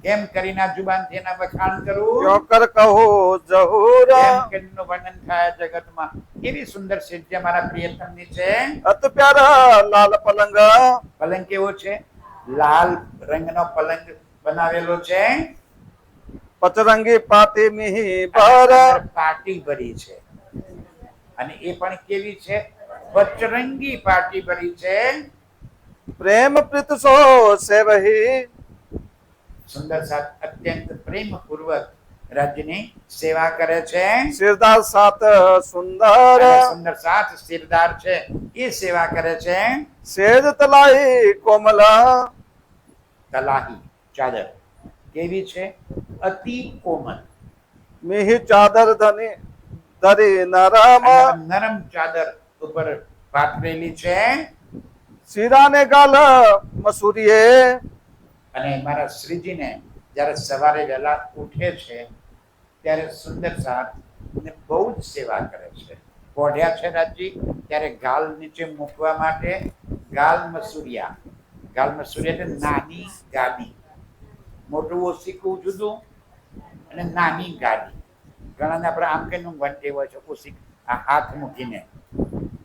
કેમ કરીને આ જુબાનથી એના વખાણ કરું, क्यों कर कहो जहूर કેમ કેમનું વર્ણન થાય જગતમાં. કેવી સુંદર સેજ્યા મારા પ્રિયતમની છે. अति प्यारा लाल पलंग પલંગ કેવો છે? લાલ રંગનો પલંગ બનાવેલો છે, पचरंगी पाती मिही અને पर અંદર પાટી ભરી છે, અને એ પણ કેવી છે? પચરંગી પાટી ભરી છે. प्रेम प्रीत सो से वही સુંદર સાથ અત્યંત પ્રેમ પૂર્વક રાજ્યની સેવા કરે છે. सिरदार सात सुंदर અને સુંદર સાથ સિરદાર છે એ સેવા કરે છે. सेज तलाई कोमल તલાહી ચાદર કેવી છે? અતિ કોમલ, मिही चादर धनी धरी नरम અને નરમ ચાદર ઉપર પાથરેલી છે. सीरा ने गाल मसूरिये અને મારા શ્રીજીને જ્યારે સવારે વહેલા ઉઠે છે ત્યારે સુંદર સાથ ને બહુ જ સેવા કરે છે. પોઢ્યા છે રાજજી ત્યારે ગાલ નીચે મૂકવા માટે ગાલ મસૂરિયા એટલે નાની ગાદી, મોટું ઓશીકું જુદું અને નાની ગાદી. ઘણાને આપણે આમ કહીને ઊંઘવાની હોય છે ઓશીક આ હાથ મૂકીને,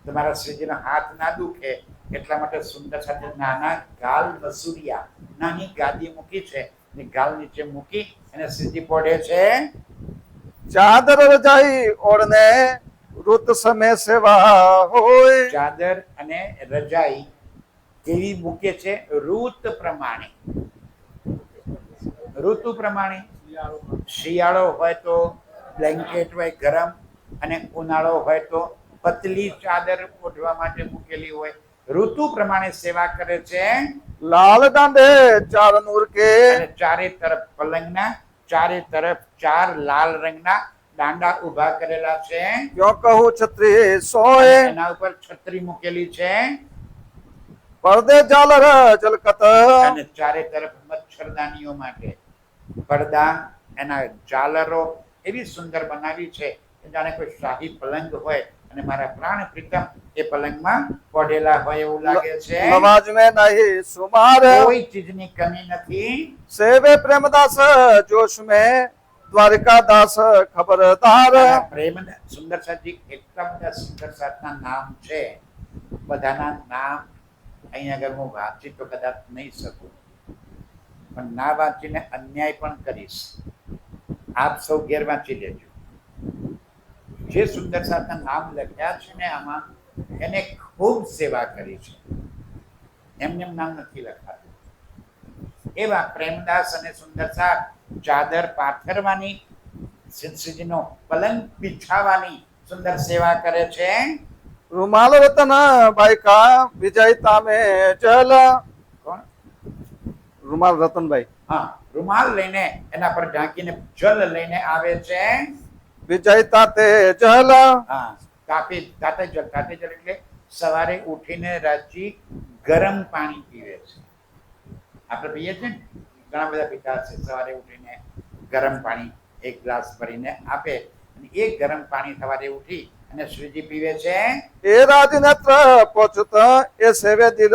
તમારા શ્રીજીનો હાથ ના દુખે એટલા માટે સુંદર સાથે નાના ગાલ મસૂરિયા નાની ગાદી મૂકી છે ને ગાલ નીચે મૂકી અને શ્રીજી પોઢે છે. चादर रजाई ओढ़ने रुत समय सेवा होय ચાદર અને રજાઈ કેવી મૂકે છે? ઋતુ પ્રમાણે, ઋતુ પ્રમાણે. શિયાળો હોય તો બ્લેન્કેટ હોય ગરમ, અને ઉનાળો હોય તો પતલી ચાદર ઓઢવા માટે મૂકેલી હોય. ઋતુ પ્રમાણે સેવા કરે છે. लाल डांडे चार नूर के અને ચારે તરફ પલંગના ચારે તરફ 4 લાલ રંગના દાંડા ઊભા કરેલા છે. क्यों कहूँ छत्री सोए એના ઉપર છત્રી મૂકેલી છે, पर्दे झालर जलकत અને ચારે તરફ મચ્છરદાનીઓ માટે પડદા, એના ઝાલરો એવી સુંદર બનાવી છે કે જાણે કોઈ શાહી પલંગ હોય અને મારા પ્રાણ પ્રીતમ એ પલંગમાં પડેલા હોય એવું લાગે છે. नवाज में नहीं सुमार કોઈ ચીજની કમી નથી. सेवे प्रेमदास जोश में द्वारिका दास खबरदार અને પ્રેમ સુંદર સાથી એટલા બધા સુંદર સાથના નામ છે, બધાના નામ અહીંયા આગળ હું વાંચી તો કદાચ નહીં શકું, પણ ના વાંચીને અન્યાય પણ કરીશ. આપ સૌ ઘેર વાંચી લેજો. જે સુંદર સાથના નામ લખ્યા છે ને આમાં, એને ખૂબ સેવા કરી છે, એમને નામ નથી લખાતું. એવા પ્રેમદાસ અને સુંદર સાથ ચાદર પાથરવાની, શ્રીજીનો પલંગ બિછાવાની સુંદર સેવા કરે છે. रुमाल रतन भाई का विजयता में चल કોણ? रुमाल रतन भाई હા, રૂમાલ લઈને એના પર ઢાંકીને જલ લઈને આવે છે. વિજયતા તે જલ હા, તાતે જલ એટલે સવારે ઉઠીને રાજજી ગરમ પાણી પીવે છે. આપણે પીએ છીએ ને, ઘણા બધા પીતા છે. સવારે ઉઠીને ગરમ પાણી એક ગ્લાસ ભરીને આપે, અને એ ગરમ પાણી સવારે ઉઠી અને શ્રીજી પીવે છે. એ રાજનેત્ર પહોંચત એ સેવે દિલ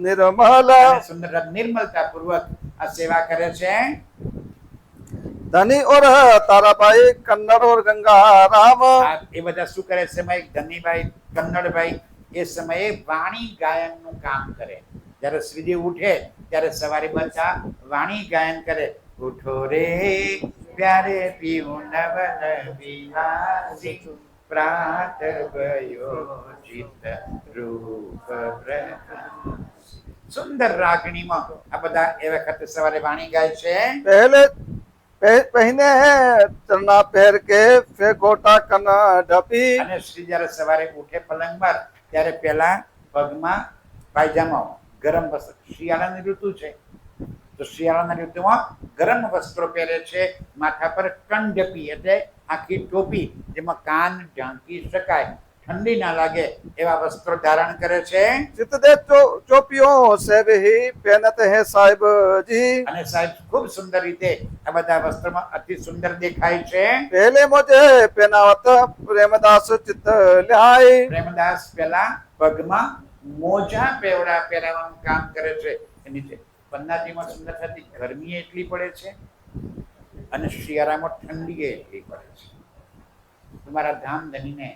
નિર્મલ અને સુંદર નિર્મલતા પૂર્વક આ સેવા કરે છે. ધની ઓર તારાભાઈ કન્નડ ઓર ગંગા રામ એ બધા શું કરે? સમય ધનીભાઈ કન્નડભાઈ એ સમયે વાણી ગાયનનું કામ કરે. જ્યારે શ્રીજી ઉઠે ત્યારે સવારે બધા વાણી ગાયન કરે. ઉઠો રે પ્યારે પીવું નવન વિલાસી, પ્રાત ભયો ચિત્ત રૂપ સુંદર રાગણીમાં આ બધા એ વખતે સવારે વાણી ગાય છે. પહેને ચરણા પહેર કે ફેગોટા કન ઢપી અને શ્રી જ્યારે સવારે ઉઠે પલંગ પર ત્યારે પહેલા પગમાં પાયજામા ગરમ વસ્ત્ર, શિયાળાની ઋતુ છે તો શિયાળાના ઋતુમાં ગરમ વસ્ત્રો પહેરે છે, માથા પર કંડપી એટલે આખી ટોપી જેમાં કાન ઢાંકી શકાય, ઠંડી ના લાગે એવા વસ્ત્રો ધારણ કરે છે. चित दे चोपियों से भी पहनत है साहिब जी। અને સાહેબ ખૂબ સુંદર રીતે આ બધા વસ્ત્રોમાં અતિ સુંદર દેખાય છે. पहले मुझे पहनावत प्रेमदास चित्त ल्याय। પ્રેમદાસ પહેલા પગમાં મોજા પહેરાવાનું કામ કરે છે. એની છે પન્નાજીમાં સુંદર થતી ગરમી એટલી પડે છે અને શિયાળામાં ઠંડી એટલી પડે છે. તમારા ધામ ધનીને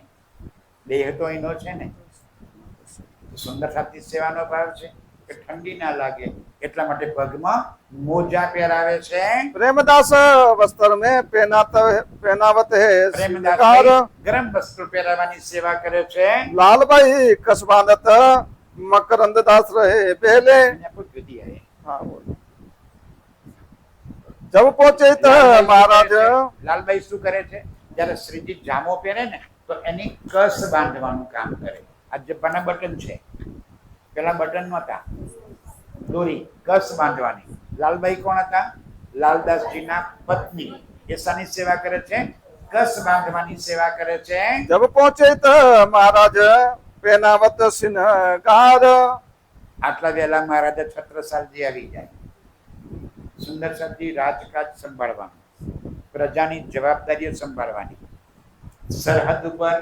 દેહ તો એનો છે ને, સુંદર સાથી સેવાનો ભાવ છે કે ઠંડી ના લાગે એટલા માટે પગમાં મોજા પહેરાવે છે. प्रेमदास वस्त्र में पहनावत है પ્રેમદાસ श्रृंगार। ગરમ વસ્ત્રો પહેરાવાની સેવા કરે છે. लाल भाई कसबानत मकरंद दास रहे पहले। અહીંયા કોઈ જુદી આવે. हाँ बोलो। जब पहुंचे तो महाराज લાલભાઈ શું કરે છે? જ્યારે શ્રીજી જામો પહેરે ને તો એની કસ બાંધવાનું કામ કરે. આ જે બના બટન છે, પેલા બટન નહોતા, દોરી કસ બાંધવાની. લાલભાઈ કોણ હતા? લાલદાસજીના પત્ની. એસાની સેવા કરે છે, કસ બાંધવાની સેવા કરે છે. जब पहुंचे तो महाराज पहनावत श्रृंगार। આટલા વહેલા મહારાજા છત્રસાલજી આવી જાય. સુંદર સાહેબજી રાજકાજ સંભાળવાનું, પ્રજાની જવાબદારીઓ સંભાળવાની, સરહદ ઉપર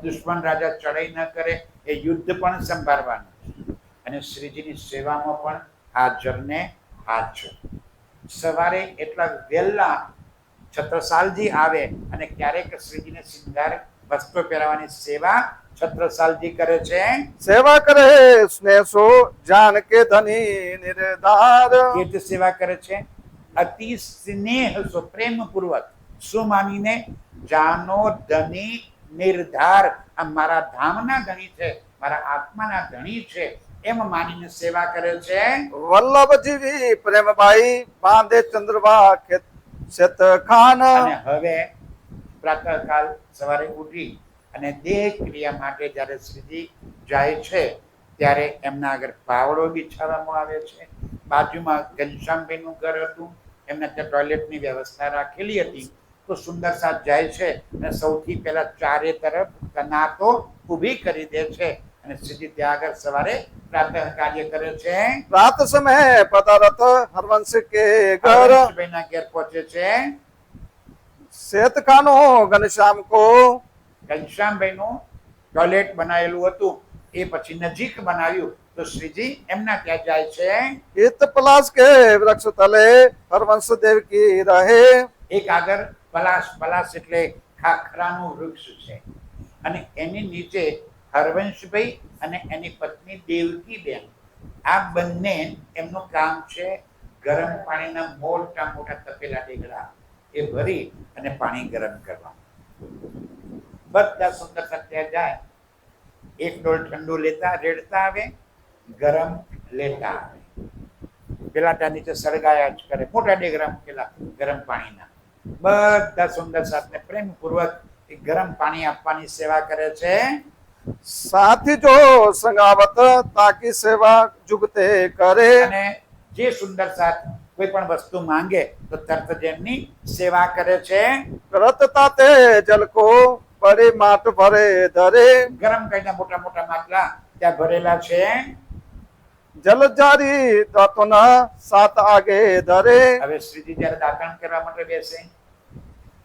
દુશ્મન રાજા ચડાઈ ન કરે એ યુદ્ધ પણ સંભાળવાનું અને શ્રીજીની સેવામાં પણ હાજર ને હાજર. સવારે એટલા વહેલા છત્રસાલજી આવે અને ક્યારેક શ્રીજીને શૃંગાર વસ્ત્રો પહેરાવવાની સેવા છત્રસાલજી કરે છે. सेवा करे स्नेह सो जान के धनी निर्धार। કેવી સેવા કરે છે? અતિ સ્નેહ સો પ્રેમપૂર્વક શું માનીને? જાનો ધની નિર્ધાર, આ મારા ધામના ધણી છે, મારા આત્માના ધણી છે એમ માનીને સેવા કરે છે. वल्लभ जीवी प्रेम भाई बांधे चंद्रवा शेत खान। અને હવે પ્રાતઃકાલ સવારે ઉઠી અને દેહ ક્રિયા માટે જ્યારે શ્રીજી જાય છે ત્યારે એમના આગળ પાવડો બિછાવવામાં આવે છે. બાજુમાં ઘનશ્યામભાઈનું ઘર હતું, એમને ત્યાં ટોયલેટની વ્યવસ્થા રાખેલી હતી. તો સુંદર સાથ જાય છે અને સૌથી પહેલા ચારે તરફ કનાતો ઊભી કરી દે છે અને શ્રીજી ત્યાં આગળ સવારે પ્રાતઃ કાર્ય કરે છે. रात समय पदारथ हरवंश के घर। હરવંશભાઈના ઘેર પહોંચે છે. शेत खानो घनश्याम को। ઘનશ્યામભાઈનું ટોયલેટ બનાવેલું હતું એ પછી નજીક બનાવ્યું તો શ્રીજી એમના ત્યાં જાય છે. इत पलाश के वृक्ष तले हरवंश देव की रहे। એક આગળ પલાશ, પલાશ એટલે ખાખરાનું વૃક્ષ છે અને એની નીચે હરવંશભાઈ અને એની પત્ની દેવકીબેન, આ બંને એમનું કામ છે ગરમ પાણીના મોટા મોટા તપેલા ઢેગલા એ ભરી અને પાણી ગરમ કરવા. બધા સુંદર સત્યા જાય, એક ડોલ ઠંડુ લેતા રેડતા આવે, ગરમ લેતા આવે. પેલા ત્યાં નીચે સળગાયા જ કરે, મોટા ડેગરા મૂકેલા ગરમ પાણીના. બધા સુંદર સાથને પ્રેમપૂર્વક એ ગરમ પાણી આપવાની સેવા કરે છે. साथी जो संगावत ताकि सेवा जुगते करे। અને જે સુંદર સાથ કોઈ પણ વસ્તુ માંગે તો તરત જ એમની સેવા કરે છે. करत ताते जल को बड़े माट भरे धरे। ગરમ કઈના મોટા મોટા માટલા ત્યાં ભરેલા છે. जल जारी दातो न सात आगे धरे। હવે શ્રીજી જ્યારે દાતણ કરવા માટે બેસે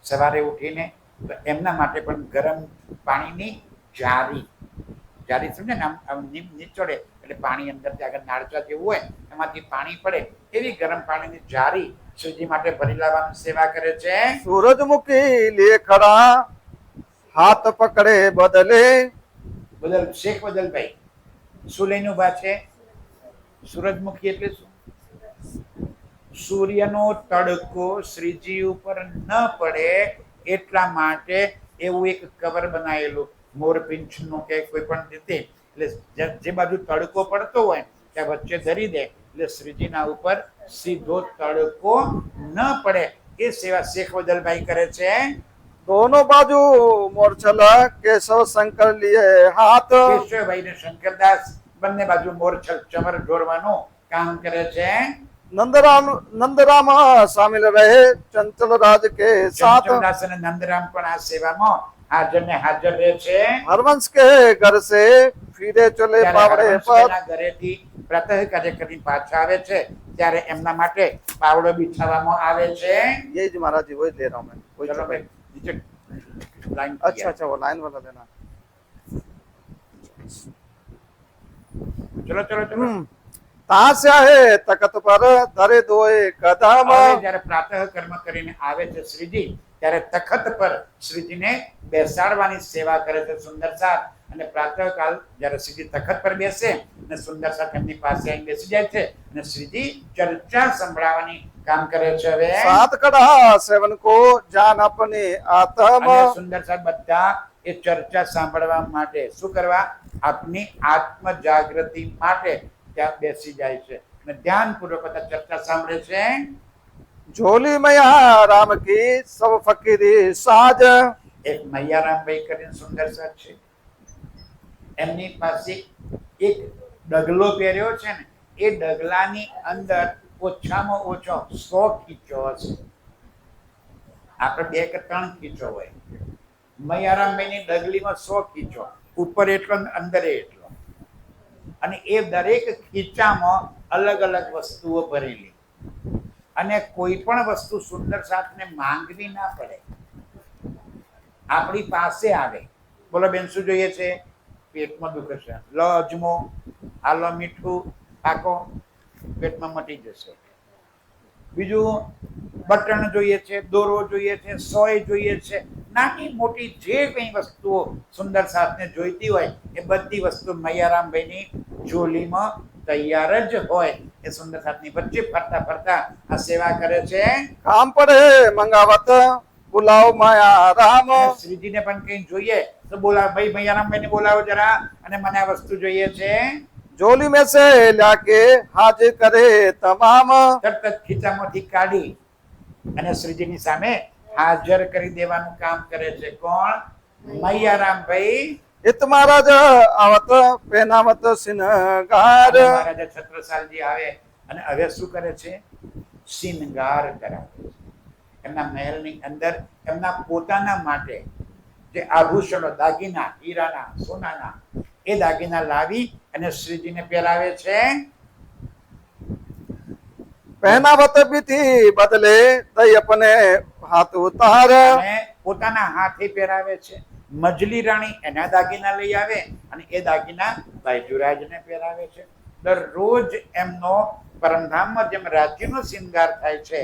સવારે ઉઠીને તો એમના માટે પણ ગરમ પાણીની જારી, જારી સમજે ને, આમ નીચોડે એટલે પાણી અંદર આગળ નાળચા જેવું હોય એમાંથી પાણી પડે એવી ગરમ પાણીની જારી શ્રીજી માટે ભરી લાવવાની સેવા કરે છે. सूरजमुखी लिए खड़ा हाथ पकड़े बदले। બદલ શેખ બદલભાઈ શું લઈને ઉભા છે? સૂરજમુખી એટલે શું? સૂર્યનો તડકો શ્રીજી ઉપર ન પડે એટલા માટે એવું એક કવર બનાવેલું મોરપીંછનું કે કોઈ પણ રીતે, એટલે જે બાજુ તડકો પડતો હોય ત્યાં વચ્ચે ધરી દે એટલે શ્રીજીના ઉપર સીધો તડકો ન પડે એ સેવા શેખ વદલભાઈ કરે છે. दोनों बाजू मोरछल केशव शंकर लिए हाथ કેશવભાઈ ને શંકરદાસ બંને બાજુ મોરછલ ચમર ઢોરવાનું કામ કરે છે. नंदराम शामिल रहे चंचल राज के साथ ચંચળદાસ અને નંદરામ પણ આ સેવામાં હાજર ને હાજર રહે છે. हरवंश के घर से फिरे चले ત્યારે पावड़े पर હરવંશભાઈના ઘરેથી પ્રાતઃ કાર્ય કરીને પાછા આવે છે ત્યારે એમના માટે પાવડો બિછાવવામાં આવે છે. यही जी महाराज जी वही ले रहा हूँ मैं वही ચલો चलो। ભાઈ, નીચે લાઈન अच्छा अच्छा वो लाइन वाला लेना ચલો ચલો ચલો. ता से आए तखत पर धरे दोए कदम હવે જ્યારે પ્રાતઃ કર્મ કરીને આવે છે શ્રીજી ત્યારે તખત પર શ્રીજીને બેસાડવાની સેવા કરે છે સુંદર સાથ. અને પ્રાતઃકાલ જ્યારે શ્રીજી તખત પર બેસે અને સુંદર સાથ એમની પાસે આવીને બેસી જાય છે અને શ્રીજી ચર્ચા સંભળાવવાની કામ કરે છે. હવે सात कड़ा सेवन को जान अपने आत्म અને સુંદર સાથ બધા એ ચર્ચા સાંભળવા માટે શું કરવા? આપની આત્મ જાગૃતિ માટે ત્યાં બેસી જાય છે અને ધ્યાનપૂર્વક બધા ચર્ચા સાંભળે છે. झोली मैया राम की सब फकीरी साज એક મૈયારામભાઈ કરીને સુંદર સાથ છે. એમની પાસે એક ડગલો પહેર્યો છે ને, એ ડગલાની અંદર ઓછામાં ઓછો 100 ખીચો હશે. આપણે 2 કે 3 ખીચો હોય. મૈયારામભાઈની ડગલીમાં 100 ખીચો, ઉપર એટલો ને અંદર એટલો. અને એ દરેક ખીચામાં અલગ અલગ વસ્તુઓ ભરેલી. અને કોઈ પણ વસ્તુ સુંદર સાથને માંગવી ના પડે, આપણી પાસે આવે. બોલો બેન, શું જોઈએ છે? પેટમાં દુખે છે, લો અજમો, આલો મીઠું પાકો, પેટમાં મટી જશે. બીજું બટન જોઈએ છે, દોરો જોઈએ છે, સોય જોઈએ છે, નાની મોટી જે કંઈ વસ્તુઓ સુંદર સાથને જોઈતી હોય એ બધી વસ્તુ મૈયારામભાઈની ઝોલીમાં તૈયાર જ હોય. એ સુંદર સાથની વચ્ચે ફરતા ફરતા આ સેવા કરે છે. काम पड़े मंगावत बुलाओ माया राम અને શ્રીજીને પણ કંઈ જોઈએ તો બોલાવો, ભાઈ મૈયારામભાઈ ને બોલાવો જરા, અને મને આ વસ્તુ જોઈએ છે. झोली में से लाके हाजिर करे तमाम તરત જ ખીચામાંથી કાઢી અને શ્રીજીની સામે હાજર કરી દેવાનું કામ કરે છે. કોણ? મૈયારામભાઈ. इत महाराज आवत पहनावत सिनगार અને મહારાજા છત્રસાલજી આવે અને હવે શું કરે છે? શિનગાર કરાવે છે. એમના મહેલની અંદર એમના પોતાના માટે જે આભૂષણો, દાગીના, હીરાના, સોનાના, એ દાગીના લાવી અને શ્રીજીને પહેરાવે છે. पहनावत भी थी बदले दई अपने हाथ उतार અને પોતાના હાથે પહેરાવે છે. મજલી રાણી એના દાગીના લઈ આવે અને એ દાગીના બાયજુરાજને પહેરાવે છે. દરરોજ એમનો પરમધામમાં જેમ રાજ્યનો શિંગાર થાય છે,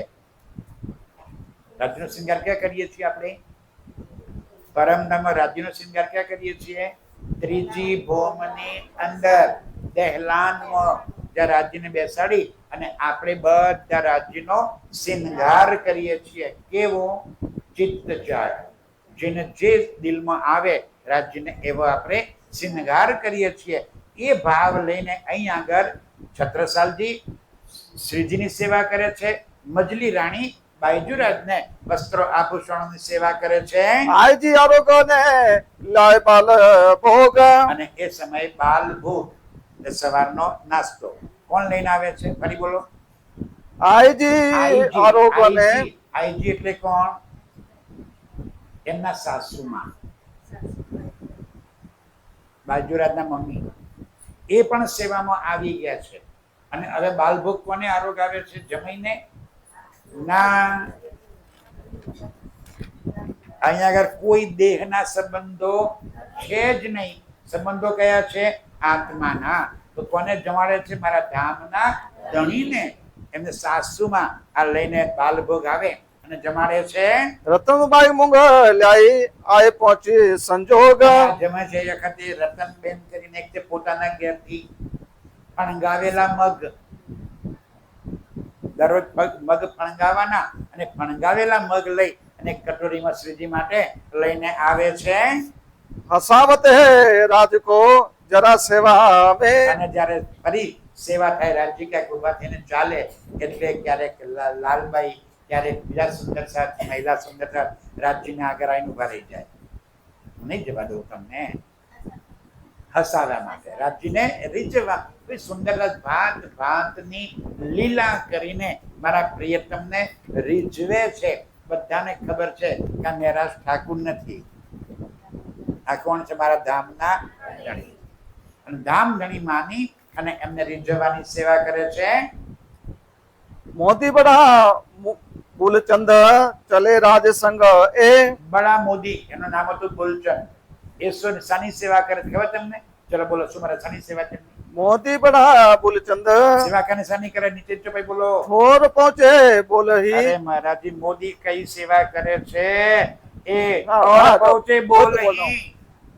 રાજ્યનો શિંગાર ક્યાં કરીએ છીએ આપણે? પરમધામમાં રાજ્યનો શિંગાર ક્યાં કરીએ છીએ? ત્રીજી ભૌમની અંદર દહેલાનમાં જ્યાં રાજ્યને બેસાડી અને આપણે બધા રાજ્યનો શિંગાર કરીએ છીએ. કેવો? ચિત્ત ચાય, જેને જે દિલમાં આવે રાજ્યને એવો આપણે શિંગાર કરીએ છીએ. એ ભાવ લઈને અહીં આગળ છત્રસાલજી શ્રીજીની સેવા કરે છે. મજલી રાણી બાયજુરાજને વસ્ત્રો આભૂષણોની સેવા કરે છે. आई जी आरोग्य ने लाए बाल भोग અને એ સમયે બાલ ભોગ એટલે સવારનો નાસ્તો કોણ લઈને આવે છે? ફરી બોલો. आई जी आरोग्य ने આઈજી એટલે કોણ? એમના સાસુમાં, બાજુરાજના મમ્મી. એ પણ સેવામાં આવી ગયા છે. અને હવે બાલભોગ કોને આરોગ આવે છે? જમાઈને ના. અહીંયા આગળ કોઈ દેહના સંબંધો છે જ નહીં. સંબંધો કયા છે? આત્માના. તો કોને જમાડે છે? મારા ધામના ધણીને. એમને સાસુમાં આ લઈને બાલભોગ આવે અને જમાડે છે. रतनबाई मूंग लाई आए पहुंची संजोग જમે છે એ વખતે રતનબેન કરીને એક તે પોતાના ઘેરથી ફણગાવેલા મગ, દરરોજ મગ ફણગાવાના, અને ફણગાવેલા મગ લઈ અને કટોરીમાં શ્રીજી માટે લઈને આવે છે. हसावत है राज को जरा सेवा में અને જ્યારે ફરી સેવા થાય, રાજ્ય ક્યાંક ઉભા થઈને ચાલે એટલે ક્યારેક લાલબાઈ ત્યારે બીજા સુંદર સાથ મહિલા સુંદર સાથ રાજજીને આગળ આવીને ઉભા રહી જાય. હું નહીં જવા દઉં તમને હસાવવા માટે, રાજજીને રીઝવવા. સુંદરલાલ ભાત ભાતની લીલા કરીને મારા પ્રિયતમને રીઝવે છે. બધાને ખબર છે કે આ મેરાજ ઠાકુર નથી, આ કોણ છે? મારા ધામના ધણી. અને ધામ ધણી માની અને એમને રીઝવવાની સેવા કરે છે. મોતી બડા બુલચંદ ચલે રાજ સંગ એ બડા મોદી એનું નામ હતું બોલચંદ. એ શાની સેવા કરે છે ખબર તમને? ચલો બોલો, શું મારા શાની સેવા છે? મોતી બડા બુલચંદ સેવા કાને શાની કરે? નીચે ચો ભાઈ બોલો. થોર પહોંચે બોલહી અરે મહારાજી, મોદી કઈ સેવા કરે છે? એ હા, પહોંચે બોલો. બોલહી.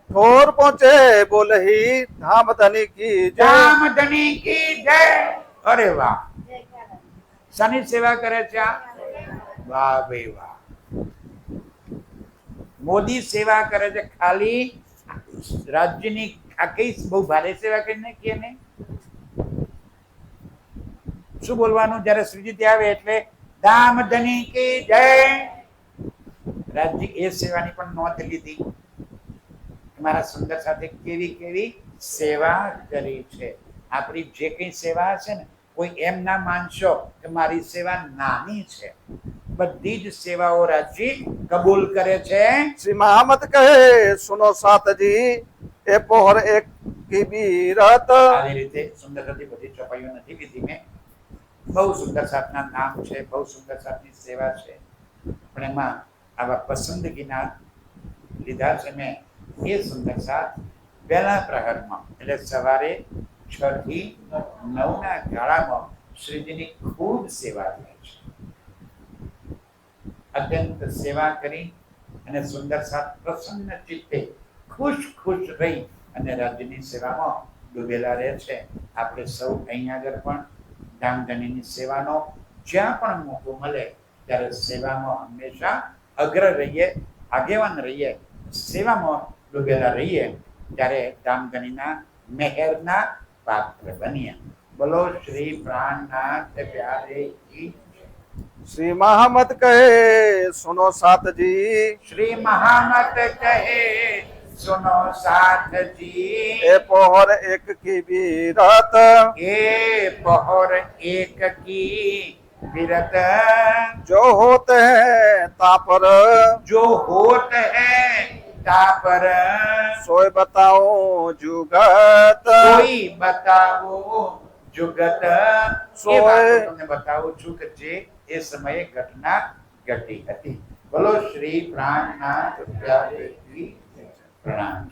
ठोर पहुंचे बोलही धाम धनी की जय રામ ધની કી જય. અરે વાહ, શાની સેવા કરે છે આ? વાહ ભાઈ વાહ. મોદી સેવા કરે છે ખાલી રાજ્યની. આ કઈ બહુ ભારે સેવા કરીને કે ને શું બોલવાનું જ્યારે શ્રીજી ત્યાં આવે એટલે ધામ ધની કી જય. રાજજી એ સેવાની પણ નોંધ લીધી. મારા સુંદર સાથે કેવી કેવી સેવા કરી છે. આપણી જે કઈ સેવા છે ને, કોઈ એમ ના માનશો કે મારી સેવા નાની છે. બધી જ સેવાઓ રાજજી કબૂલ કરે છે. श्री महामत कहे सुनो साथ जी ए पोहर एक की बीरत આવી રીતે સુંદર સાથી બધી ચોપાઈઓ નથી લીધી મેં. બહુ સુંદર સાથના નામ છે, બહુ સુંદર સાથની સેવા છે, પણ એમાં આવા પસંદગીના લીધા છે મેં. એ સુંદર સાથ પહેલા પ્રહરમાં એટલે સવારે 6 થી 9 ના ગાળામાં શ્રીજીની ખૂબ સેવા થાય છે. અત્યંત સેવા કરી અને સુંદર સાથ પ્રસન્ન ચિત્તે ખુશ ખુશ રહી અને રાજ્યની સેવામાં ડૂબેલા રહે છે. આપણે સૌ અહીંયા આગળ પણ ધામધનીની સેવાનો જ્યાં પણ મોકો મળે ત્યારે સેવામાં હંમેશા અગ્ર રહીએ, આગેવાન રહીએ, સેવામાં ડૂબેલા રહીએ, ત્યારે ધામધનીના મહેરના પાત્ર બનીએ. બોલો શ્રી પ્રાણનાથ પ્યારે કી જય. श्री महामत कहे सुनो साथ जी श्री महामत कहे सुनो साथ जी ए पोहर एक की बीरत ए पहर एक की विरत जो होते हैं तापर जो होत है तापर सोए बताओ जुगत कोई बताओ जुगत. એ વાત હું તમને બતાવું છું કે જે એ સમયે ઘટના ઘટી હતી. બોલો શ્રી પ્રાણનાથ પ્યારે કી જય. પ્રણામ.